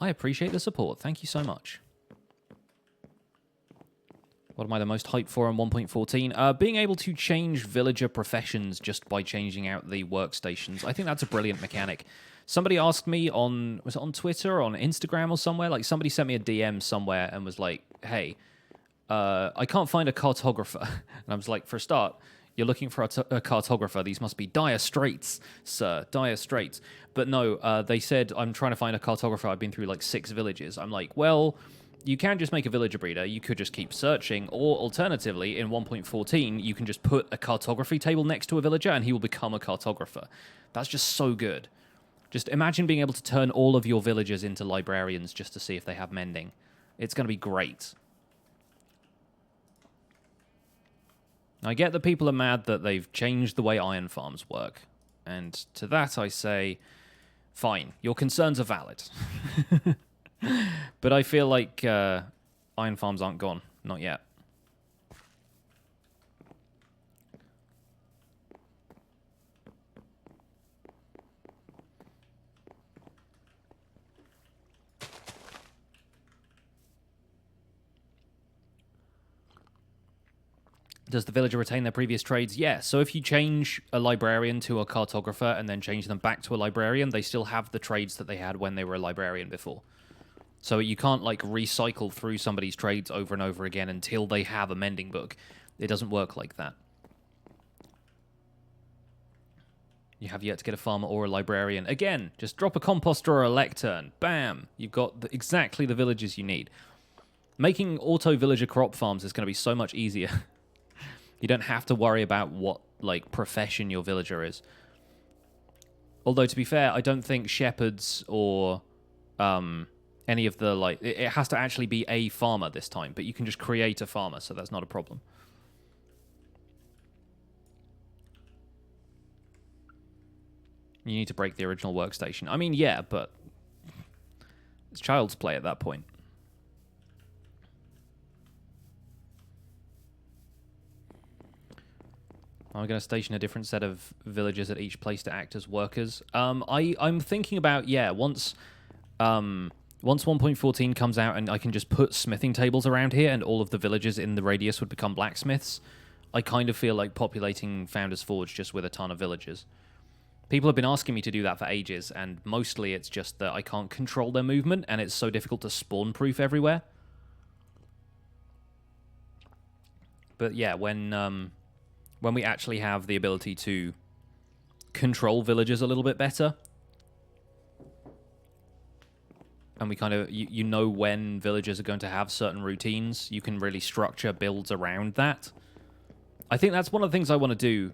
I appreciate the support. Thank you so much. What am I the most hyped for on 1.14? Being able to change villager professions just by changing out the workstations. I think that's a brilliant mechanic. Somebody asked me on, was it on Twitter or on Instagram or somewhere? Like, somebody sent me a DM somewhere and was like, hey, I can't find a cartographer. And I was like, for a start, you're looking for a cartographer. These must be dire straits, sir. Dire straits. But no, they said, I'm trying to find a cartographer. I've been through like 6 villages. I'm like, well, you can just make a villager breeder. You could just keep searching. Or alternatively, in 1.14, you can just put a cartography table next to a villager and he will become a cartographer. That's just so good. Just imagine being able to turn all of your villagers into librarians just to see if they have mending. It's going to be great. I get that people are mad that they've changed the way iron farms work. And to that I say, fine, your concerns are valid. But I feel like iron farms aren't gone. Not yet. Does the villager retain their previous trades? Yeah, so if you change a librarian to a cartographer and then change them back to a librarian, they still have the trades that they had when they were a librarian before. So you can't, like, recycle through somebody's trades over and over again until they have a mending book. It doesn't work like that. You have yet to get a farmer or a librarian. Again, just drop a composter or a lectern. Bam! You've got exactly the villagers you need. Making auto-villager crop farms is going to be so much easier. You don't have to worry about what, like, profession your villager is. Although, to be fair, I don't think shepherds or any of the, like... It has to actually be a farmer this time, but you can just create a farmer, so that's not a problem. You need to break the original workstation. I mean, yeah, but it's child's play at that point. I'm going to station a different set of villagers at each place to act as workers. I'm thinking about, yeah, once 1.14 comes out and I can just put smithing tables around here and all of the villagers in the radius would become blacksmiths, I kind of feel like populating Founders Forge just with a ton of villagers. People have been asking me to do that for ages, and mostly it's just that I can't control their movement and it's so difficult to spawn-proof everywhere. But yeah, when we actually have the ability to control villagers a little bit better, and we kind of, you know when villagers are going to have certain routines, you can really structure builds around that. I think that's one of the things I want to do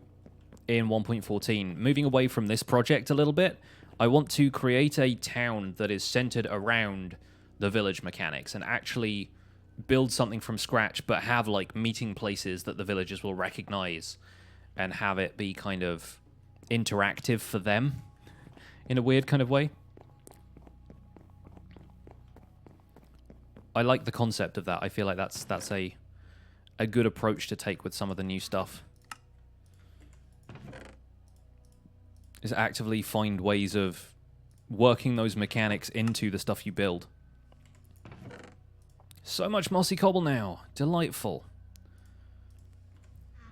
in 1.14. Moving away from this project a little bit, I want to create a town that is centered around the village mechanics and actually build something from scratch, but have, like, meeting places that the villagers will recognize and have it be kind of interactive for them in a weird kind of way. I like the concept of that. I feel like that's a good approach to take with some of the new stuff. Is actively find ways of working those mechanics into the stuff you build. So much mossy cobble now. Delightful.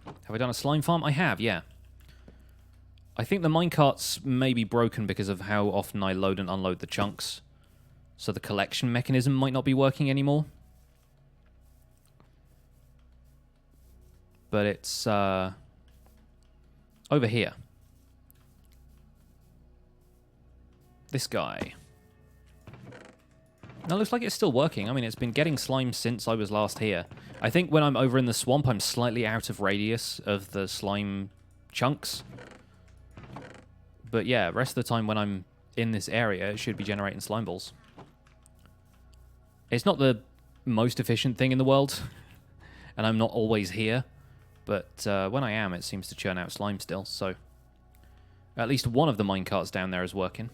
Have I done a slime farm? I have, yeah. I think the minecarts may be broken because of how often I load and unload the chunks. So the collection mechanism might not be working anymore. But it's over here. This guy. No, looks like it's still working. I mean, it's been getting slime since I was last here. I think when I'm over in the swamp, I'm slightly out of radius of the slime chunks. But yeah, rest of the time when I'm in this area, it should be generating slime balls. It's not the most efficient thing in the world, and I'm not always here, but when I am, it seems to churn out slime still, so at least one of the minecarts down there is working.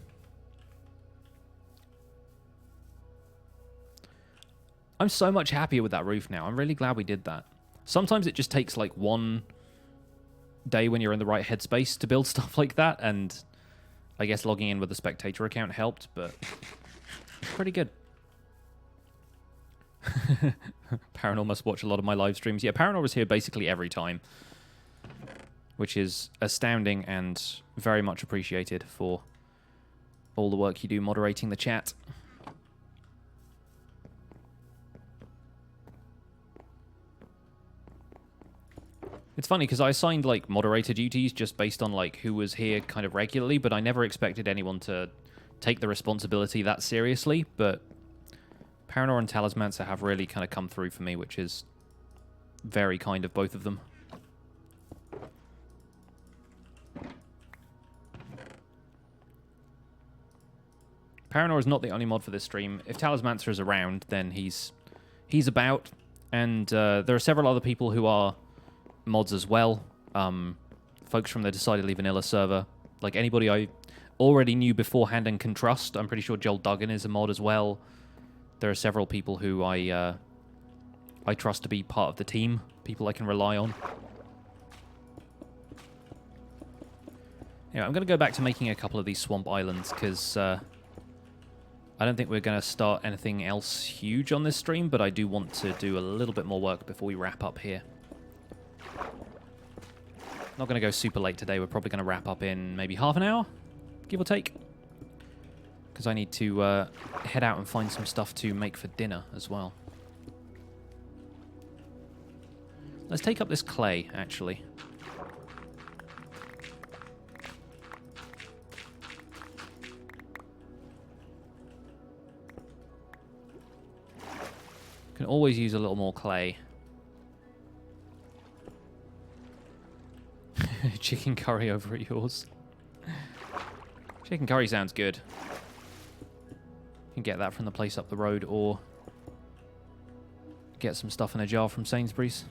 I'm so much happier with that roof now. I'm really glad we did that. Sometimes it just takes like one day when you're in the right headspace to build stuff like that, and I guess logging in with the spectator account helped, but it's pretty good. Paranor must watch a lot of my live streams. Yeah, Paranor is here basically every time, which is astounding and very much appreciated for all the work you do moderating the chat. It's funny because I assigned like moderator duties just based on like who was here kind of regularly, but I never expected anyone to take the responsibility that seriously. But Paranor and Talismancer have really kind of come through for me, which is very kind of both of them. Paranor is not the only mod for this stream. If Talismancer is around, then he's about, and there are several other people who are mods as well. Folks from the Decidedly Vanilla server, like anybody I already knew beforehand and can trust. I'm pretty sure Joel Duggan is a mod as well. There are several people who I trust to be part of the team, people I can rely on. Yeah, I'm going to go back to making a couple of these swamp islands, because I don't think we're going to start anything else huge on this stream, but I do want to do a little bit more work before we wrap up here. Not going to go super late today. We're probably going to wrap up in maybe half an hour, give or take. Because I need to head out and find some stuff to make for dinner as well. Let's take up this clay, actually. Can always use a little more clay. Chicken curry over at yours. Chicken curry sounds good. You can get that from the place up the road, or get some stuff in a jar from Sainsbury's.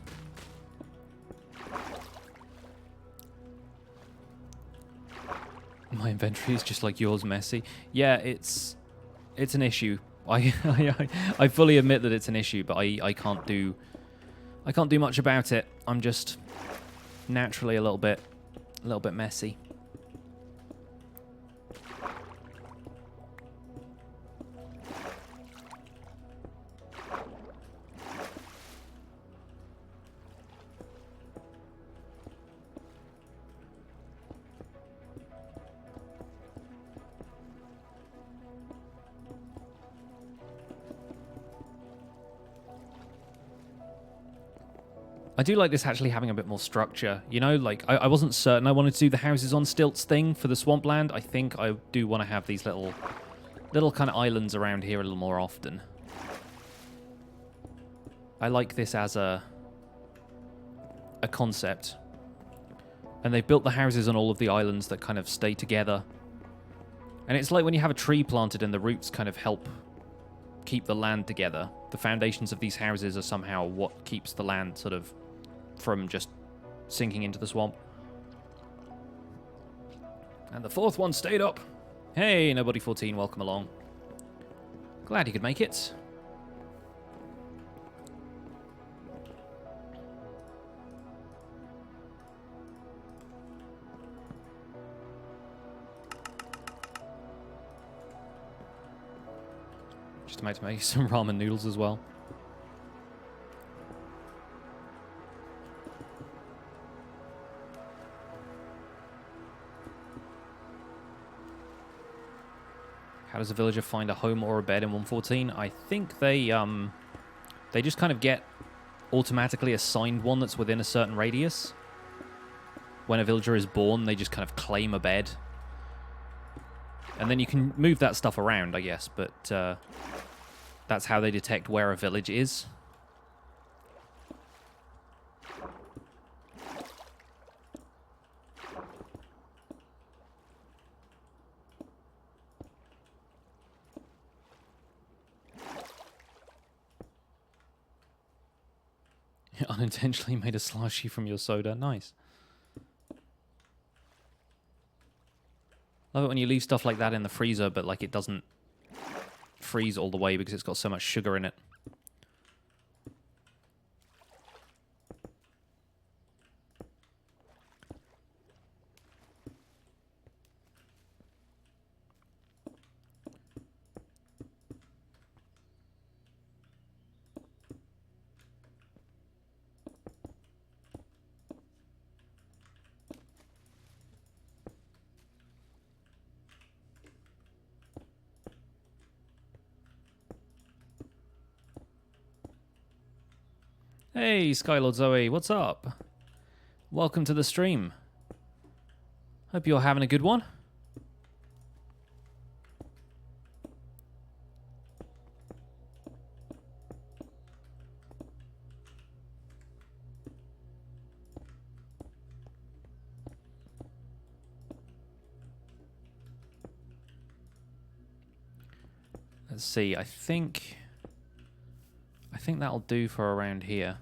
My inventory is just like yours, messy. Yeah, it's an issue. I fully admit that it's an issue, but I can't do much about it. I'm just naturally a little bit messy. I do like this actually having a bit more structure. You know, like, I wasn't certain I wanted to do the houses on stilts thing for the swampland. I think I do want to have these little kind of islands around here a little more often. I like this as a concept. And they've built the houses on all of the islands that kind of stay together. And it's like when you have a tree planted and the roots kind of help keep the land together. The foundations of these houses are somehow what keeps the land sort of from just sinking into the swamp. And the fourth one stayed up. Hey, Nobody14, welcome along. Glad you could make it. Just about to make some ramen noodles as well. How does a villager find a home or a bed in 1.14? I think they just kind of get automatically assigned one that's within a certain radius. When a villager is born, they just kind of claim a bed. And then you can move that stuff around, I guess, but that's how they detect where a village is. Unintentionally made a slushy from your soda. Nice. Love it when you leave stuff like that in the freezer, but like it doesn't freeze all the way because it's got so much sugar in it. Hey, Skylord Zoe, what's up? Welcome to the stream. Hope you're having a good one. Let's see, I think that'll do for around here.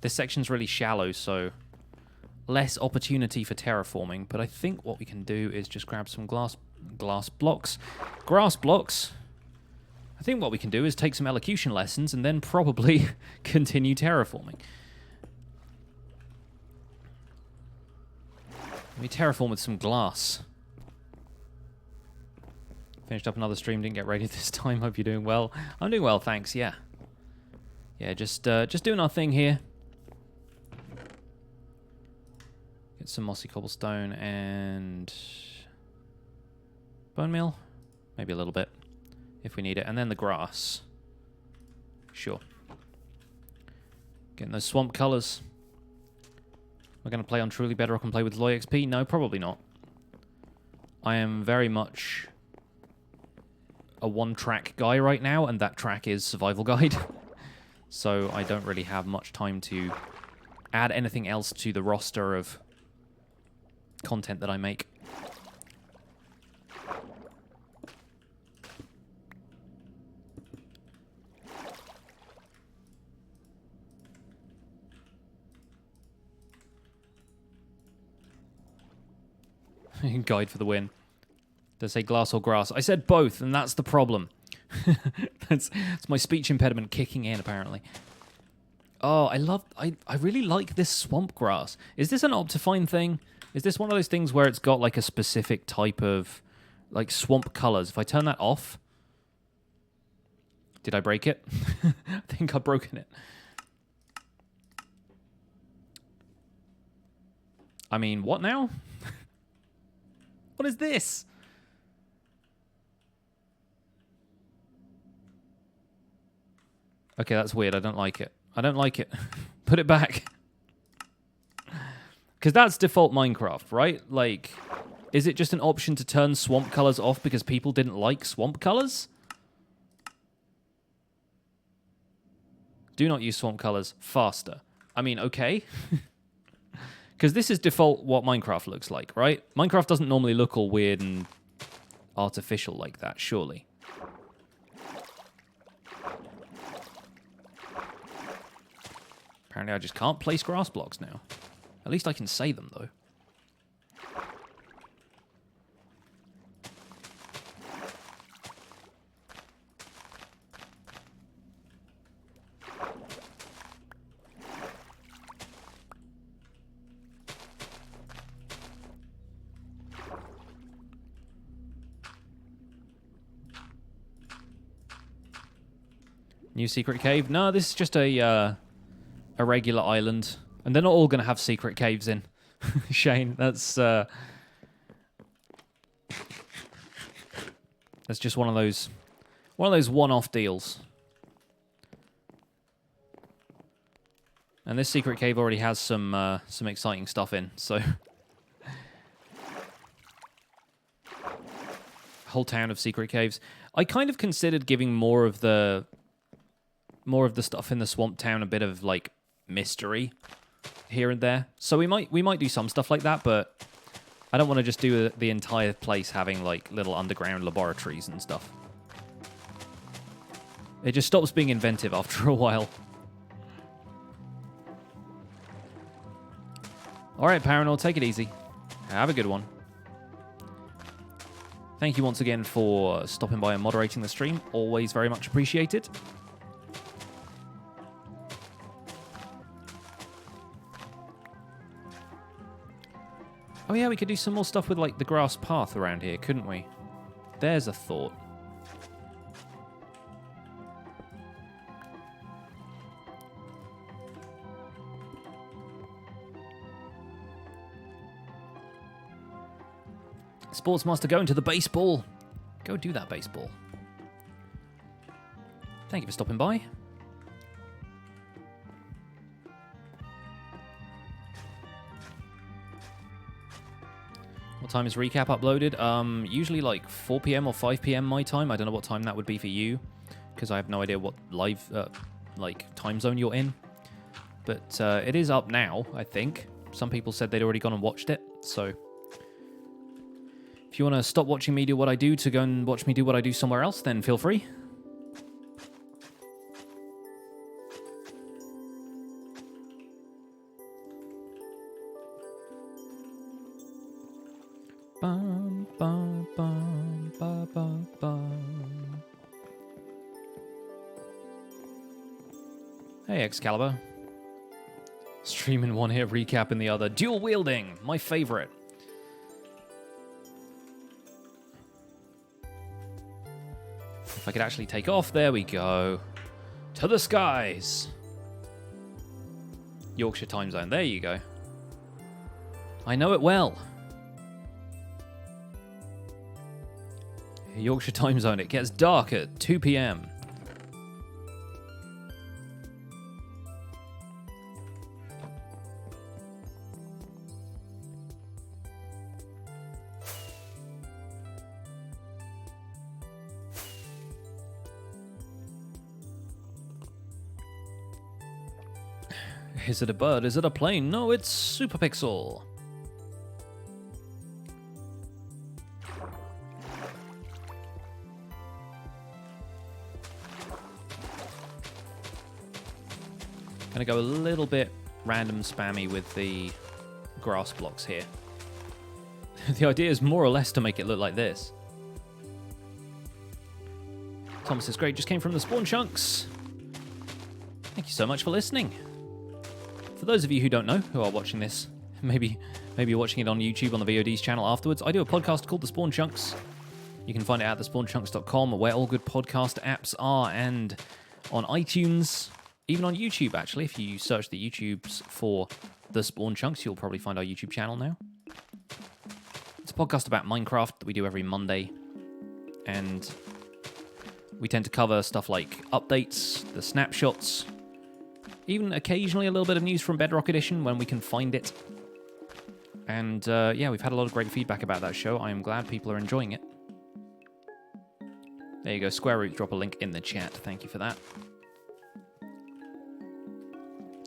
This section's really shallow, so less opportunity for terraforming, but I think what we can do is just grab some grass blocks. I think what we can do is take some elocution lessons and then probably continue terraforming. Let me terraform with some glass. Finished up another stream, didn't get raided this time. Hope you're doing well. I'm doing well, thanks, yeah. Yeah, just doing our thing here. Get some mossy cobblestone and bone meal. Maybe a little bit, if we need it. And then the grass. Sure. Getting those swamp colors. We're going to play on Truly Bedrock and play with Loy XP? No, probably not. I am very much a one-track guy right now, and that track is Survival Guide. So I don't really have much time to add anything else to the roster of content that I make. Guide for the win. Did I say glass or grass? I said both, and that's the problem. That's my speech impediment kicking in, apparently. Oh, I really like this swamp grass. Is this an Optifine thing? Is this one of those things where it's got like a specific type of like swamp colors? If I turn that off, did I break it? I think I've broken it. I mean, what now? What is this? Okay, that's weird. I don't like it. I don't like it. Put it back. Because that's default Minecraft, right? Like, is it just an option to turn swamp colors off because people didn't like swamp colors? Do not use swamp colors faster. I mean, okay. Because this is default what Minecraft looks like, right? Minecraft doesn't normally look all weird and artificial like that, surely. Apparently I just can't place grass blocks now. At least I can say them, though. New secret cave? No, this is just a regular island. And they're not all going to have secret caves in. Shane, that's just one of those one-off deals. And this secret cave already has some exciting stuff in, so whole town of secret caves. I kind of considered giving more of the stuff in the swamp town a bit of like mystery here and there. So we might do some stuff like that, but I don't want to just do the entire place having like little underground laboratories and stuff. It just stops being inventive after a while. All right, Paranor, take it easy. Have a good one. Thank you once again for stopping by and moderating the stream. Always very much appreciated. Oh yeah, we could do some more stuff with like the grass path around here, couldn't we? There's a thought. Sportsmaster, go into the baseball. Go do that baseball. Thank you for stopping by. What time is recap uploaded? Usually like 4 p.m. or 5 p.m. my time. I don't know what time that would be for you, because I have no idea what live like time zone you're in. But it is up now, I think. Some people said they'd already gone and watched it, so if you want to stop watching me do what I do to go and watch me do what I do somewhere else, then feel free. Bum, bum, bum, ba, ba, bum. Hey, Excalibur. Stream in one hit, recap in the other. Dual wielding, my favorite. If I could actually take off, there we go. To the skies. Yorkshire time zone, there you go. I know it well. Yorkshire time zone, it gets dark at 2 p.m. Is it a bird? Is it a plane? No, it's Super Pixel. Gonna go a little bit random spammy with the grass blocks here. The idea is more or less to make it look like this. Thomas is great, just came from the spawn chunks. Thank you so much for listening. For those of you who don't know, who are watching this, maybe you're watching it on YouTube on the VOD's channel afterwards, I do a podcast called The Spawn Chunks. You can find it at thespawnchunks.com, where all good podcast apps are, and on iTunes, even on YouTube, actually. If you search the YouTubes for The Spawn Chunks, you'll probably find our YouTube channel now. It's a podcast about Minecraft that we do every Monday, and we tend to cover stuff like updates, the snapshots, even occasionally a little bit of news from Bedrock Edition when we can find it. And yeah, we've had a lot of great feedback about that show. I am glad people are enjoying it. There you go, Square Root, drop a link in the chat. Thank you for that.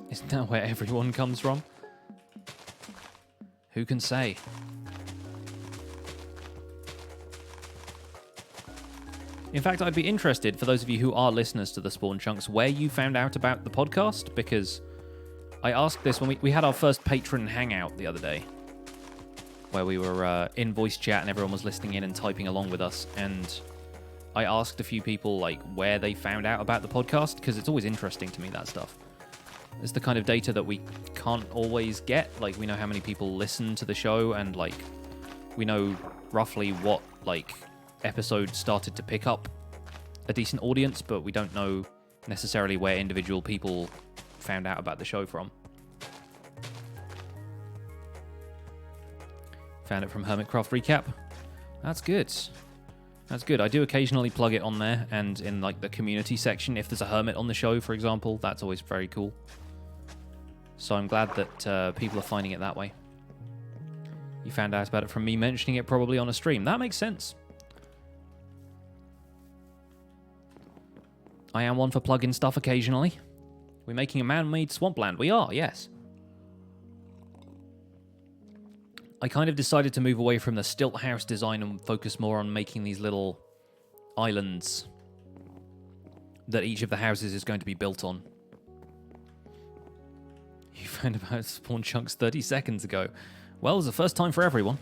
Isn't that where everyone comes from? Who can say? In fact, I'd be interested, for those of you who are listeners to the Spawn Chunks, where you found out about the podcast, because I asked this when we had our first patron hangout the other day, where we were in voice chat and everyone was listening in and typing along with us, and I asked a few people like where they found out about the podcast, because it's always interesting to me, that stuff. It's the kind of data that we can't always get. Like, we know how many people listen to the show, and like we know roughly what like episode started to pick up a decent audience, but we don't know necessarily where individual people found out about the show from. Found it from Hermitcraft Recap. That's good. That's good. I do occasionally plug it on there, and in like the community section, if there's a hermit on the show, for example, that's always very cool. So I'm glad that people are finding it that way. You found out about it from me mentioning it probably on a stream. That makes sense. I am one for plugging stuff occasionally. We're making a man-made swampland. We are, yes. I kind of decided to move away from the stilt house design and focus more on making these little islands that each of the houses is going to be built on. You found about spawn chunks 30 seconds ago. Well, it's the first time for everyone.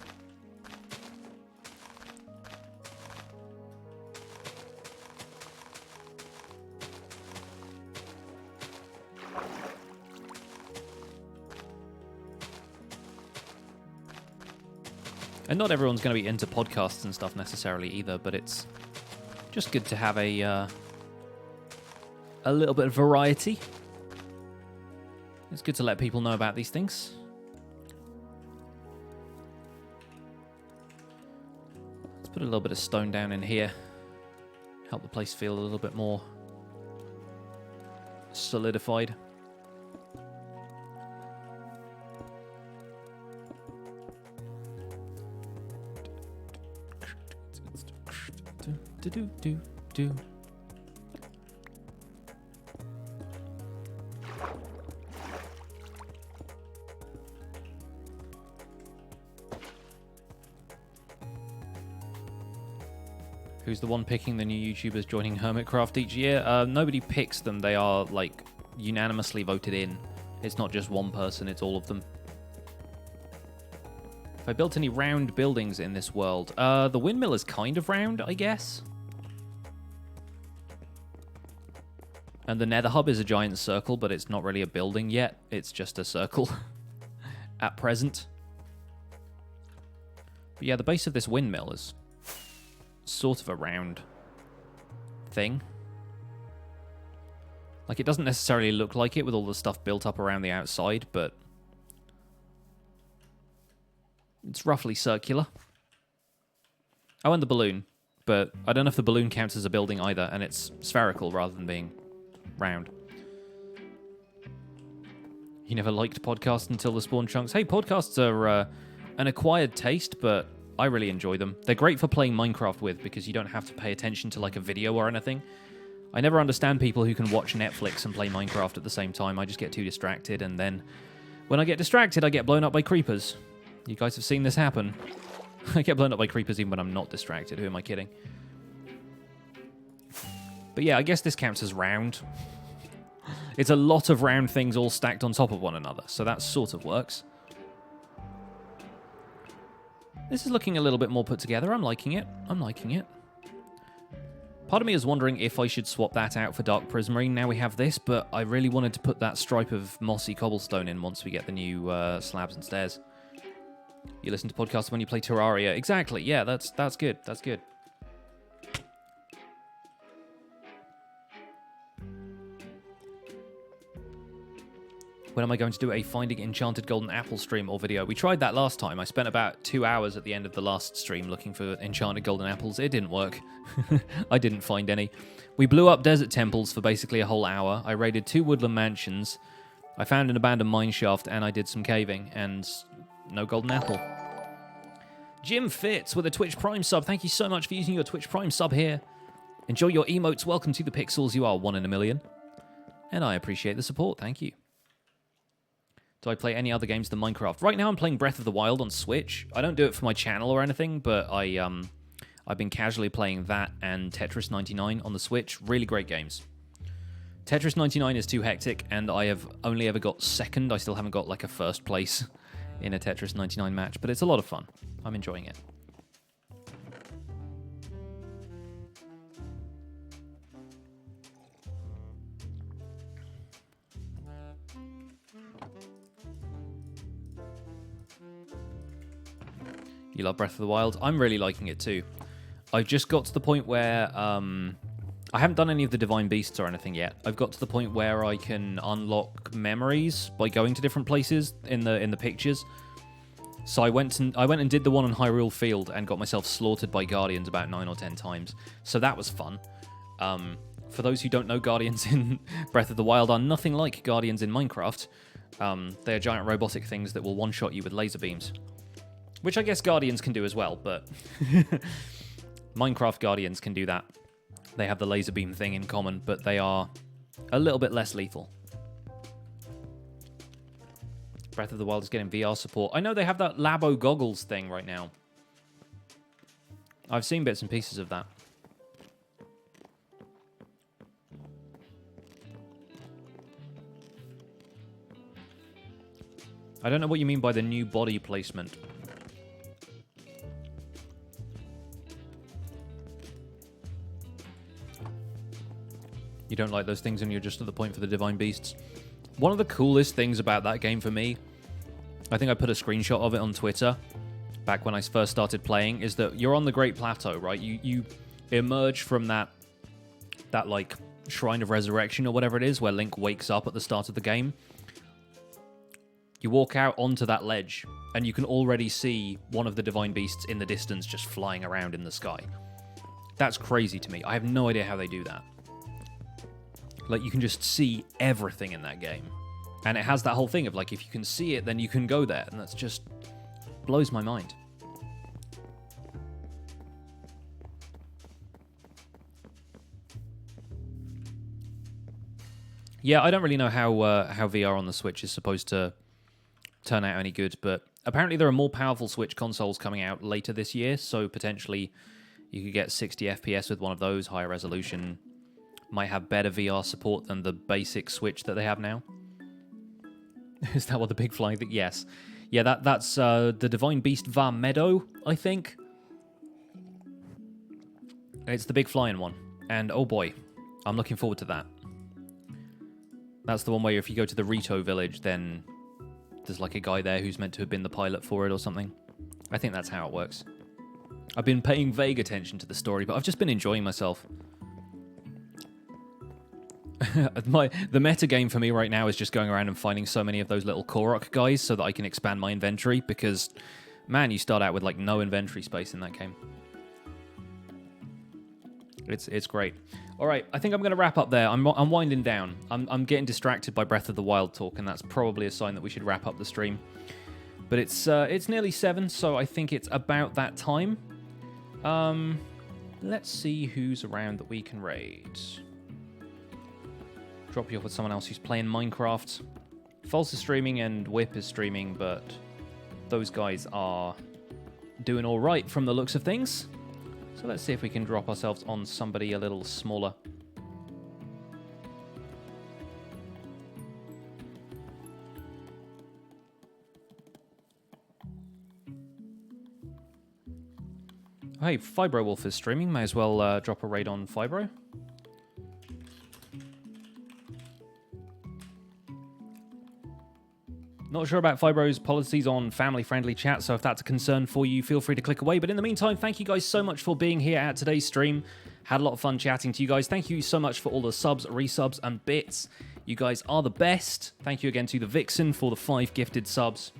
And not everyone's going to be into podcasts and stuff necessarily either, but it's just good to have a little bit of variety. It's good to let people know about these things. Let's put a little bit of stone down in here. Help the place feel a little bit more solidified. Do. Who's the one picking the new YouTubers joining Hermitcraft each year? Nobody picks them. They are, like, unanimously voted in. It's not just one person, it's all of them. If I built any round buildings in this world, the windmill is kind of round, I guess. And the nether hub is a giant circle, but it's not really a building yet. It's just a circle at present. But yeah, the base of this windmill is sort of a round thing. Like, it doesn't necessarily look like it with all the stuff built up around the outside, but it's roughly circular. Oh, and the balloon. But I don't know if the balloon counts as a building either, and it's spherical rather than being round. You never liked podcasts until the spawn chunks. Hey, podcasts are an acquired taste, but I really enjoy them. They're great for playing Minecraft with because you don't have to pay attention to like a video or anything. I never understand people who can watch Netflix and play Minecraft at the same time. I just get too distracted, and then when I get distracted, I get blown up by creepers. You guys have seen this happen. I get blown up by creepers even when I'm not distracted. Who am I kidding? But yeah, I guess this counts as round. It's a lot of round things all stacked on top of one another, so that sort of works. This is looking a little bit more put together. I'm liking it. I'm liking it. Part of me is wondering if I should swap that out for dark prismarine. Now we have this, but I really wanted to put that stripe of mossy cobblestone in once we get the new slabs and stairs. You listen to podcasts when you play Terraria. Exactly. Yeah, that's good. That's good. When am I going to do a Finding Enchanted Golden Apple stream or video? We tried that last time. I spent about 2 hours at the end of the last stream looking for enchanted golden apples. It didn't work. I didn't find any. We blew up desert temples for basically a whole hour. I raided 2 woodland mansions. I found an abandoned mine shaft, and I did some caving, and no golden apple. Jim Fitz with a Twitch Prime sub. Thank you so much for using your Twitch Prime sub here. Enjoy your emotes. Welcome to the Pixels. You are 1 in a million. And I appreciate the support. Thank you. Do I play any other games than Minecraft? Right now I'm playing Breath of the Wild on Switch. I don't do it for my channel or anything, but I've been casually playing that and Tetris 99 on the Switch. Really great games. Tetris 99 is too hectic, and I have only ever got second. I still haven't got like a first place in a Tetris 99 match, but it's a lot of fun. I'm enjoying it. You love Breath of the Wild? I'm really liking it too. I've just got to the point where I haven't done any of the Divine Beasts or anything yet. I've got to the point where I can unlock memories by going to different places in the pictures. So I went and did the one on Hyrule Field and got myself slaughtered by Guardians about 9 or 10 times. So that was fun. For those who don't know, Guardians in Breath of the Wild are nothing like Guardians in Minecraft. They are giant robotic things that will one-shot you with laser beams. Which I guess Guardians can do as well, but Minecraft Guardians can do that. They have the laser beam thing in common, but they are a little bit less lethal. Breath of the Wild is getting VR support. I know they have that Labo goggles thing right now. I've seen bits and pieces of that. I don't know what you mean by the new body placement. You don't like those things and you're just at the point for the Divine Beasts. One of the coolest things about that game for me, I think I put a screenshot of it on Twitter back when I first started playing, is that you're on the Great Plateau, right? You emerge from that like Shrine of Resurrection or whatever it is, where Link wakes up at the start of the game. You walk out onto that ledge, and you can already see one of the Divine Beasts in the distance just flying around in the sky. That's crazy to me. I have no idea how they do that. Like, you can just see everything in that game. And it has that whole thing of, like, if you can see it, then you can go there. And that's just blows my mind. Yeah, I don't really know how VR on the Switch is supposed to turn out any good, but apparently there are more powerful Switch consoles coming out later this year, so potentially you could get 60 FPS with one of those, higher resolution, might have better VR support than the basic Switch that they have now. Is that what the big flying thing? Yes. Yeah, that's the Divine Beast Va Meadow, I think. It's the big flying one. And oh boy, I'm looking forward to that. That's the one where if you go to the Rito village, then there's like a guy there who's meant to have been the pilot for it or something. I think that's how it works. I've been paying vague attention to the story, but I've just been enjoying myself. The meta game for me right now is just going around and finding so many of those little Korok guys so that I can expand my inventory, because, man, you start out with like no inventory space in that game. It's great. All right, I think I'm going to wrap up there. I'm winding down. I'm getting distracted by Breath of the Wild talk, and that's probably a sign that we should wrap up the stream. But it's nearly 7, so I think it's about that time. Let's see who's around that we can raid. Drop you off with someone else who's playing Minecraft. False is streaming and Whip is streaming, but those guys are doing all right from the looks of things. So let's see if we can drop ourselves on somebody a little smaller. Hey, Fibro Wolf is streaming. May as well drop a raid on Fibro. Not sure about Fibro's policies on family-friendly chat, so if that's a concern for you, feel free to click away. But in the meantime, thank you guys so much for being here at today's stream. Had a lot of fun chatting to you guys. Thank you so much for all the subs, resubs, and bits. You guys are the best. Thank you again to the Vixen for the 5 gifted subs.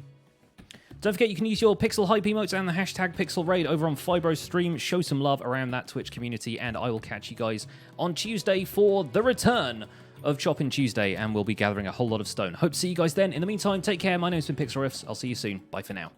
Don't forget you can use your Pixel Hype emotes and the hashtag PixelRaid over on Fibro's stream. Show some love around that Twitch community, and I will catch you guys on Tuesday for the return of Choppin' Tuesday, and we'll be gathering a whole lot of stone. Hope to see you guys then. In the meantime, take care. My name's been Pixel Riffs. I'll see you soon. Bye for now.